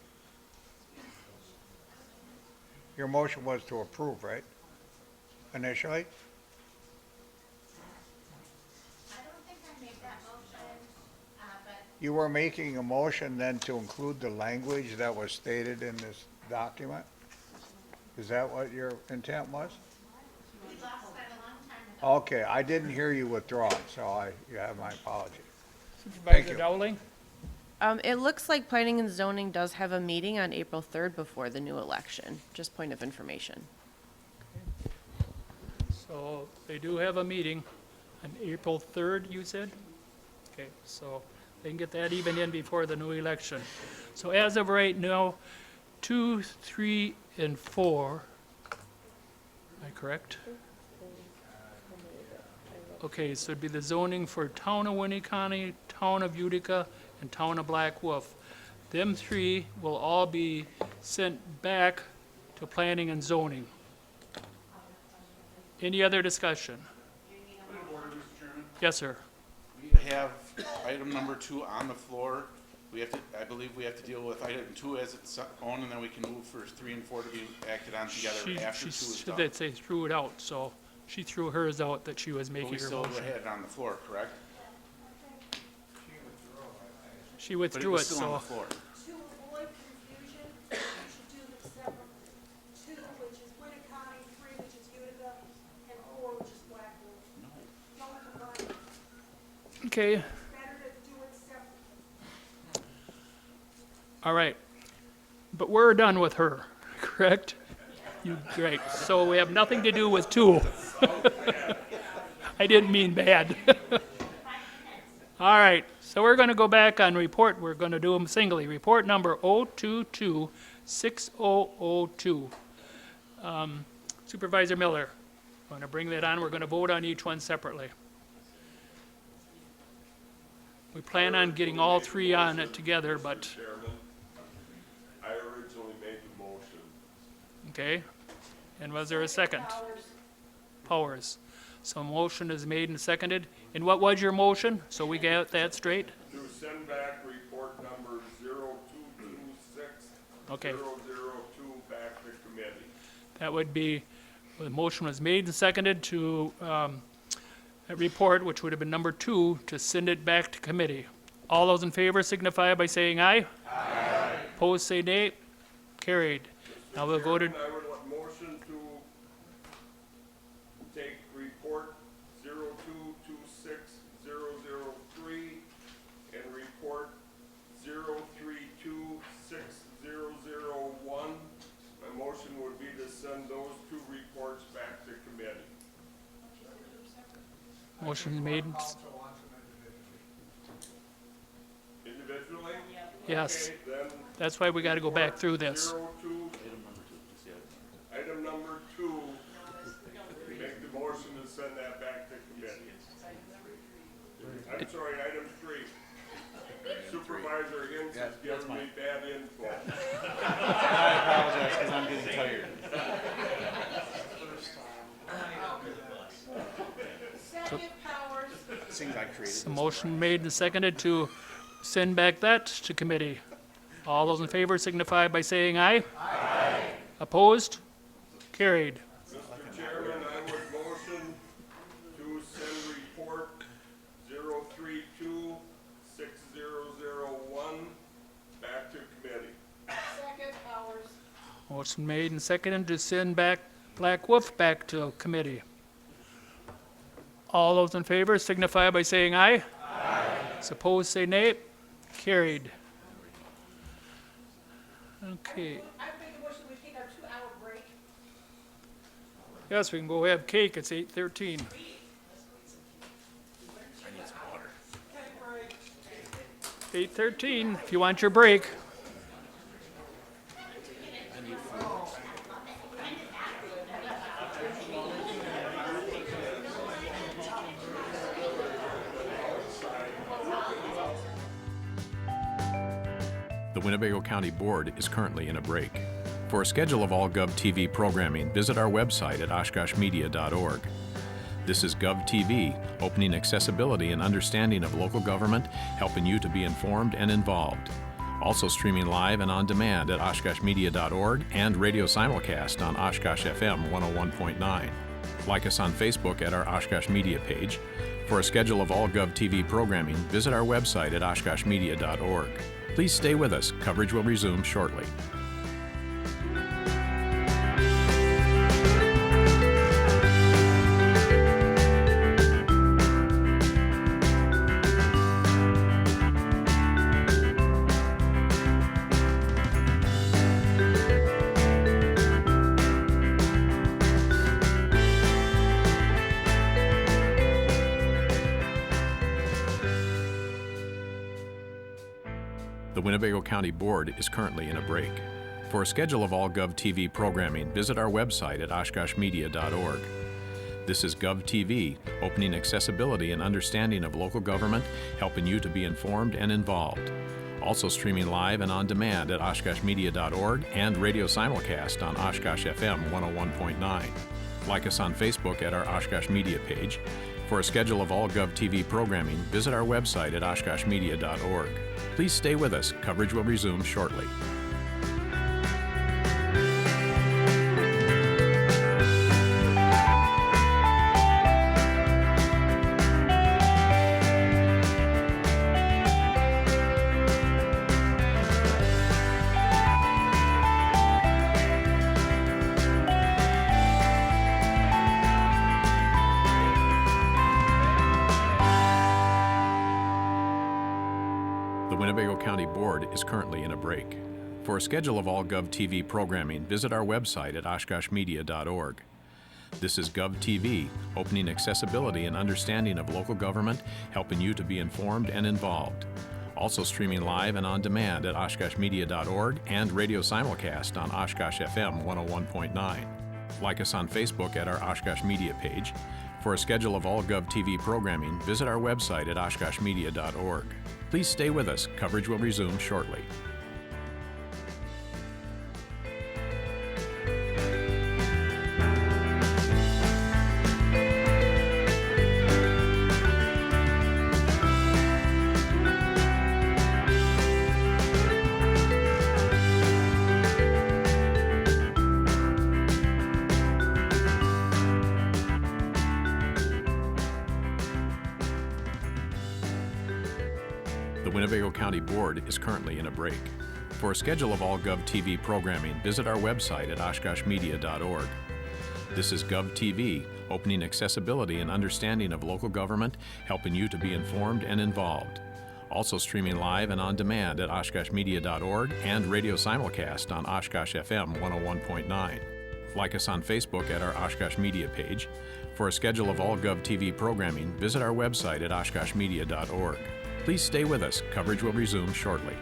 Your motion was to approve, right? Initially? I don't think I made that motion, but You were making a motion then to include the language that was stated in document? Is that what your intent was? Okay, I didn't hear you withdraw it, so you have my apology. Thank Supervisor you. Dowling? It looks like planning and zoning does have a meeting on April 3rd before the new election. Just point of information. So they do have a meeting on April 3rd, you said? Okay, so they can get that even in before the new election. So as of right now, 2, 3, and 4, am I correct? Okay, so it'd be the zoning for Town of Winnebago, Town of Utica, and Town of Black Wolf. Them 3 will all be sent back to planning and zoning. Any other discussion? Yes, sir. We have item number 2 on the floor. We have to, I believe we have to deal with item 2 as its own, and then we can move for 3 and 4 to be acted on together after 2 is done. That they threw it out, so she threw hers out that she was But making we her still motion. had it on the floor, correct? She But it withdrew was it, still on the so. floor. To avoid confusion, you should do the separate 2, which is Winnebago, 3, which is Utica, and 4, which is Black Wolf. Don't combine it. Okay, Better to do it separate. all right. But we're done with her, correct? Great, so we have nothing to do with 2. I didn't mean bad. All right, so we're gonna go back on report, we're gonna do them singly. Report number 0226002. Supervisor Miller, I'm gonna bring that on, we're gonna vote on each one separately. We plan on getting all 3 on it together, but, Chairman, I originally made the motion. okay? And was there a second? Powers. So motion is made and seconded. And what was your motion? So we got that straight? To send back report number 0226 Okay. 002 back to committee. That would be, the motion was made and seconded to, a report, which would have been number 2, to send it back to committee. All those in favor signify by saying aye. Aye. Opposed, say nay. Carried. Now we'll go to, Chairman, I would like motion to take report 0226003 and report 0326001. My motion would be to send those 2 reports back to committee. motion made, Individually? yes. Okay, then That's why we gotta go back through this. 02, item number 2, make the motion to send that back to committee. I'm sorry, item 3. Supervisor Hintz is giving me bad info. I apologize, because I'm getting tired. Second, Powers. Things I created. So motion made and seconded to send back that to committee. All those in favor signify by saying aye. Aye. Opposed? Carried. Mr. Chairman, I would motion to send report 0326001 back to committee. Second, Powers. Motion made and seconded to send back Black Wolf back to committee. All those in favor signify by saying aye. Aye. Opposed, say nay. Carried. Okay. I make a motion we take our 2-hour break. Yes, we can go have cake. It's 8:13. Take break. 8:13, if you want your break. The Winnebago County Board is currently in a break. For a schedule of all GovTV programming, visit our website at oshkoshmedia.org. This is GovTV, opening accessibility and understanding of local government, helping you to be informed and involved. Also streaming live and on demand at oshkoshmedia.org and radio simulcast on Oshkosh FM 101.9. Like us on Facebook at our Oshkosh Media page. For a schedule of all GovTV programming, visit our website at oshkoshmedia.org. Please stay with us. Coverage will resume shortly. The Winnebago County Board is currently in a break. For a schedule of all GovTV programming, visit our website at oshkoshmedia.org. This is GovTV, opening accessibility and understanding of local government, helping you to be informed and involved. Also streaming live and on demand at oshkoshmedia.org and radio simulcast on Oshkosh FM 101.9. Like us on Facebook at our Oshkosh Media page. For a schedule of all GovTV programming, visit our website at oshkoshmedia.org. Please stay with us. Coverage will resume shortly. The Winnebago County Board is currently in a break. For a schedule of all GovTV programming, visit our website at oshkoshmedia.org. This is GovTV, opening accessibility and understanding of local government, helping you to be informed and involved. Also streaming live and on demand at oshkoshmedia.org and radio simulcast on Oshkosh FM 101.9. Like us on Facebook at our Oshkosh Media page. For a schedule of all GovTV programming, visit our website at oshkoshmedia.org. Please stay with us. Coverage will resume shortly. The Winnebago County Board is currently in a break. For a schedule of all GovTV programming, visit our website at oshkoshmedia.org. This is GovTV, opening accessibility and understanding of local government, helping you to be informed and involved. Also streaming live and on demand at oshkoshmedia.org and radio simulcast on Oshkosh FM 101.9. Like us on Facebook at our Oshkosh Media page. For a schedule of all GovTV programming, visit our website at oshkoshmedia.org. Please stay with us. Coverage will resume shortly.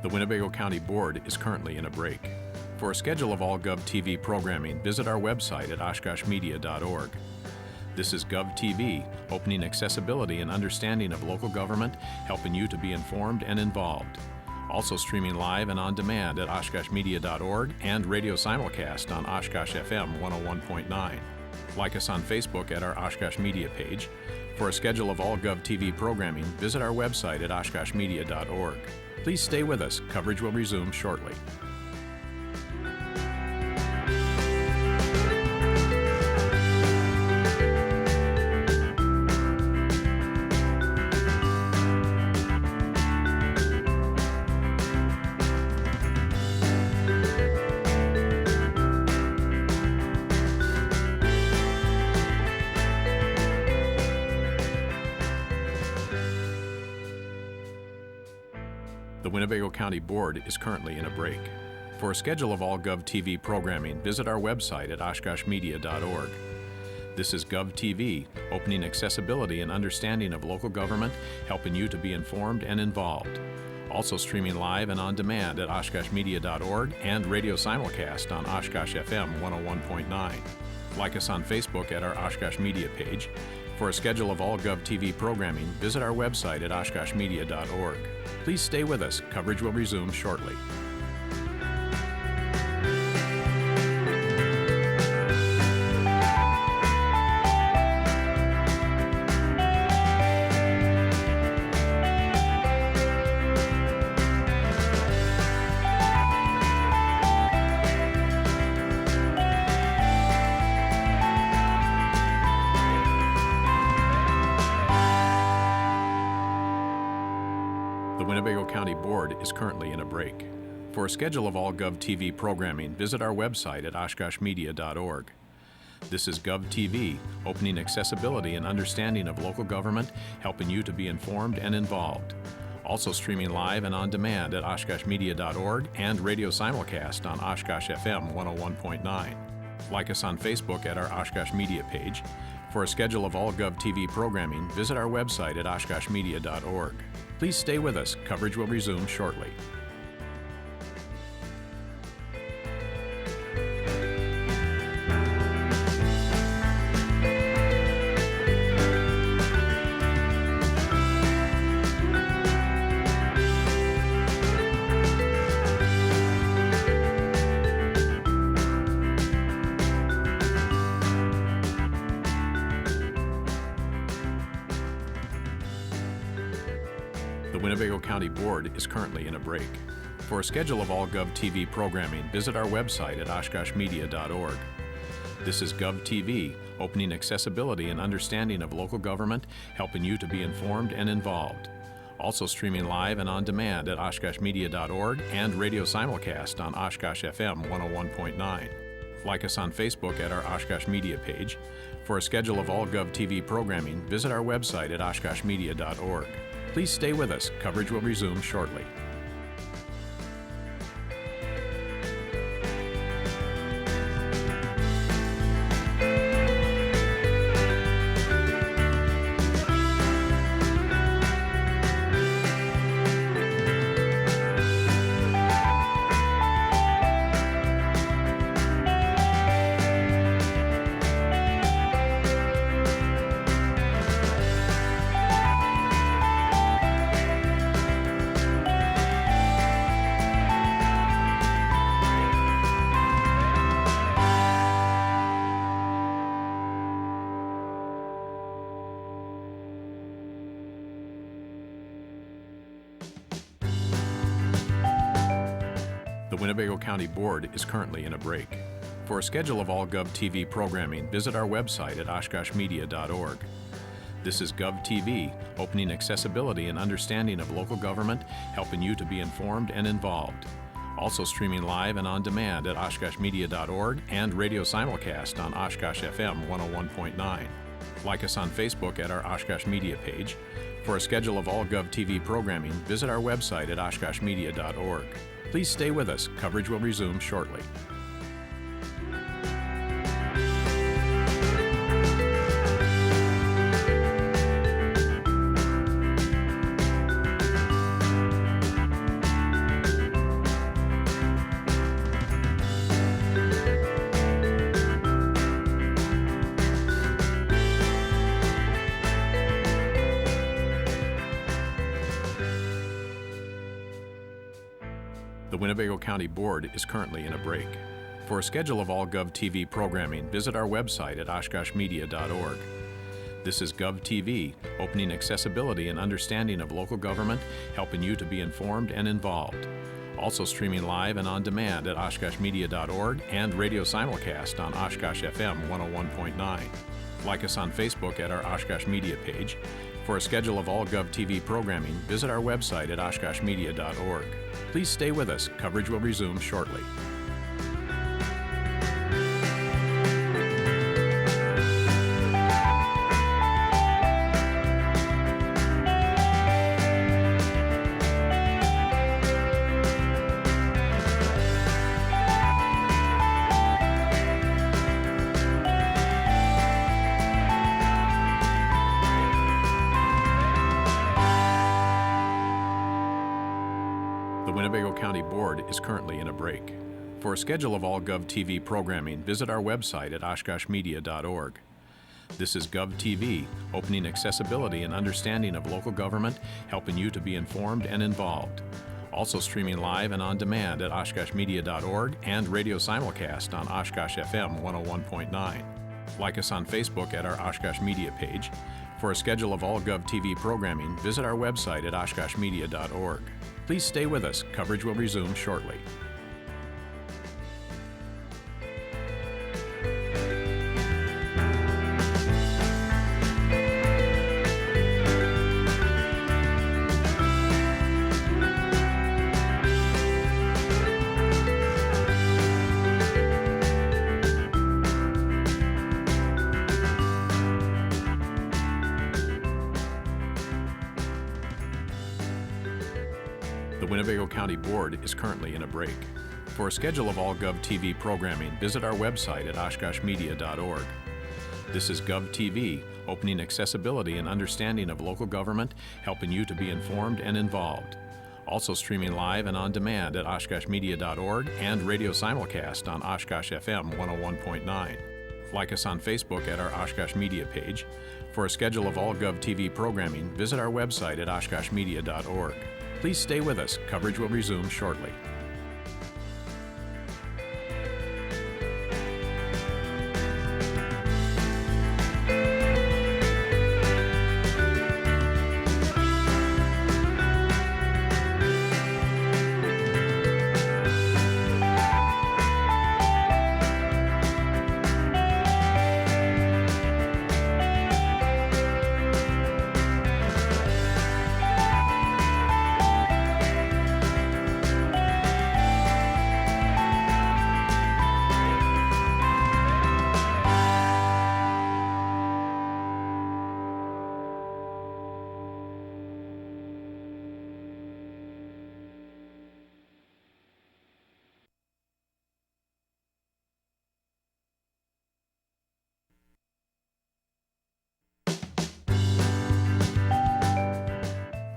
The Winnebago County Board is currently in a break. For a schedule of all GovTV programming, visit our website at oshkoshmedia.org. This is GovTV, opening accessibility and understanding of local government, helping you to be informed and involved. Also streaming live and on demand at oshkoshmedia.org and radio simulcast on Oshkosh FM 101.9. Like us on Facebook at our Oshkosh Media page. For a schedule of all GovTV programming, visit our website at oshkoshmedia.org. Please stay with us. Coverage will resume shortly. The Winnebago County Board is currently in a break. For a schedule of all GovTV programming, visit our website at oshkoshmedia.org. This is GovTV, opening accessibility and understanding of local government, helping you to be informed and involved. Also streaming live and on demand at oshkoshmedia.org and radio simulcast on Oshkosh FM 101.9. Like us on Facebook at our Oshkosh Media page. For a schedule of all GovTV programming, visit our website at oshkoshmedia.org. Please stay with us. Coverage will resume shortly. County Board is currently in a break. For a schedule of all GovTV programming, visit our website at oshkoshmedia.org. This is GovTV, opening accessibility and understanding of local government, helping you to be informed and involved. Also streaming live and on demand at oshkoshmedia.org and radio simulcast on Oshkosh FM 101.9. Like us on Facebook at our Oshkosh Media page. For a schedule of all GovTV programming, visit our website at oshkoshmedia.org. Please stay with us. Coverage will resume shortly. The Winnebago County Board is currently in a break. For a schedule of all GovTV programming, visit our website at oshkoshmedia.org. This is GovTV, opening accessibility and understanding of local government, helping you to be informed and involved. Also streaming live and on demand at oshkoshmedia.org and radio simulcast on Oshkosh FM 101.9. Like us on Facebook at our Oshkosh Media page. For a schedule of all GovTV programming, visit our website at oshkoshmedia.org. Please stay with us. Coverage will resume shortly. The Winnebago County Board is currently in a break. For a schedule of all GovTV programming, visit our website at oshkoshmedia.org. This is GovTV, opening accessibility and understanding of local government, helping you to be informed and involved. Also streaming live and on demand at oshkoshmedia.org and radio simulcast on Oshkosh FM 101.9. Like us on Facebook at our Oshkosh Media page. For a schedule of all GovTV programming, visit our website at oshkoshmedia.org. Please stay with us. Coverage will resume shortly. The Winnebago County Board is currently in a break. For a schedule of all GovTV programming, visit our website at oshkoshmedia.org. This is GovTV, opening accessibility and understanding of local government, helping you to be informed and involved. Also streaming live and on demand at oshkoshmedia.org and radio simulcast on Oshkosh FM 101.9. Like us on Facebook at our Oshkosh Media page. For a schedule of all GovTV programming, visit our website at oshkoshmedia.org. Please stay with us. Coverage will resume shortly. The Winnebago County Board is currently in a break. For a schedule of all GovTV programming, visit our website at oshkoshmedia.org. This is GovTV, opening accessibility and understanding of local government, helping you to be informed and involved. Also streaming live and on demand at oshkoshmedia.org and radio simulcast on Oshkosh FM 101.9. Like us on Facebook at our Oshkosh Media page. For a schedule of all GovTV programming, visit our website at oshkoshmedia.org. Please stay with us. Coverage will resume shortly. Winnebago County Board is currently in a break. For a schedule of all GovTV programming, visit our website at oshkoshmedia.org. This is GovTV, opening accessibility and understanding of local government, helping you to be informed and involved. Also streaming live and on demand at oshkoshmedia.org and radio simulcast on Oshkosh FM 101.9. Like us on Facebook at our Oshkosh Media page. For a schedule of all GovTV programming, visit our website at oshkoshmedia.org. Please stay with us. Coverage will resume shortly.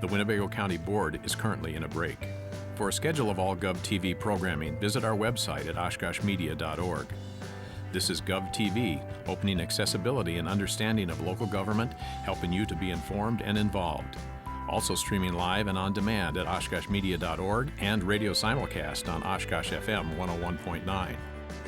The Winnebago County Board is currently in a break. For a schedule of all GovTV programming, visit our website at oshkoshmedia.org. This is GovTV, opening accessibility and understanding of local government, helping you to be informed and involved. Also streaming live and on demand at oshkoshmedia.org and radio simulcast on Oshkosh FM 101.9.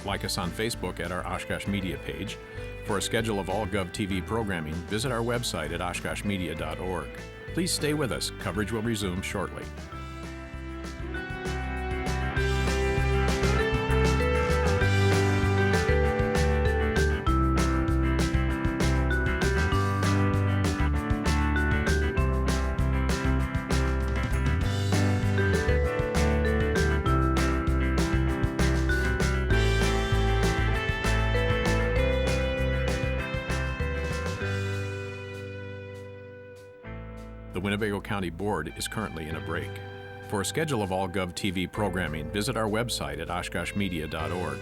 Like us on Facebook at our Oshkosh Media page. For a schedule of all GovTV programming, visit our website at oshkoshmedia.org. Please stay with us. Coverage will resume shortly. The Winnebago County Board is currently in a break. For a schedule of all GovTV programming, visit our website at oshkoshmedia.org.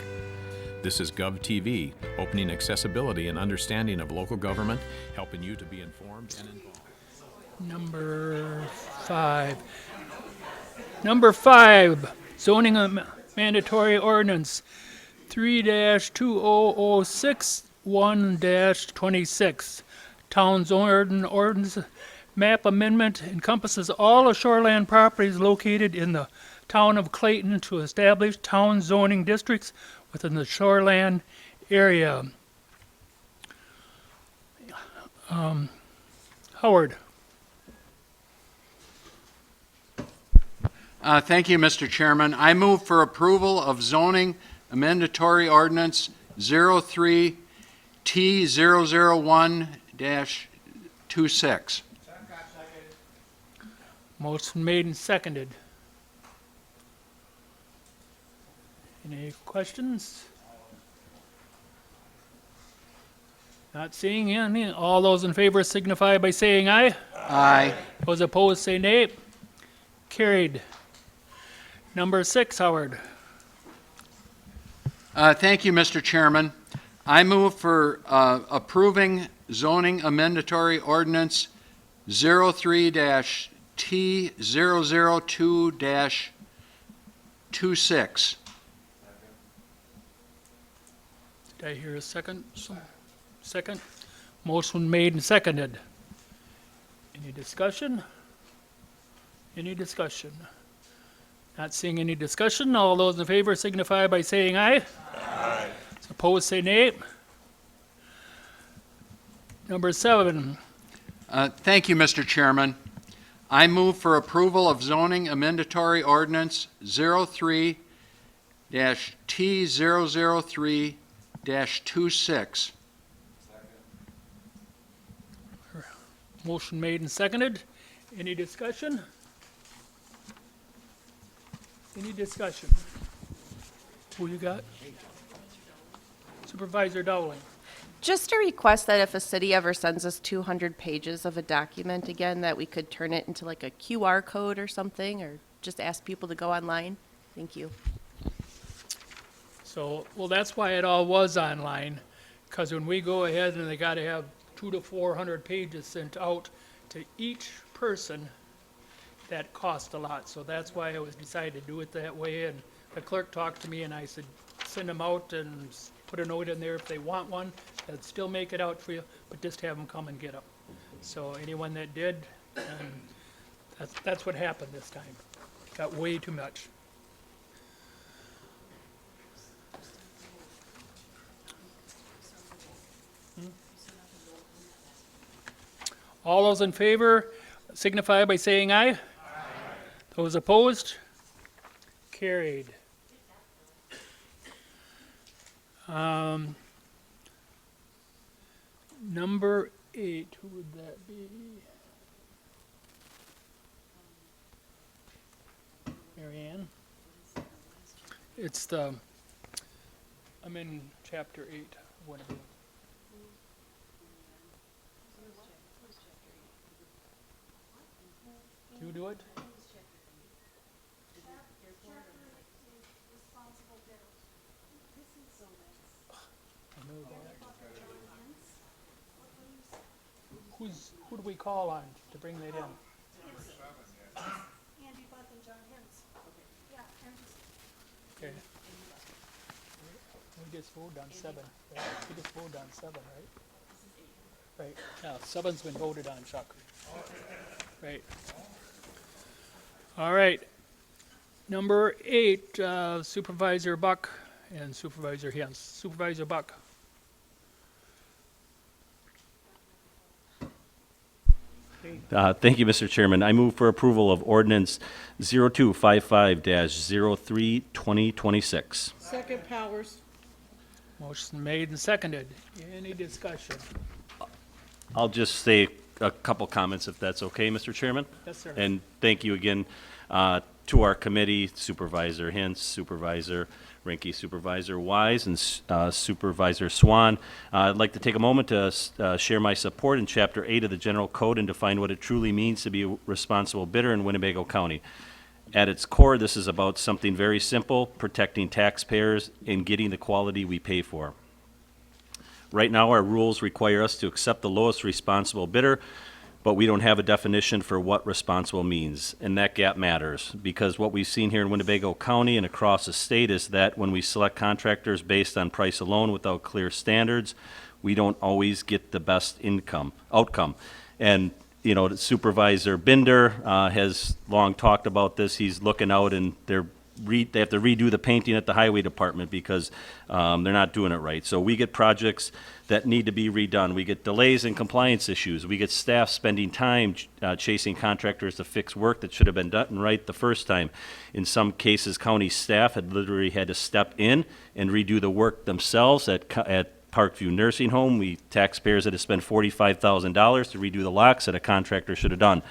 This is GovTV, opening accessibility and understanding of local government, helping you to be informed and involved. Number 5. Number 5, zoning mandatory ordinance 3-2006 1-26. Town zoning ordinance map amendment encompasses all the shoreland properties located in the town of Clayton to establish town zoning districts within the shoreland area. Howard. Thank you, Mr. Chairman. I move for approval of zoning amendatory ordinance 03T001-26. Motion made and seconded. Any questions? Not seeing any. All those in favor signify by saying aye. Aye. Those opposed say nay. Carried. Number 6, Howard. Thank you, Mr. Chairman. I move for approving zoning amendatory ordinance 03-T002-26. Did I hear a second? Second? Motion made and seconded. Any discussion? Any discussion? Not seeing any discussion. All those in favor signify by saying aye. Aye. Opposed say nay. Number 7. Thank you, Mr. Chairman. I move for approval of zoning amendatory ordinance 03-T003-26. Motion made and seconded. Any discussion? Any discussion? Who you got? Supervisor Dowling. Just a request that if a city ever sends us 200 pages of a document again, that we could turn it into like a QR code or something, or just ask people to go online. Thank you. So, well, that's why it all was online, because when we go ahead and they gotta have 200 to 400 pages sent out to each person, that cost a lot. So that's why it was decided to do it that way, and the clerk talked to me and I said, send them out and put a note in there if they want one. I'd still make it out for you, but just have them come and get them. So anyone that did, that's what happened this time. Got way too much. All those in favor signify by saying aye. Those opposed? Carried. Number 8, who would that be? Mary Ann? It's I'm in chapter 8, whatever. You do it? Who do we call on to bring that in? Andy Buck and John Hens. Yeah, Okay. We just voted on 7. Right? We just voted on 7, right? Right. Yeah, 7's been voted on, Chuck. Right. All right. Number 8, Supervisor Buck and Supervisor Hens. Supervisor Buck. Thank you, Mr. Chairman. I move for approval of ordinance 0255-03, 2026. Second Powers. Motion made and seconded. Any discussion? I'll just say a couple comments if that's okay, Mr. Chairman. Yes, sir. And thank you again to our committee, Supervisor Hintz, Supervisor Rinke, Supervisor Wise, and Supervisor Swan. I'd like to take a moment to share my support in Chapter 8 of the General Code and define what it truly means to be a responsible bidder in Winnebago County. At its core, this is about something very simple, protecting taxpayers and getting the quality we pay for. Right now, our rules require us to accept the lowest responsible bidder, but we don't have a definition for what responsible means, and that gap matters, because what we've seen here in Winnebago County and across the state is that when we select contractors based on price alone without clear standards, we don't always get the best outcome. And, you know, Supervisor Binder has long talked about this. He's looking out, and they have to redo the painting at the highway department because they're not doing it right. So we get projects that need to be redone. We get delays and compliance issues. We get staff spending time chasing contractors to fix work that should have been done right the first time. In some cases, county staff had literally had to step in and redo the work themselves at Parkview Nursing Home. We taxpayers had to spend $45,000 to redo the locks that a contractor should have done.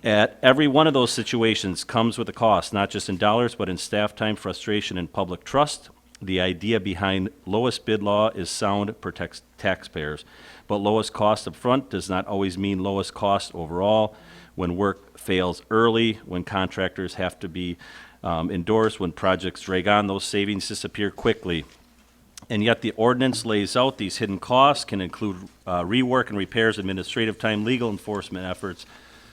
At every one of those situations comes with a cost, not just in dollars, but in staff time, frustration, and public trust. The idea behind lowest bid law is sound, protects taxpayers. But lowest cost up front does not always mean lowest cost overall. When work fails early, when contractors have to be endorsed, when projects drag on, those savings disappear quickly. And yet the ordinance lays out these hidden costs can include rework and repairs, administrative time, legal enforcement efforts.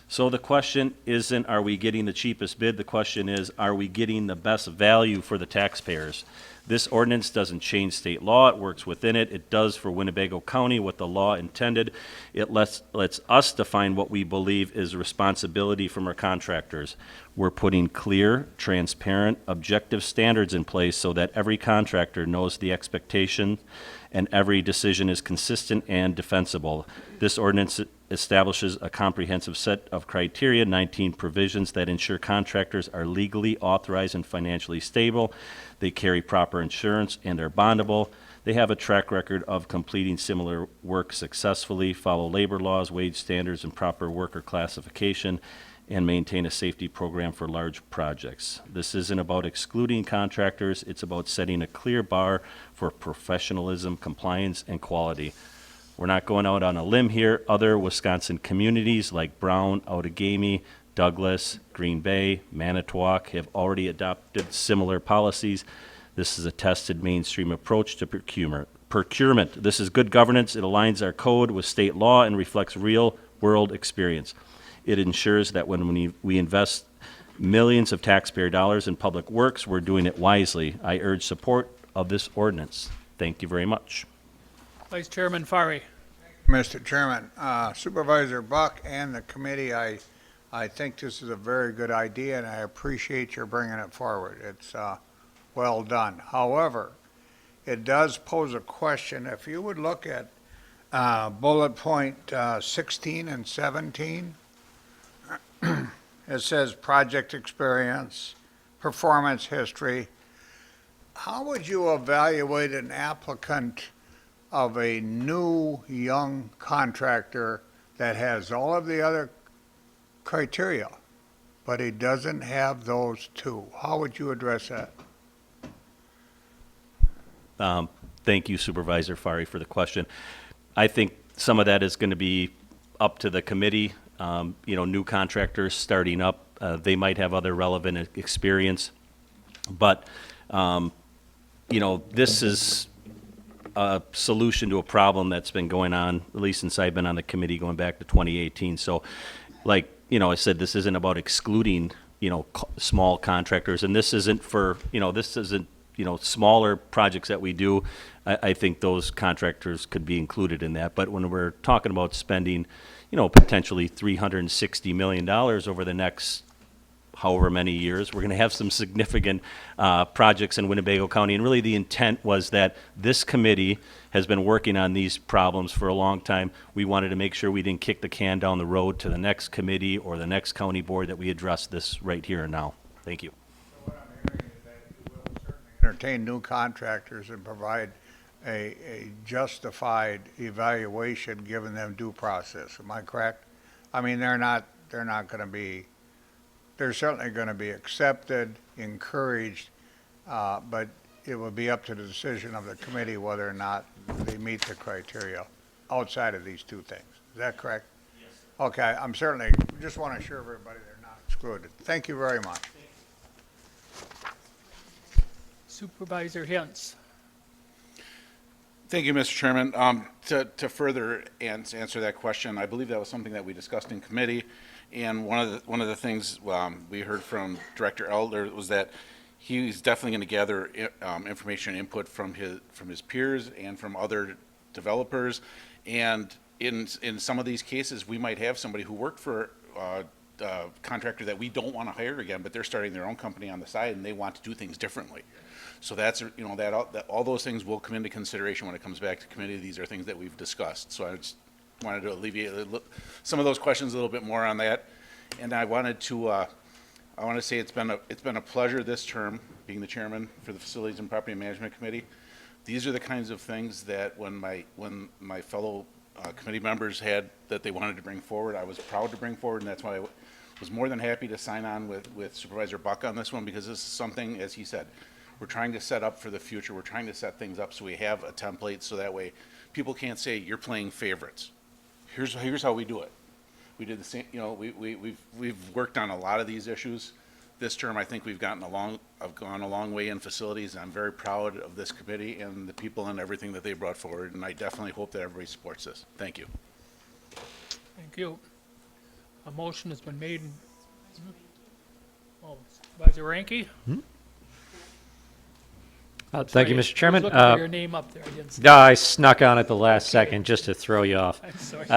So the question isn't, are we getting the cheapest bid? The question is, are we getting the best value for the taxpayers? This ordinance doesn't change state law. It works within it. It does for Winnebago County what the law intended. It lets us define what we believe is responsibility from our contractors. We're putting clear, transparent, objective standards in place so that every contractor knows the expectation and every decision is consistent and defensible. This ordinance establishes a comprehensive set of criteria, 19 provisions that ensure contractors are legally authorized and financially stable. They carry proper insurance and are bondable. They have a track record of completing similar work successfully, follow labor laws, wage standards, and proper worker classification, and maintain a safety program for large projects. This isn't about excluding contractors. It's about setting a clear bar for professionalism, compliance, and quality. We're not going out on a limb here. Other Wisconsin communities like Brown, Outagamie, Douglas, Green Bay, Manitowoc have already adopted similar policies. This is a tested mainstream approach to procurement. This is good governance. It aligns our code with state law and reflects real-world experience. It ensures that when we invest millions of taxpayer dollars in public works, we're doing it wisely. I urge support of this ordinance. Thank you very much. Vice Chairman Fari. Mr. Chairman, Supervisor Buck and the committee, I think this is a very good idea, and I appreciate your bringing it forward. It's well done. However, it does pose a question. If you would look at bullet point 16 and 17, it says project experience, performance history. How would you evaluate an applicant of a new young contractor that has all of the other criteria, but he doesn't have those two? How would you address that? Thank you, Supervisor Fari, for the question. I think some of that is going to be up to the committee. New contractors starting up, they might have other relevant experience. But, this is a solution to a problem that's been going on, at least since I've been on the committee, going back to 2018. So, I said, this isn't about excluding, small contractors. And this isn't for, smaller projects that we do. I think those contractors could be included in that. But when we're talking about spending, potentially $360 million over the next however many years, we're going to have some significant projects in Winnebago County. And really the intent was that this committee has been working on these problems for a long time. We wanted to make sure we didn't kick the can down the road to the next committee or the next county board, that we address this right here and now. Thank you. So what I'm hearing is that you will certainly entertain new contractors and provide a justified evaluation, giving them due process. Am I correct? I mean, they're not going to be, they're certainly going to be accepted, encouraged, but it will be up to the decision of the committee whether or not they meet the criteria outside of these two things. Is that correct? Yes. Okay, I'm certainly, just want to assure everybody they're not excluded. Thank you very much. Supervisor Hintz. Thank you, Mr. Chairman. To further answer that question, I believe that was something that we discussed in committee, and one of the things we heard from Director Elder was that he's definitely going to gather information and input from his peers and from other developers. And in some of these cases, we might have somebody who worked for a contractor that we don't want to hire again, but they're starting their own company on the side and they want to do things differently. So that's, that all those things will come into consideration when it comes back to committee. These are things that we've discussed. So I just wanted to alleviate some of those questions a little bit more on that. And I wanted to say it's been a pleasure this term being the chairman for the Facilities and Property Management Committee. These are the kinds of things that when my fellow committee members had that they wanted to bring forward, I was proud to bring forward, and that's why I was more than happy to sign on with Supervisor Buck on this one, because this is something, as he said, we're trying to set up for the future. We're trying to set things up so we have a template, so that way people can't say you're playing favorites. Here's how we do it. We did the same. We've worked on a lot of these issues. This term, I think I've gone a long way in facilities, and I'm very proud of this committee and the people and everything that they brought forward, and I definitely hope that everybody supports this. Thank you. Thank you. A motion has been made. Supervisor Ranky? Thank you, Mr. Chairman. I was looking for your name up there. I didn't see it. I snuck on at the last second just to throw you off. I'm sorry.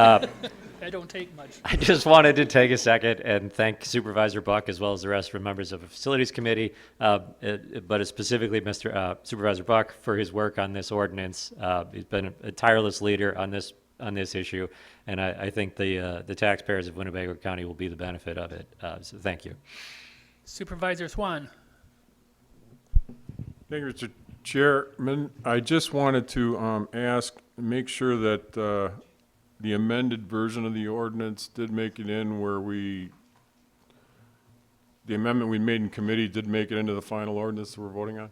I don't take much. I just wanted to take a second and thank Supervisor Buck as well as the rest of the members of the Facilities Committee, but specifically Mr. Supervisor Buck for his work on this ordinance. He's been a tireless leader on this issue, and I think the taxpayers of Winnebago County will be the benefit of it. So thank you. Supervisor Swan. Thank you, Mr. Chairman. I just wanted to make sure that the amended version of the ordinance did make it in where the amendment we made in committee did make it into the final ordinance that we're voting on?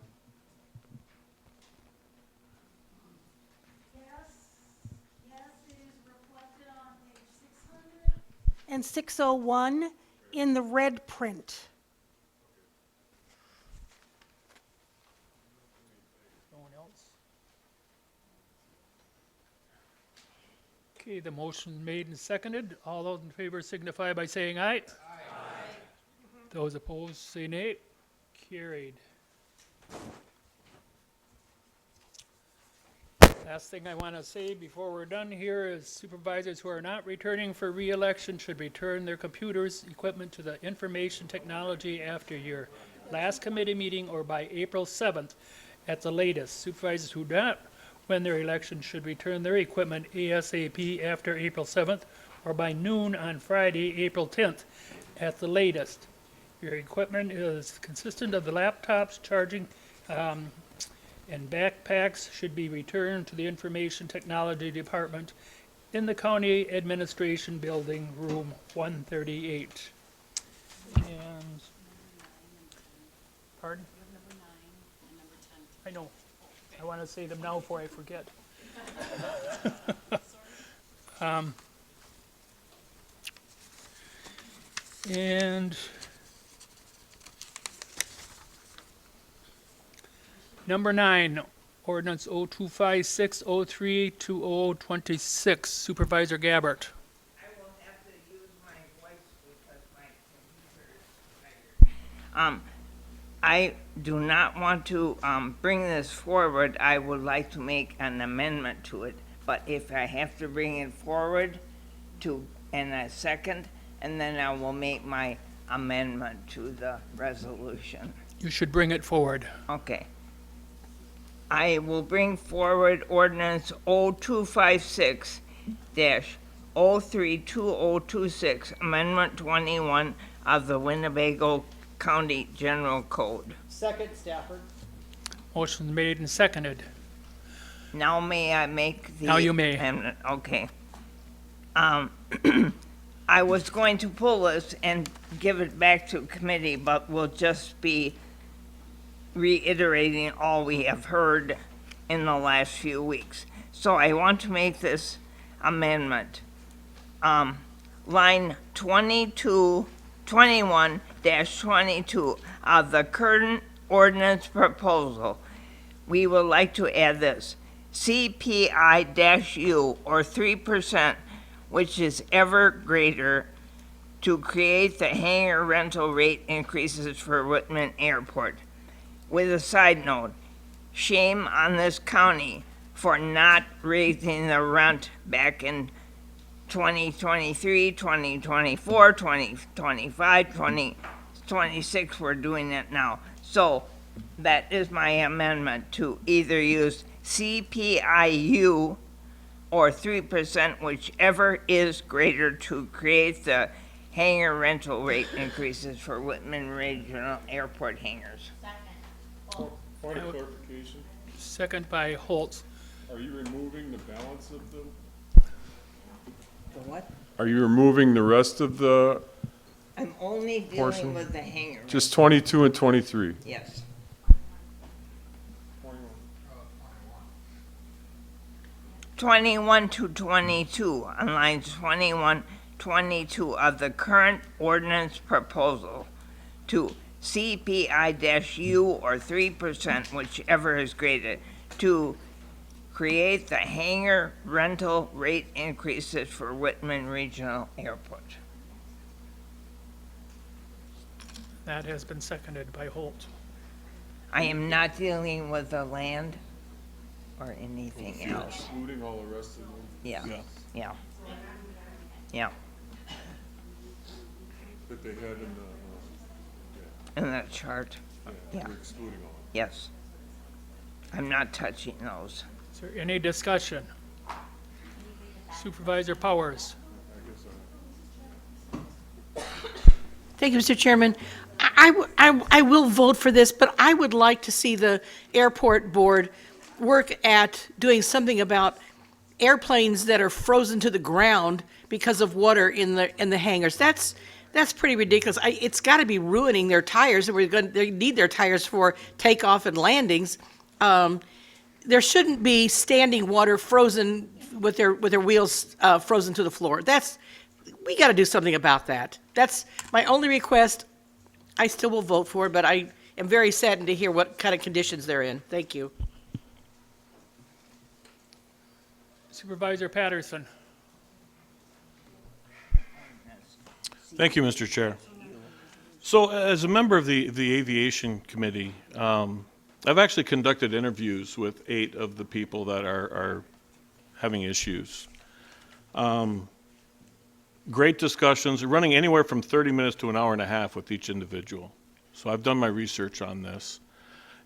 Yes, it is reflected on page 600 and 601 in the red print. No one else? Okay, the motion made and seconded. All those in favor signify by saying aye. Aye. Those opposed, say nay. Carried. Last thing I want to say before we're done here is supervisors who are not returning for re-election should return their computers, equipment to the information technology after your last committee meeting or by April 7th at the latest. Supervisors who do not win their election should return their equipment ASAP after April 7th or by noon on Friday, April 10th at the latest. Your equipment is consistent of the laptops, charging, and backpacks should be returned to the Information Technology Department in the County Administration Building, Room 138. And, pardon? I know. I want to say them now before I forget. And number 9, ordinance 0256032026, Supervisor Gabbert. I do not want to bring this forward. I would like to make an amendment to it, but if I have to bring it forward in a second, and then I will make my amendment to the resolution. You should bring it forward. Okay. I will bring forward ordinance 0256-032026, Amendment 21 of the Winnebago County General Code. Second, Stafford. Motion made and seconded. Now may I make the... Now you may. amendment? Okay. I was going to pull this and give it back to committee, but we'll just be reiterating all we have heard in the last few weeks. So I want to make this amendment. Line 21-22 of the current ordinance proposal, we would like to add this: CPI-U, or 3%, which is ever greater, to create the hangar rental rate increases for Whitman Airport. With a side note, shame on this county for not raising the rent back in 2023, 2024, 2025, 2026. We're doing it now. So that is my amendment, to either use CPI-U or 3%, whichever is greater, to create the hangar rental rate increases for Whitman Regional Airport hangars. Point of clarification, Second by Holtz. are you removing the balance of the, The what? are you removing the rest of the I'm only portion? dealing with the hangar. Just 22 and 23? Yes. 21 to 22, on lines 21, 22 of the current ordinance proposal, to CPI-U or 3%, whichever is greater, to create the hangar rental rate increases for Whitman Regional Airport. That has been seconded by Holtz. I am not dealing with the land or anything You're else. excluding all the rest of them? Yeah, yeah, yeah, That they had in the, in that chart, yeah, you're excluding all of yes. I'm not touching those. Is there any discussion? Supervisor Powers. Thank you, Mr. Chairman. I will vote for this, but I would like to see the airport board work at doing something about airplanes that are frozen to the ground because of water in the hangars. That's pretty ridiculous. It's got to be ruining their tires, and they need their tires for takeoff and landings. There shouldn't be standing water frozen with their wheels frozen to the floor. we got to do something about that. That's my only request. I still will vote for it, but I am very saddened to hear what kind of conditions they're in. Thank you. Supervisor Patterson. Thank you, Mr. Chair. So as a member of the Aviation Committee, I've actually conducted interviews with 8 of the people that are having issues. Great discussions, running anywhere from 30 minutes to an hour and a half with each individual. So I've done my research on this.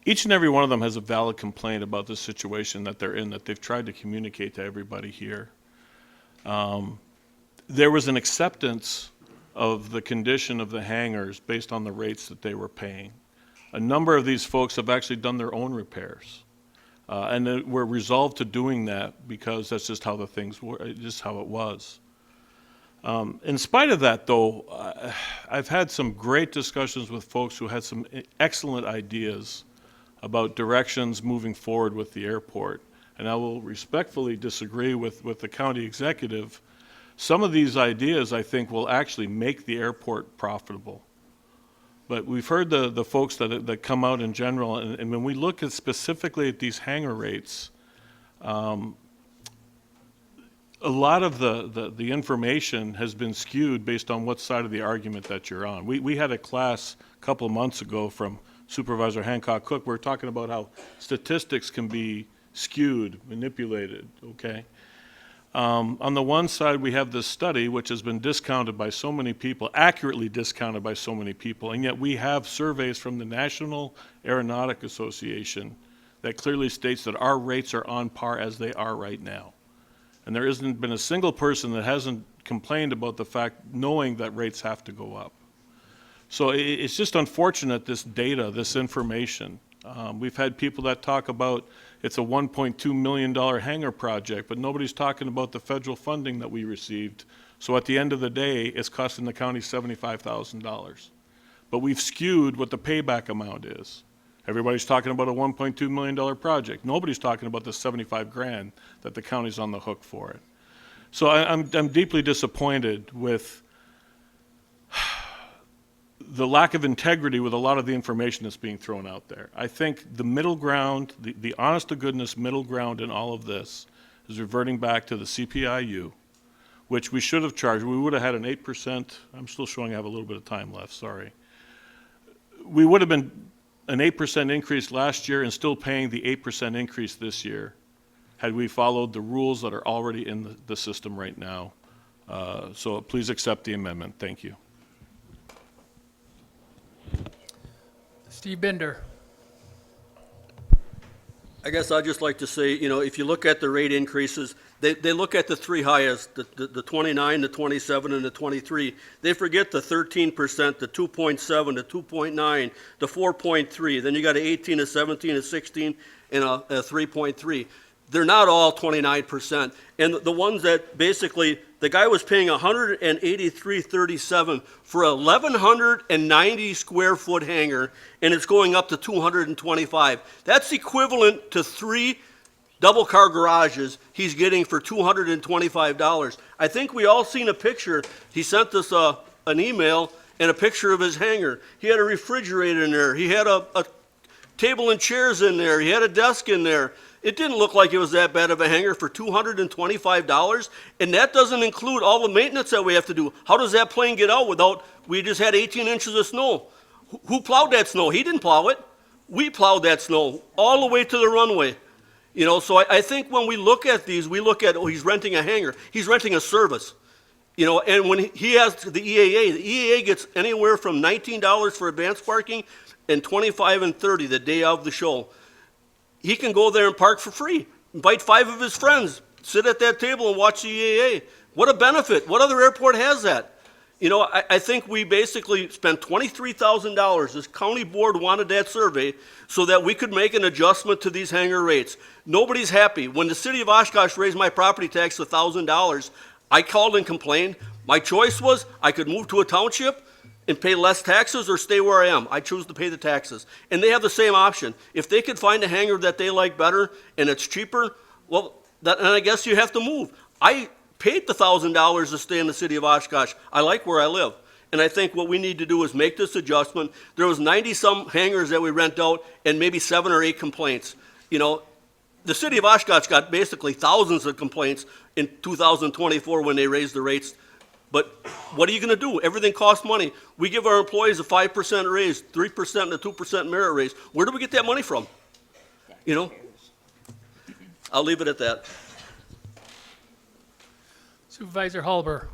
Each and every one of them has a valid complaint about the situation that they're in, that they've tried to communicate to everybody here. There was an acceptance of the condition of the hangars based on the rates that they were paying. A number of these folks have actually done their own repairs. And we're resolved to doing that because that's just how the things were, just how it was. In spite of that, though, I've had some great discussions with folks who had some excellent ideas about directions moving forward with the airport. And I will respectfully disagree with the county executive. Some of these ideas, I think, will actually make the airport profitable. But we've heard the folks that come out in general, and when we look at specifically at these hangar rates, a lot of the information has been skewed based on what side of the argument that you're on. We had a class a couple of months ago from Supervisor Hancock Cook. We were talking about how statistics can be skewed, manipulated, okay? On the one side, we have this study, which has been discounted by so many people, accurately discounted by so many people, and yet we have surveys from the National Aeronautic Association that clearly states that our rates are on par as they are right now. And there hasn't been a single person that hasn't complained about the fact, knowing that rates have to go up. So it's just unfortunate, this data, this information. We've had people that talk about it's a $1.2 million hangar project, but nobody's talking about the federal funding that we received. So at the end of the day, it's costing the county $75,000. But we've skewed what the payback amount is. Everybody's talking about a $1.2 million project. Nobody's talking about the 75 grand that the county's on the hook for it. So I'm deeply disappointed with the lack of integrity with a lot of the information that's being thrown out there. I think the middle ground, the honest to goodness middle ground in all of this is reverting back to the CPIU, which we should have charged. We would have had an 8%, I'm still showing I have a little bit of time left, sorry. We would have been an 8% increase last year and still paying the 8% increase this year had we followed the rules that are already in the system right now. So please accept the amendment. Thank you. Steve Binder. I guess I'd just like to say, if you look at the rate increases, they look at the 3 highest, the 29, the 27, and the 23. They forget the 13%, the 2.7, the 2.9, the 4.3. Then you got an 18, a 17, a 16, and a 3.3. They're not all 29%. And the ones that basically, the guy was paying $183.37 for a 1,190 square foot hangar, and it's going up to $225. That's equivalent to 3 double car garages he's getting for $225. I think we all seen a picture. He sent us an email and a picture of his hangar. He had a refrigerator in there. He had a table and chairs in there. He had a desk in there. It didn't look like it was that bad of a hangar for $225, and that doesn't include all the maintenance that we have to do. How does that plane get out without, we just had 18 inches of snow? Who plowed that snow? He didn't plow it. We plowed that snow all the way to the runway. So I think when we look at these, we look at, he's renting a hangar. He's renting a service. And when he has the EAA gets anywhere from $19 for advanced parking and $25 and $30 the day of the show. He can go there and park for free, invite 5 of his friends, sit at that table and watch the EAA. What a benefit. What other airport has that? I think we basically spent $23,000. This county board wanted that survey so that we could make an adjustment to these hangar rates. Nobody's happy. When the city of Oshkosh raised my property tax to $1,000, I called and complained. My choice was I could move to a township and pay less taxes or stay where I am. I choose to pay the taxes. And they have the same option. If they could find a hangar that they like better and it's cheaper, well, then I guess you have to move. I paid the $1,000 to stay in the city of Oshkosh. I like where I live. And I think what we need to do is make this adjustment. There was 90-some hangars that we rent out and maybe 7 or 8 complaints. You know, the city of Oshkosh got basically thousands of complaints in 2024 when they raised the rates. But what are you going to do? Everything costs money. We give our employees a 5% raise, 3% and a 2% merit raise. Where do we get that money from? You know? I'll leave it at that. Supervisor Halber.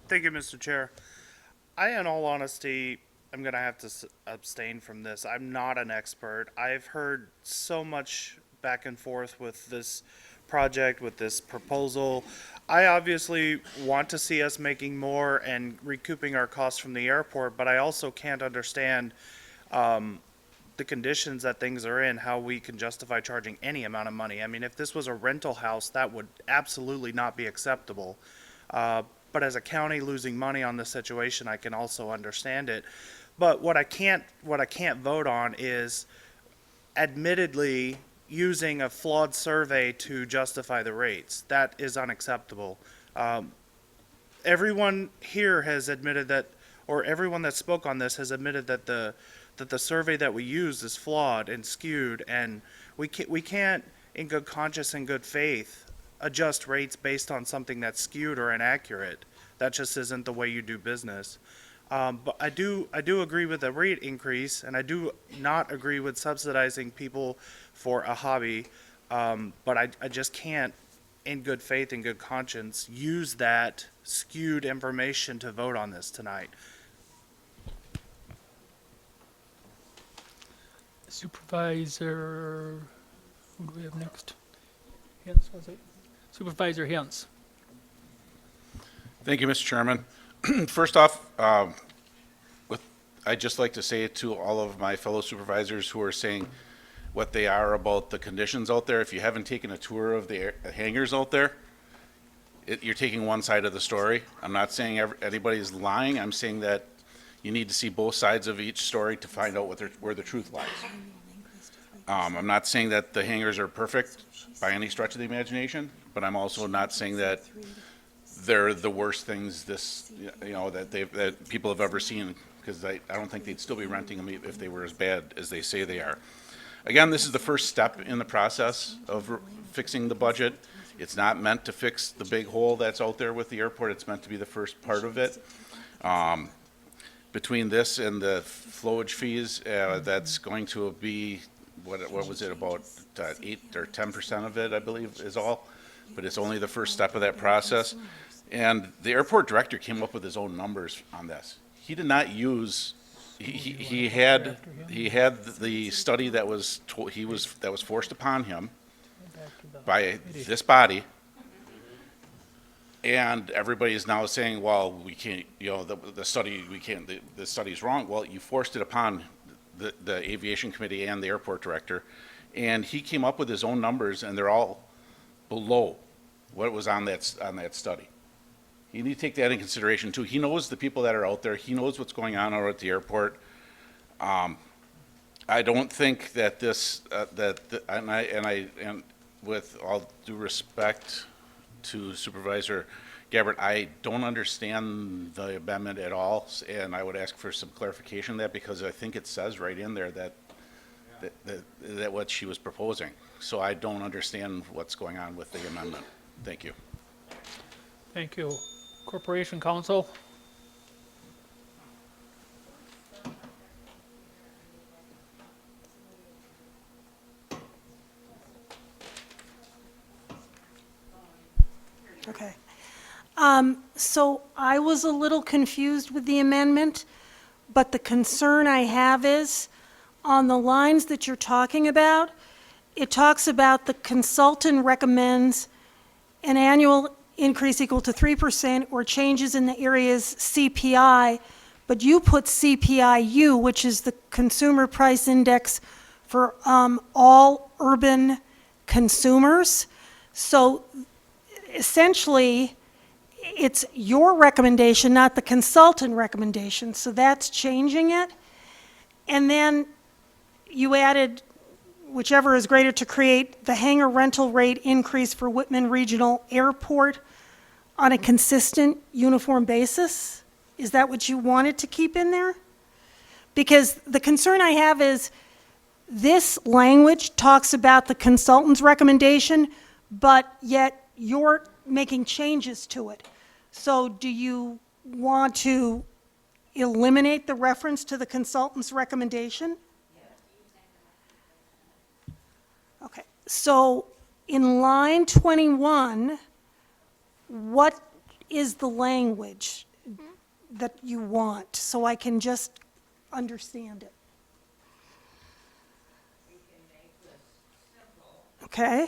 Thank you, Mr. Chair. In all honesty, I'm going to have to abstain from this. I'm not an expert. I've heard so much back and forth with this project, with this proposal. I obviously want to see us making more and recouping our costs from the airport, but I also can't understand the conditions that things are in, how we can justify charging any amount of money. I mean, if this was a rental house, that would absolutely not be acceptable. But as a county losing money on this situation, I can also understand it. But what I can't vote on is admittedly using a flawed survey to justify the rates. That is unacceptable. Everyone here has admitted that, or everyone that spoke on this has admitted that the survey that we use is flawed and skewed, and we can't, in good conscience and good faith, adjust rates based on something that's skewed or inaccurate. That just isn't the way you do business. But I do agree with the rate increase, and I do not agree with subsidizing people for a hobby. But I just can't, in good faith and good conscience, use that skewed information to vote on this tonight. Supervisor, who do we have next? Hens, was it? Supervisor Hens. Thank you, Mr. Chairman. First off, I'd just like to say to all of my fellow supervisors who are saying what they are about the conditions out there, if you haven't taken a tour of the hangars out there, you're taking one side of the story. I'm not saying anybody's lying. I'm saying that you need to see both sides of each story to find out where the truth lies. I'm not saying that the hangars are perfect by any stretch of the imagination, but I'm also not saying that they're the worst things that people have ever seen, because I don't think they'd still be renting them if they were as bad as they say they are. Again, this is the first step in the process of fixing the budget. It's not meant to fix the big hole that's out there with the airport. It's meant to be the first part of it. Between this and the flowage fees, that's going to be, what was it, about 8 or 10% of it, I believe, is all. But it's only the first step of that process. And the airport director came up with his own numbers on this. He did not use, he had the study that was forced upon him by this body, and everybody is now saying, well, we can't, the study's wrong. Well, you forced it upon the aviation committee and the airport director, and he came up with his own numbers, and they're all below what was on that study. You need to take that in consideration too. He knows the people that are out there. He knows what's going on out at the airport. I don't think that this and with all due respect to Supervisor Gabbard, I don't understand the amendment at all, and I would ask for some clarification of that, because I think it says right in there that what she was proposing. So I don't understand what's going on with the amendment. Thank you. Thank you. Corporation Counsel. Okay. So I was a little confused with the amendment, but the concern I have is, on the lines that you're talking about, it talks about the consultant recommends an annual increase equal to 3% or changes in the area's CPI, but you put CPIU, which is the Consumer Price Index for all urban consumers. So essentially, it's your recommendation, not the consultant recommendation, so that's changing it. And then you added whichever is greater, to create the hangar rental rate increase for Whitman Regional Airport on a consistent, uniform basis? Is that what you wanted to keep in there? Because the concern I have is this language talks about the consultant's recommendation, but yet you're making changes to it. So do you want to eliminate the reference to the consultant's recommendation? Okay, so in line 21, what is the language that you want, so I can just understand it? Okay.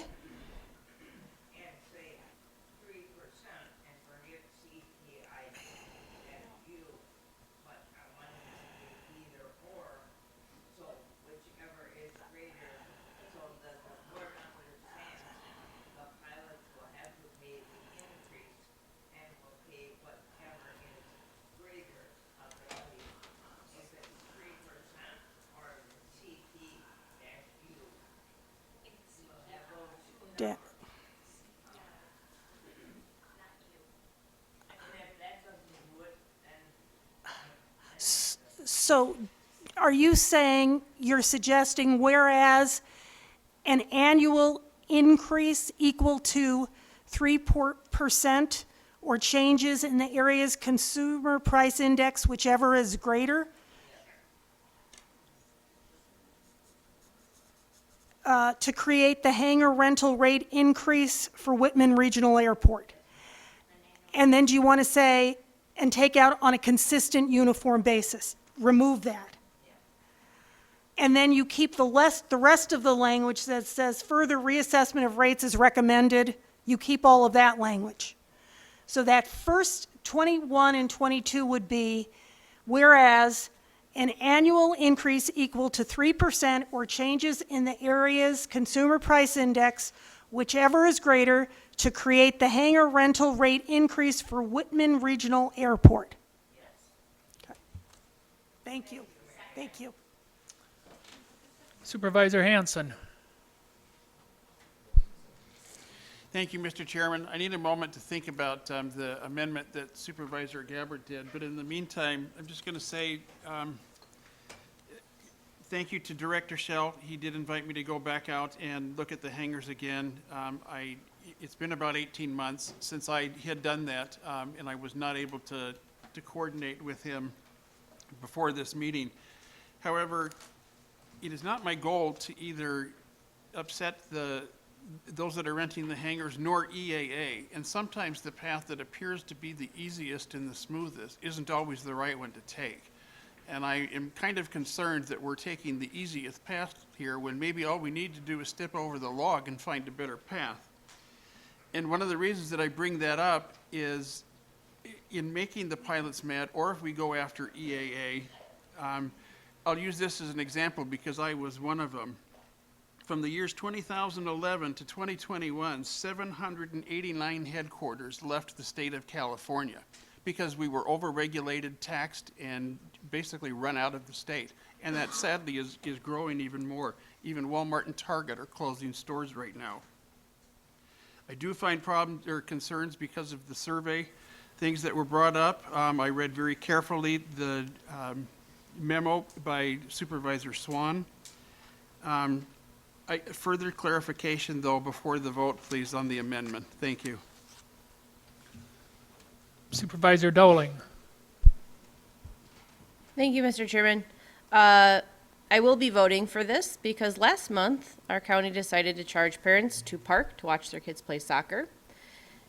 Da- So are you saying, you're suggesting whereas an annual increase equal to 3% or changes in the area's consumer price index, whichever is greater? To create the hangar rental rate increase for Whitman Regional Airport. And then do you want to say, and take out on a consistent, uniform basis? Remove that. And then you keep the rest of the language that says further reassessment of rates is recommended. You keep all of that language. So that first 21 and 22 would be, whereas an annual increase equal to 3% or changes in the area's consumer price index, whichever is greater, to create the hangar rental rate increase for Whitman Regional Airport. Okay. Thank you. Thank you. Supervisor Hanson. Thank you, Mr. Chairman. I need a moment to think about the amendment that Supervisor Gabbard did, but in the meantime, I'm just going to say thank you to Director Shell. He did invite me to go back out and look at the hangars again. It's been about 18 months since I had done that, and I was not able to coordinate with him before this meeting. However, it is not my goal to either upset those that are renting the hangars nor EAA, and sometimes the path that appears to be the easiest and the smoothest isn't always the right one to take. And I am kind of concerned that we're taking the easiest path here when maybe all we need to do is step over the log and find a better path. And one of the reasons that I bring that up is in making the pilots mad, or if we go after EAA, I'll use this as an example because I was one of them. From the years 2011 to 2021, 789 headquarters left the state of California because we were overregulated, taxed, and basically run out of the state. And that sadly is growing even more. Even Walmart and Target are closing stores right now. I do find problems or concerns because of the survey, things that were brought up. I read very carefully the memo by Supervisor Swan. Further clarification, though, before the vote, please, on the amendment. Thank you. Supervisor Dowling. Thank you, Mr. Chairman. I will be voting for this because last month our county decided to charge parents to park to watch their kids play soccer.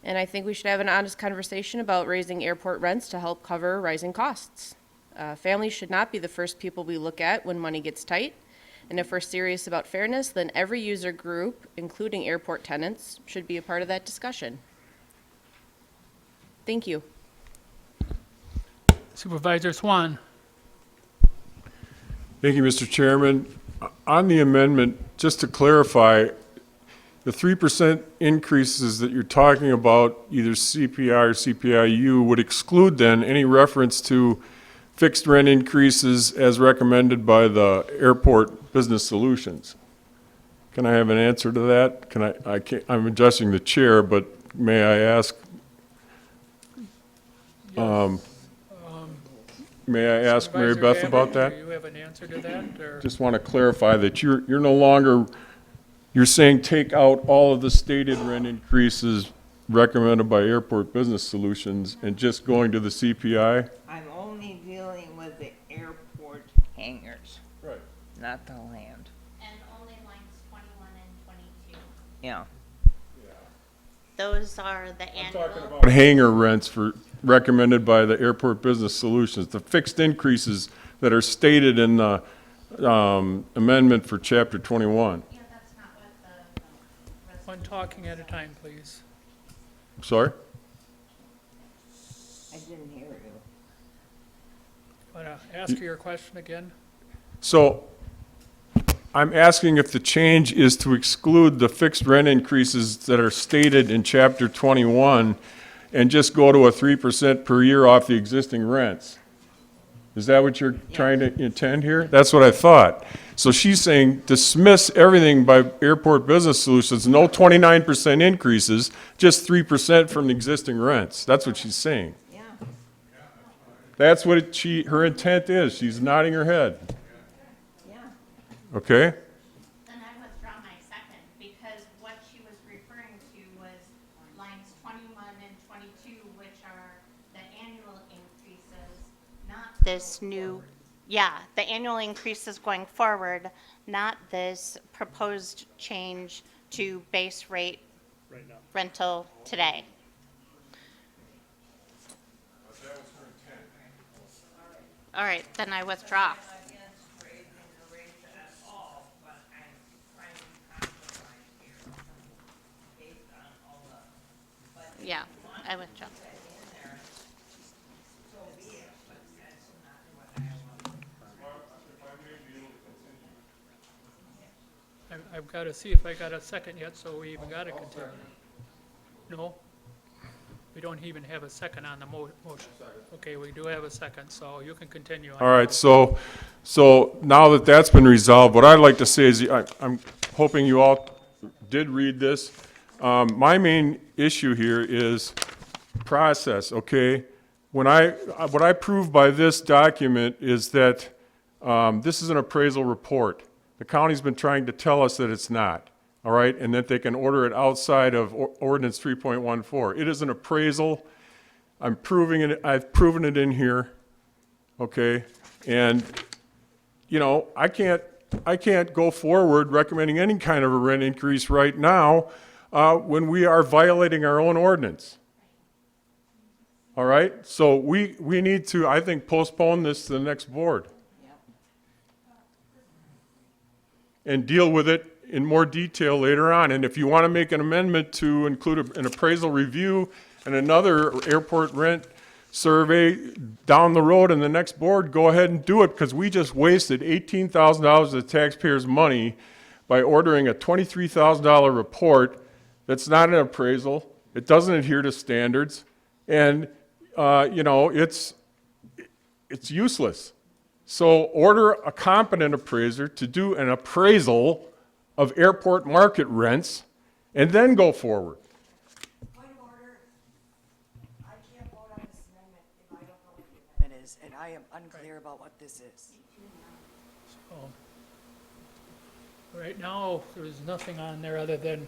And I think we should have an honest conversation about raising airport rents to help cover rising costs. Families should not be the first people we look at when money gets tight. And if we're serious about fairness, then every user group, including airport tenants, should be a part of that discussion. Thank you. Supervisor Swan. Thank you, Mr. Chairman. On the amendment, just to clarify, the 3% increases that you're talking about, either CPI or CPIU, would exclude then any reference to fixed rent increases as recommended by the Airport Business Solutions. Can I have an answer to that? I can't, I'm addressing the chair, but may I ask? May I ask Mary Supervisor Beth Gabbard, about that? Do you have an answer to that, or? Just want to clarify that you're no longer, you're saying take out all of the stated rent increases recommended by Airport Business Solutions and just going to the CPI? I'm only dealing with the airport hangars. Right. Not the land. And only lines 21 and 22. Yeah. Those are the annual. About hangar rents recommended by the Airport Business Solutions, the fixed increases that are stated in the amendment for Chapter 21. Yeah, that's not what the. One talking at a time, please. Sorry? I didn't hear you. Want to ask your question again? So I'm asking if the change is to exclude the fixed rent increases that are stated in Chapter 21 and just go to a 3% per year off the existing rents. Is that what you're trying to intend here? That's what I thought. So she's saying dismiss everything by Airport Business Solutions, no 29% increases, just 3% from the existing rents. That's what she's saying. Yeah. That's what her intent is. She's nodding her head. Yeah. Okay? Then I withdraw my second, because what she was referring to was lines 21 and 22, which are the annual increases, not this new, the annual increases going forward, not this proposed change to base rate rental today. All right, then I withdraw. Yeah, I withdraw. I've got to see if I got a second yet, so we even got to continue. No? We don't even have a second on the motion. Okay, we do have a second, so you can continue. All right, so now that that's been resolved, what I'd like to say is, I'm hoping you all did read this. My main issue here is process, okay? What I prove by this document is that this is an appraisal report. The county's been trying to tell us that it's not, all right, and that they can order it outside of ordinance 3.14. It is an appraisal. I'm proving it. I've proven it in here, okay? And you know, I can't go forward recommending any kind of a rent increase right now when we are violating our own ordinance. All right, so we need to, I think, postpone this to the next board and deal with it in more detail later on. And if you want to make an amendment to include an appraisal review and another airport rent survey down the road in the next board, go ahead and do it, because we just wasted $18,000 of the taxpayers' money by ordering a $23,000 report that's not an appraisal. It doesn't adhere to standards, and you know, it's useless. So order a competent appraiser to do an appraisal of airport market rents, and then go forward. Point of order. I can't vote on this amendment if I don't know what the amendment is, and I am unclear about what this is. So, right now, there's nothing on there other than,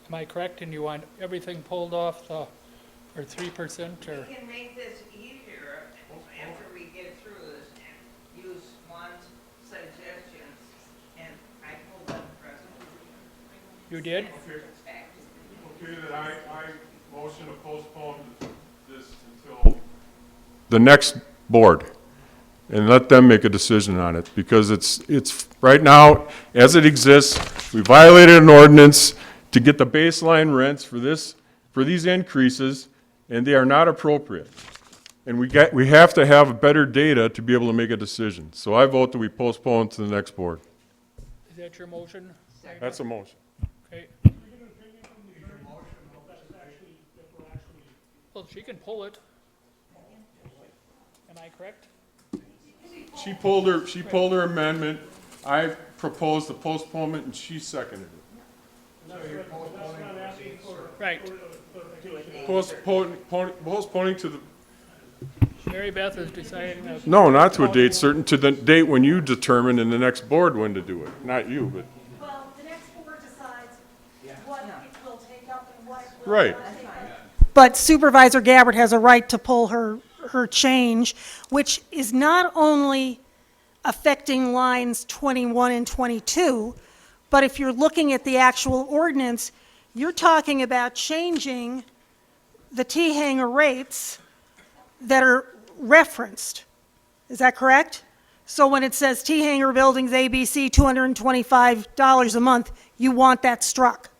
am I correct, and you want everything pulled off the, or 3%, or? We can make this easier after we get through this and use Juan's suggestions, and I pulled up the resolution. You did? Okay, then I motion to postpone this until the next board, and let them make a decision on it, because it's right now, as it exists, we violated an ordinance to get the baseline rents for these increases, and they are not appropriate. And we have to have better data to be able to make a decision. So I vote that we postpone to the next board. Is that your motion? That's a motion. Okay. Well, she can pull it. Am I correct? She pulled her amendment. I proposed the postponement and she seconded it. Right. Postponing to the, Mary Beth is deciding. no, not to a date certain, to the date when you determine in the next board when to do it. Not you, but, Well, the next board decides what it will take up and what it will right. not take up. But Supervisor Gabbard has a right to pull her change, which is not only affecting lines 21 and 22, but if you're looking at the actual ordinance, you're talking about changing the T-hanger rates that are referenced. Is that correct? So when it says T-hanger buildings ABC $225 a month, you want that struck?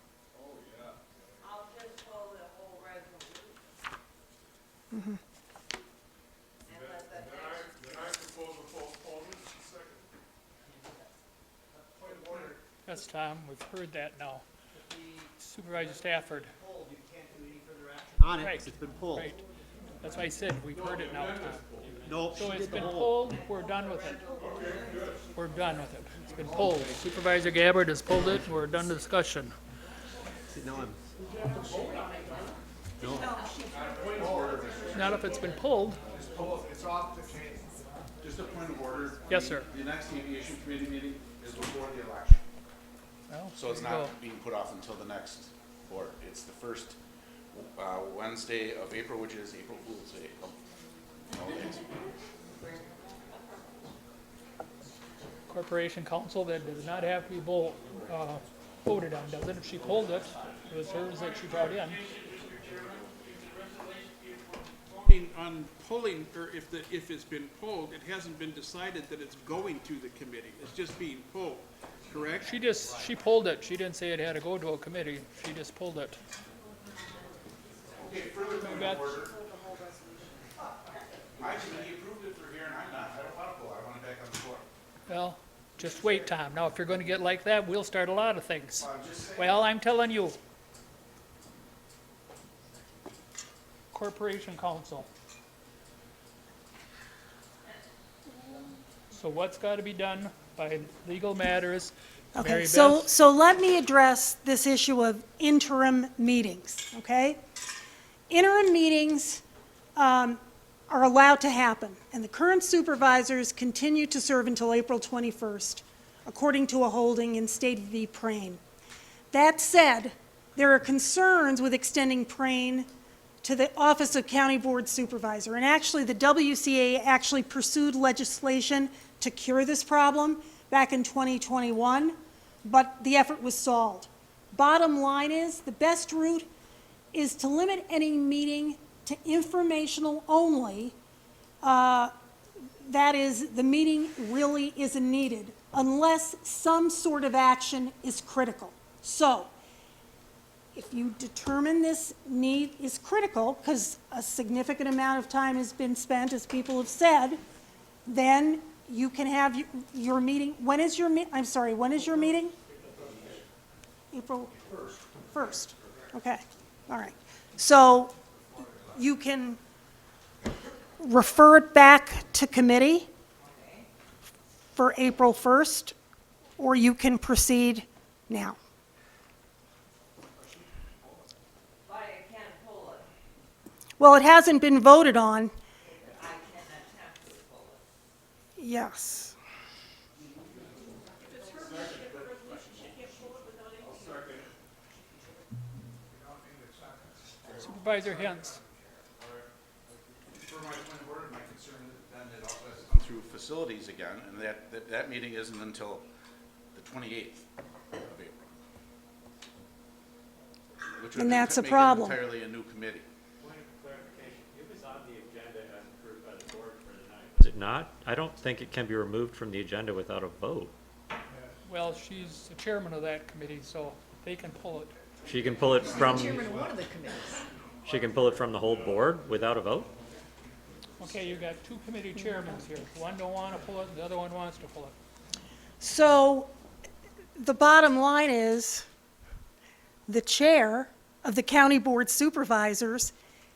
Mhm. Yes, Tom, we've heard that now. Supervisor Stafford. On it, Right, it's been pulled. right. That's why I said, we've heard it now, Tom. Nope, So she it's did the been whole. pulled, we're done with it. We're done with it. It's been pulled. Supervisor Gabbard has pulled it, we're done discussion. See, now I'm. Not if it's been pulled. It's off the table. Just a point of order. Yes, sir. The next aviation committee meeting is before the election. Well, So it's there you go. not being put off until the next board. It's the first Wednesday of April, which is April Fool's Day. Oh, thanks. Corporation Council, that does not have to be voted on, does it? If she pulled it, it was hers that she brought in. On polling, or if it's been pulled, it hasn't been decided that it's going to the committee. It's just being pulled, correct? She pulled it. She didn't say it had to go to a committee. She just pulled it. Okay, further point Beth? of order. My committee approved it for here and I'm not. I don't want to pull. I want it back on the floor. Well, just wait, Tom. Now, if you're going to get like that, we'll start a lot of things. I'm just saying. Well, I'm telling you. Corporation Council. So what's got to be done by legal matters? Okay, Mary so, Beth? so let me address this issue of interim meetings, okay? Interim meetings are allowed to happen, and the current supervisors continue to serve until April 21st, according to a holding in State v. Prane. That said, there are concerns with extending Prane to the Office of County Board Supervisor, and actually, the WCA actually pursued legislation to cure this problem back in 2021, but the effort was stalled. Bottom line is, the best route is to limit any meeting to informational only. That is, the meeting really isn't needed unless some sort of action is critical. So, if you determine this need is critical, because a significant amount of time has been spent, as people have said, then you can have your meeting. When is your when is your meeting? April 1st. Okay, all right. So you can refer it back to committee for April 1st, or you can proceed now. Well, it hasn't been voted on. Yes. Supervisor Hens. For my point of order, my concern then it also has to come through facilities again, and that meeting isn't until the 28th of April. Which would And that's a make it problem. entirely a new committee. Point of clarification, it was on the agenda as approved by the board for the night. Was it not? I don't think it can be removed from the agenda without a vote. Well, she's the chairman of that committee, so they can pull it. She can pull it from, Chairman of one of the committees. she can pull it from the whole board without a vote? Okay, you got two committee chairmen here. One don't want to pull it, the other one wants to pull it. So the bottom line is the chair of the county board supervisors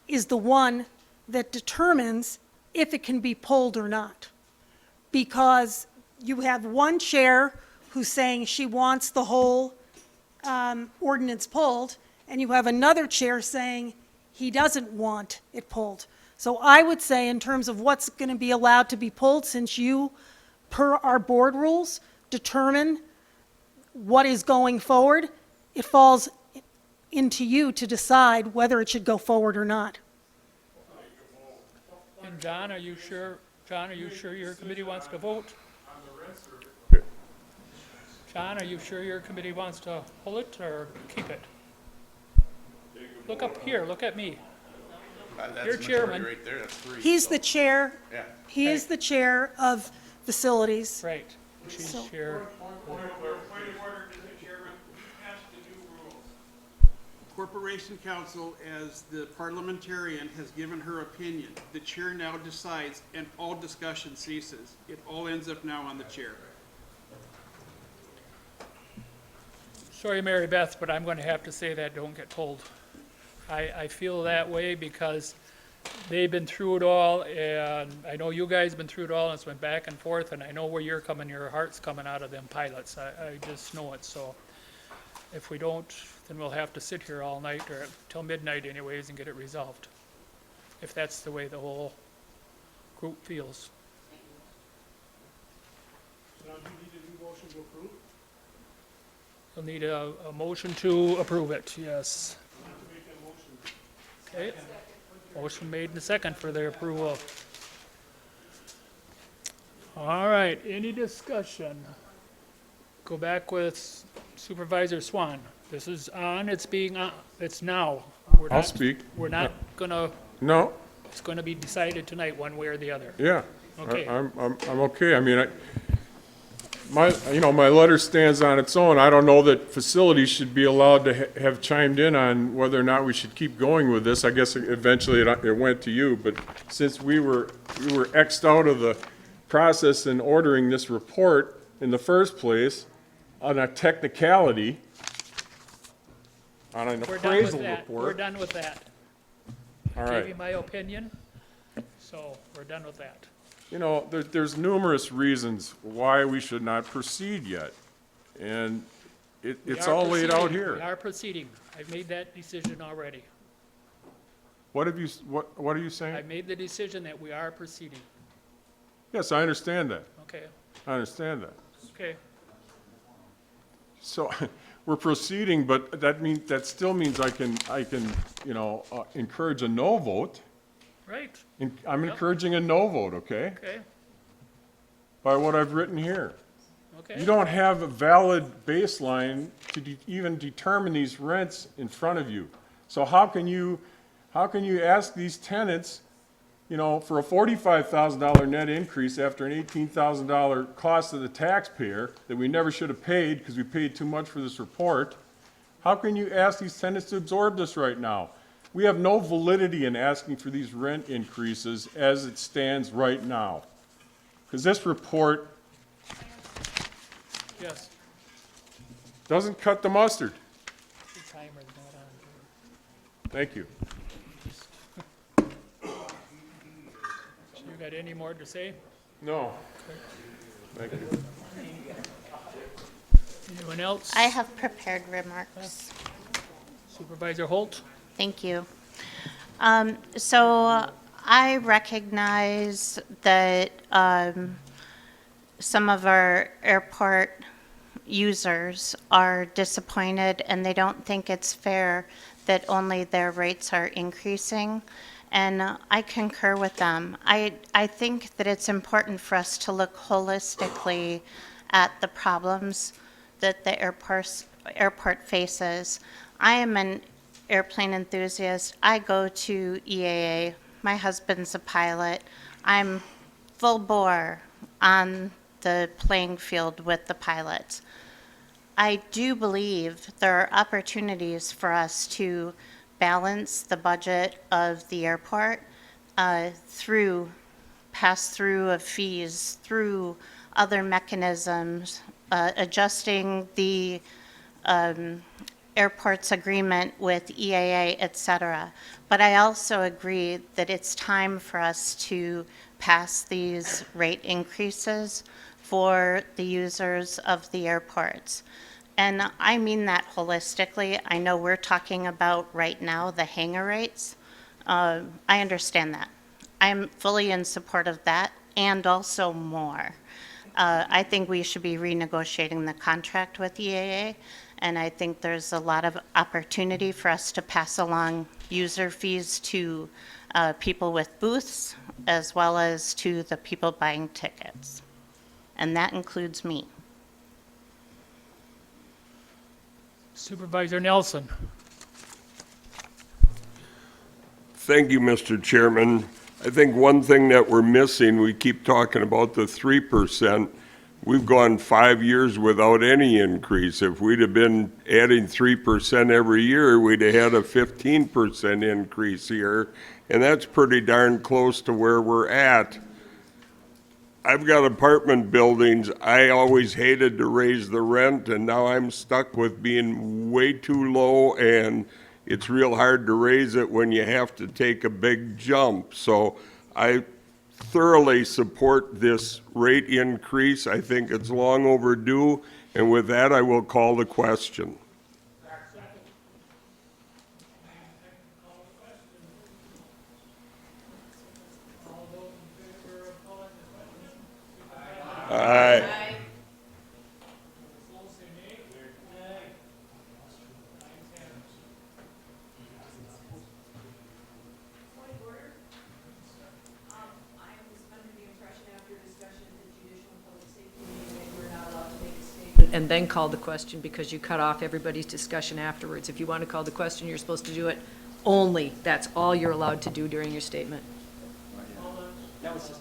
is the one that determines if it can be pulled or not. Because you have one chair who's saying she wants the whole ordinance pulled, and you have another chair saying he doesn't want it pulled. So I would say, in terms of what's going to be allowed to be pulled, since you, per our board rules, determine what is going forward, it falls into you to decide whether it should go forward or not. And John, are you sure, your committee wants to vote? John, are you sure your committee wants to pull it or keep it? Look up here, look at me. You're chairman. Right there, that's three. He's the chair. Yeah. He is the chair of facilities. Right. She's So- chair. Corporation Counsel, as the parliamentarian, has given her opinion. The chair now decides, and all discussion ceases. It all ends up now on the chair. Sorry, Mary Beth, but I'm going to have to say that don't get pulled. I feel that way because they've been through it all, and I know you guys been through it all, and it's went back and forth, and I know where you're coming, your heart's coming out of them pilots. I just know it, so if we don't, then we'll have to sit here all night, or till midnight anyways, and get it resolved, if that's the way the whole group feels. Now, do you need a new motion to approve? You'll need a motion to approve it, yes. Make that motion. Okay, motion made in a second for their approval. All right, any discussion? Go back with Supervisor Swan. This is on, it's being on, it's now. We're I'll not- speak. We're not gonna, No, it's gonna be decided tonight, one way or the other. yeah. Okay. I'm okay. I mean, my letter stands on its own. I don't know that facilities should be allowed to have chimed in on whether or not we should keep going with this. I guess eventually it went to you, but since we were X'd out of the process in ordering this report in the first place on a technicality, on an We're done with appraisal that. We're report. done with that. All Gave right. you my opinion, so we're done with that. You know, there's numerous reasons why we should not proceed yet. And We it's are all laid out proceeding. here. We are proceeding. I've made that decision already. What have you, what are you saying? I've made the decision that we are proceeding. Yes, I understand that. Okay, I understand that. okay. So, we're proceeding, but that still means I can, encourage a no vote. Right, I'm Yep. encouraging a no vote, okay? okay, By what I've written here. okay. You don't have a valid baseline to even determine these rents in front of you. So how can you ask these tenants, for a $45,000 net increase after an $18,000 cost to the taxpayer that we never should have paid because we paid too much for this report? How can you ask these tenants to absorb this right now? We have no validity in asking for these rent increases as it stands right now. Because this report Yes, doesn't cut the mustard. the timer's not on. Thank you. You got any more to say? No. Thank you. Anyone else? I have prepared remarks. Supervisor Holt? Thank you. So I recognize that some of our airport users are disappointed and they don't think it's fair that only their rates are increasing. And I concur with them. I think that it's important for us to look holistically at the problems that the airport faces. I am an airplane enthusiast. I go to EAA. My husband's a pilot. I'm full bore on the playing field with the pilots. I do believe there are opportunities for us to balance the budget of the airport through pass-through of fees, through other mechanisms, adjusting the airport's agreement with EAA, et cetera. But I also agree that it's time for us to pass these rate increases for the users of the airports. And I mean that holistically. I know we're talking about right now the hangar rates. I understand that. I'm fully in support of that and also more. I think we should be renegotiating the contract with EAA, and I think there's a lot of opportunity for us to pass along user fees to people with booths as well as to the people buying tickets. And that includes me. Supervisor Nelson. Thank you, Mr. Chairman. I think one thing that we're missing, we keep talking about the 3%. We've gone 5 years without any increase. If we'd have been adding 3% every year, we'd have had a 15% increase here, and that's pretty darn close to where we're at. I've got apartment buildings. I always hated to raise the rent, and now I'm stuck with being way too low, and it's real hard to raise it when you have to take a big jump. So I thoroughly support this rate increase. I think it's long overdue, and with that, I will call the question. Aye. And then call the question because you cut off everybody's discussion afterwards. If you want to call the question, you're supposed to do it only. That's all you're allowed to do during your statement. That was just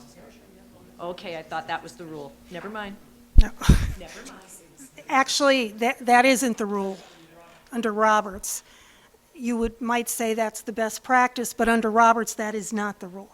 okay, I thought that was the rule. Never mind. No. Never mind. Actually, that isn't the rule under Roberts. You might say that's the best practice, but under Roberts, that is not the rule.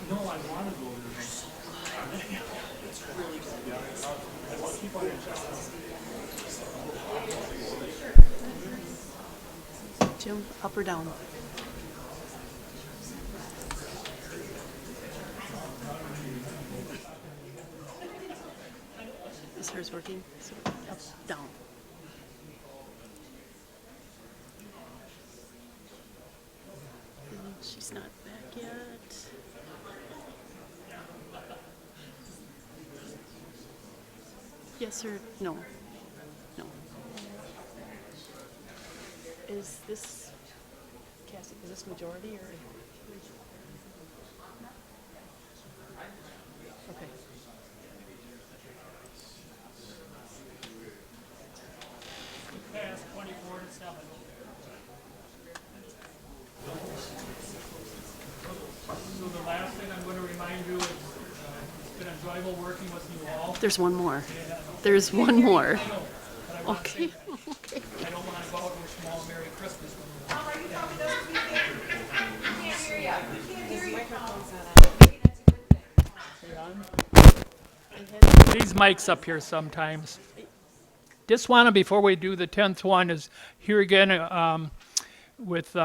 No, I want to go there. It's really good. Jim, up or down? Is hers working? So, up, down. She's not back yet. Yes or no? No. Is this, Cassie, is this majority or? Okay. Pass 24 to 7. So the last thing I'm going to remind you is it's been enjoyable working with you all. There's one more. There's one more. Okay. Okay. I don't want to go out and wish them all a Merry Christmas. These mics up here sometimes. Just want to, before we do the 10th one, is here again with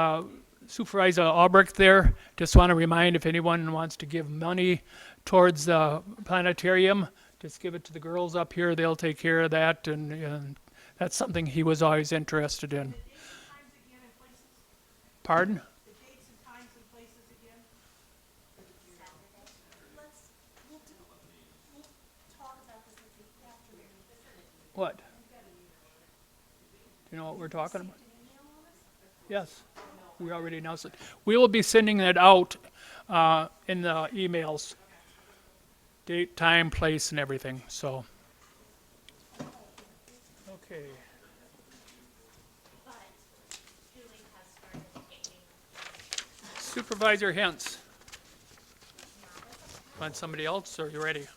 Supervisor Albrecht there. Just want to remind if anyone wants to give money towards the planetarium, just give it to the girls up here. They'll take care of that, and that's something he was always interested in. Pardon? What? Do you know what we're talking about? Yes, we already announced it. We will be sending it out in the emails. Date, time, place, and everything, so. Okay. Supervisor Hintz. Find somebody else, or are you ready?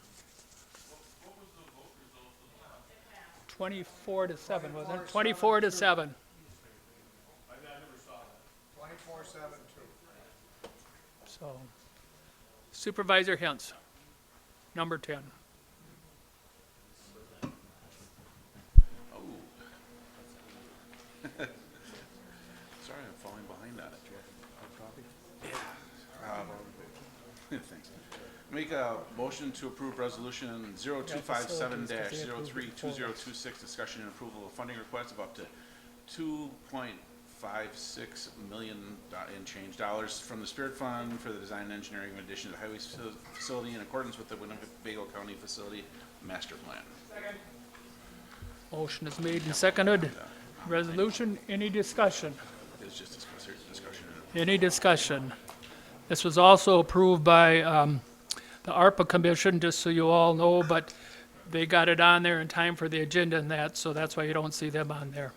24 to 7, wasn't it? 24 to 7. 24/7, So, Supervisor Hintz, number 10. Sorry, I'm falling behind on it. Do you have a copy? Yeah. Thanks. Make a motion to approve resolution 0257-032026, discussion and approval of funding request of up to $2.56 million in change dollars from the Spirit Fund for the design and engineering of addition to the highway facility in accordance with the Winnebago County Facility Master Plan. Motion is made and seconded. Resolution, any discussion? It's just discussion. Any discussion? This was also approved by the ARPA Commission, just so you all know, but they got it on there in time for the agenda and that, so that's why you don't see them on there.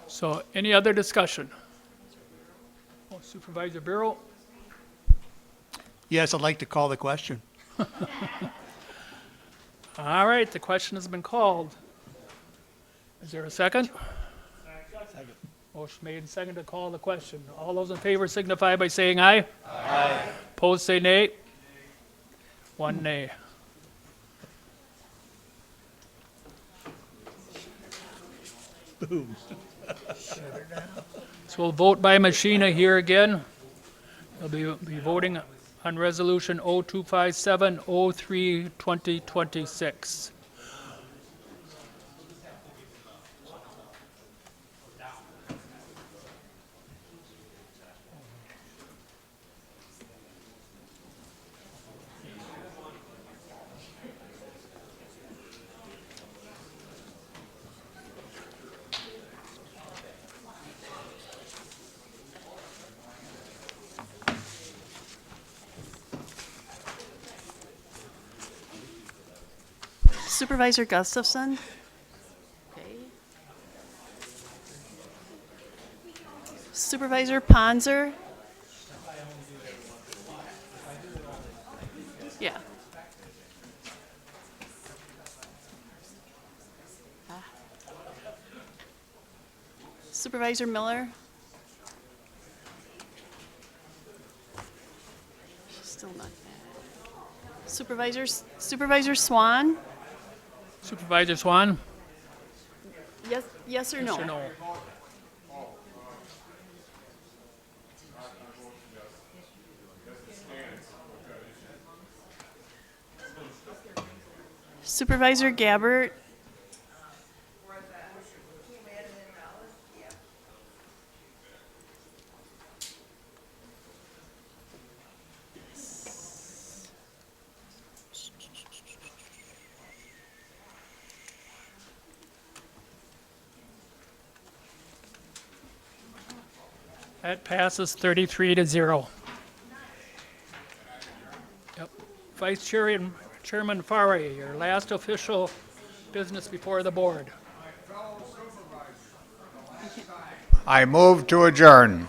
So, any other discussion? Oh, Supervisor Bureau? Yes, I'd like to call the question. All right, the question has been called. Is there a second? Second. Motion made and seconded to call the question. All those in favor signify by saying aye. Aye. Opposed, say nay. One nay. Boom. So we'll vote by machina here again. We'll be voting on resolution 0257-03-2026. Supervisor Gustafson? Supervisor Ponzer? Yeah. Supervisor Miller? She's still not. Supervisor Swan? Supervisor Swan? Yes or no? Yes or no? Supervisor Gabbert? That passes 33-0. Yep. Vice Chairman Farry, your last official business before the board. I move to adjourn.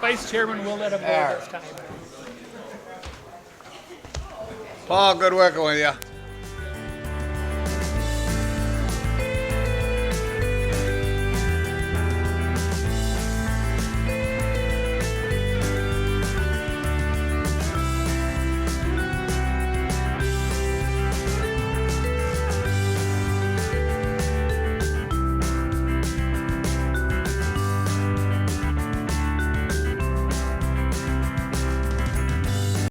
Vice Chairman will let him go this time. Paul, good working with you.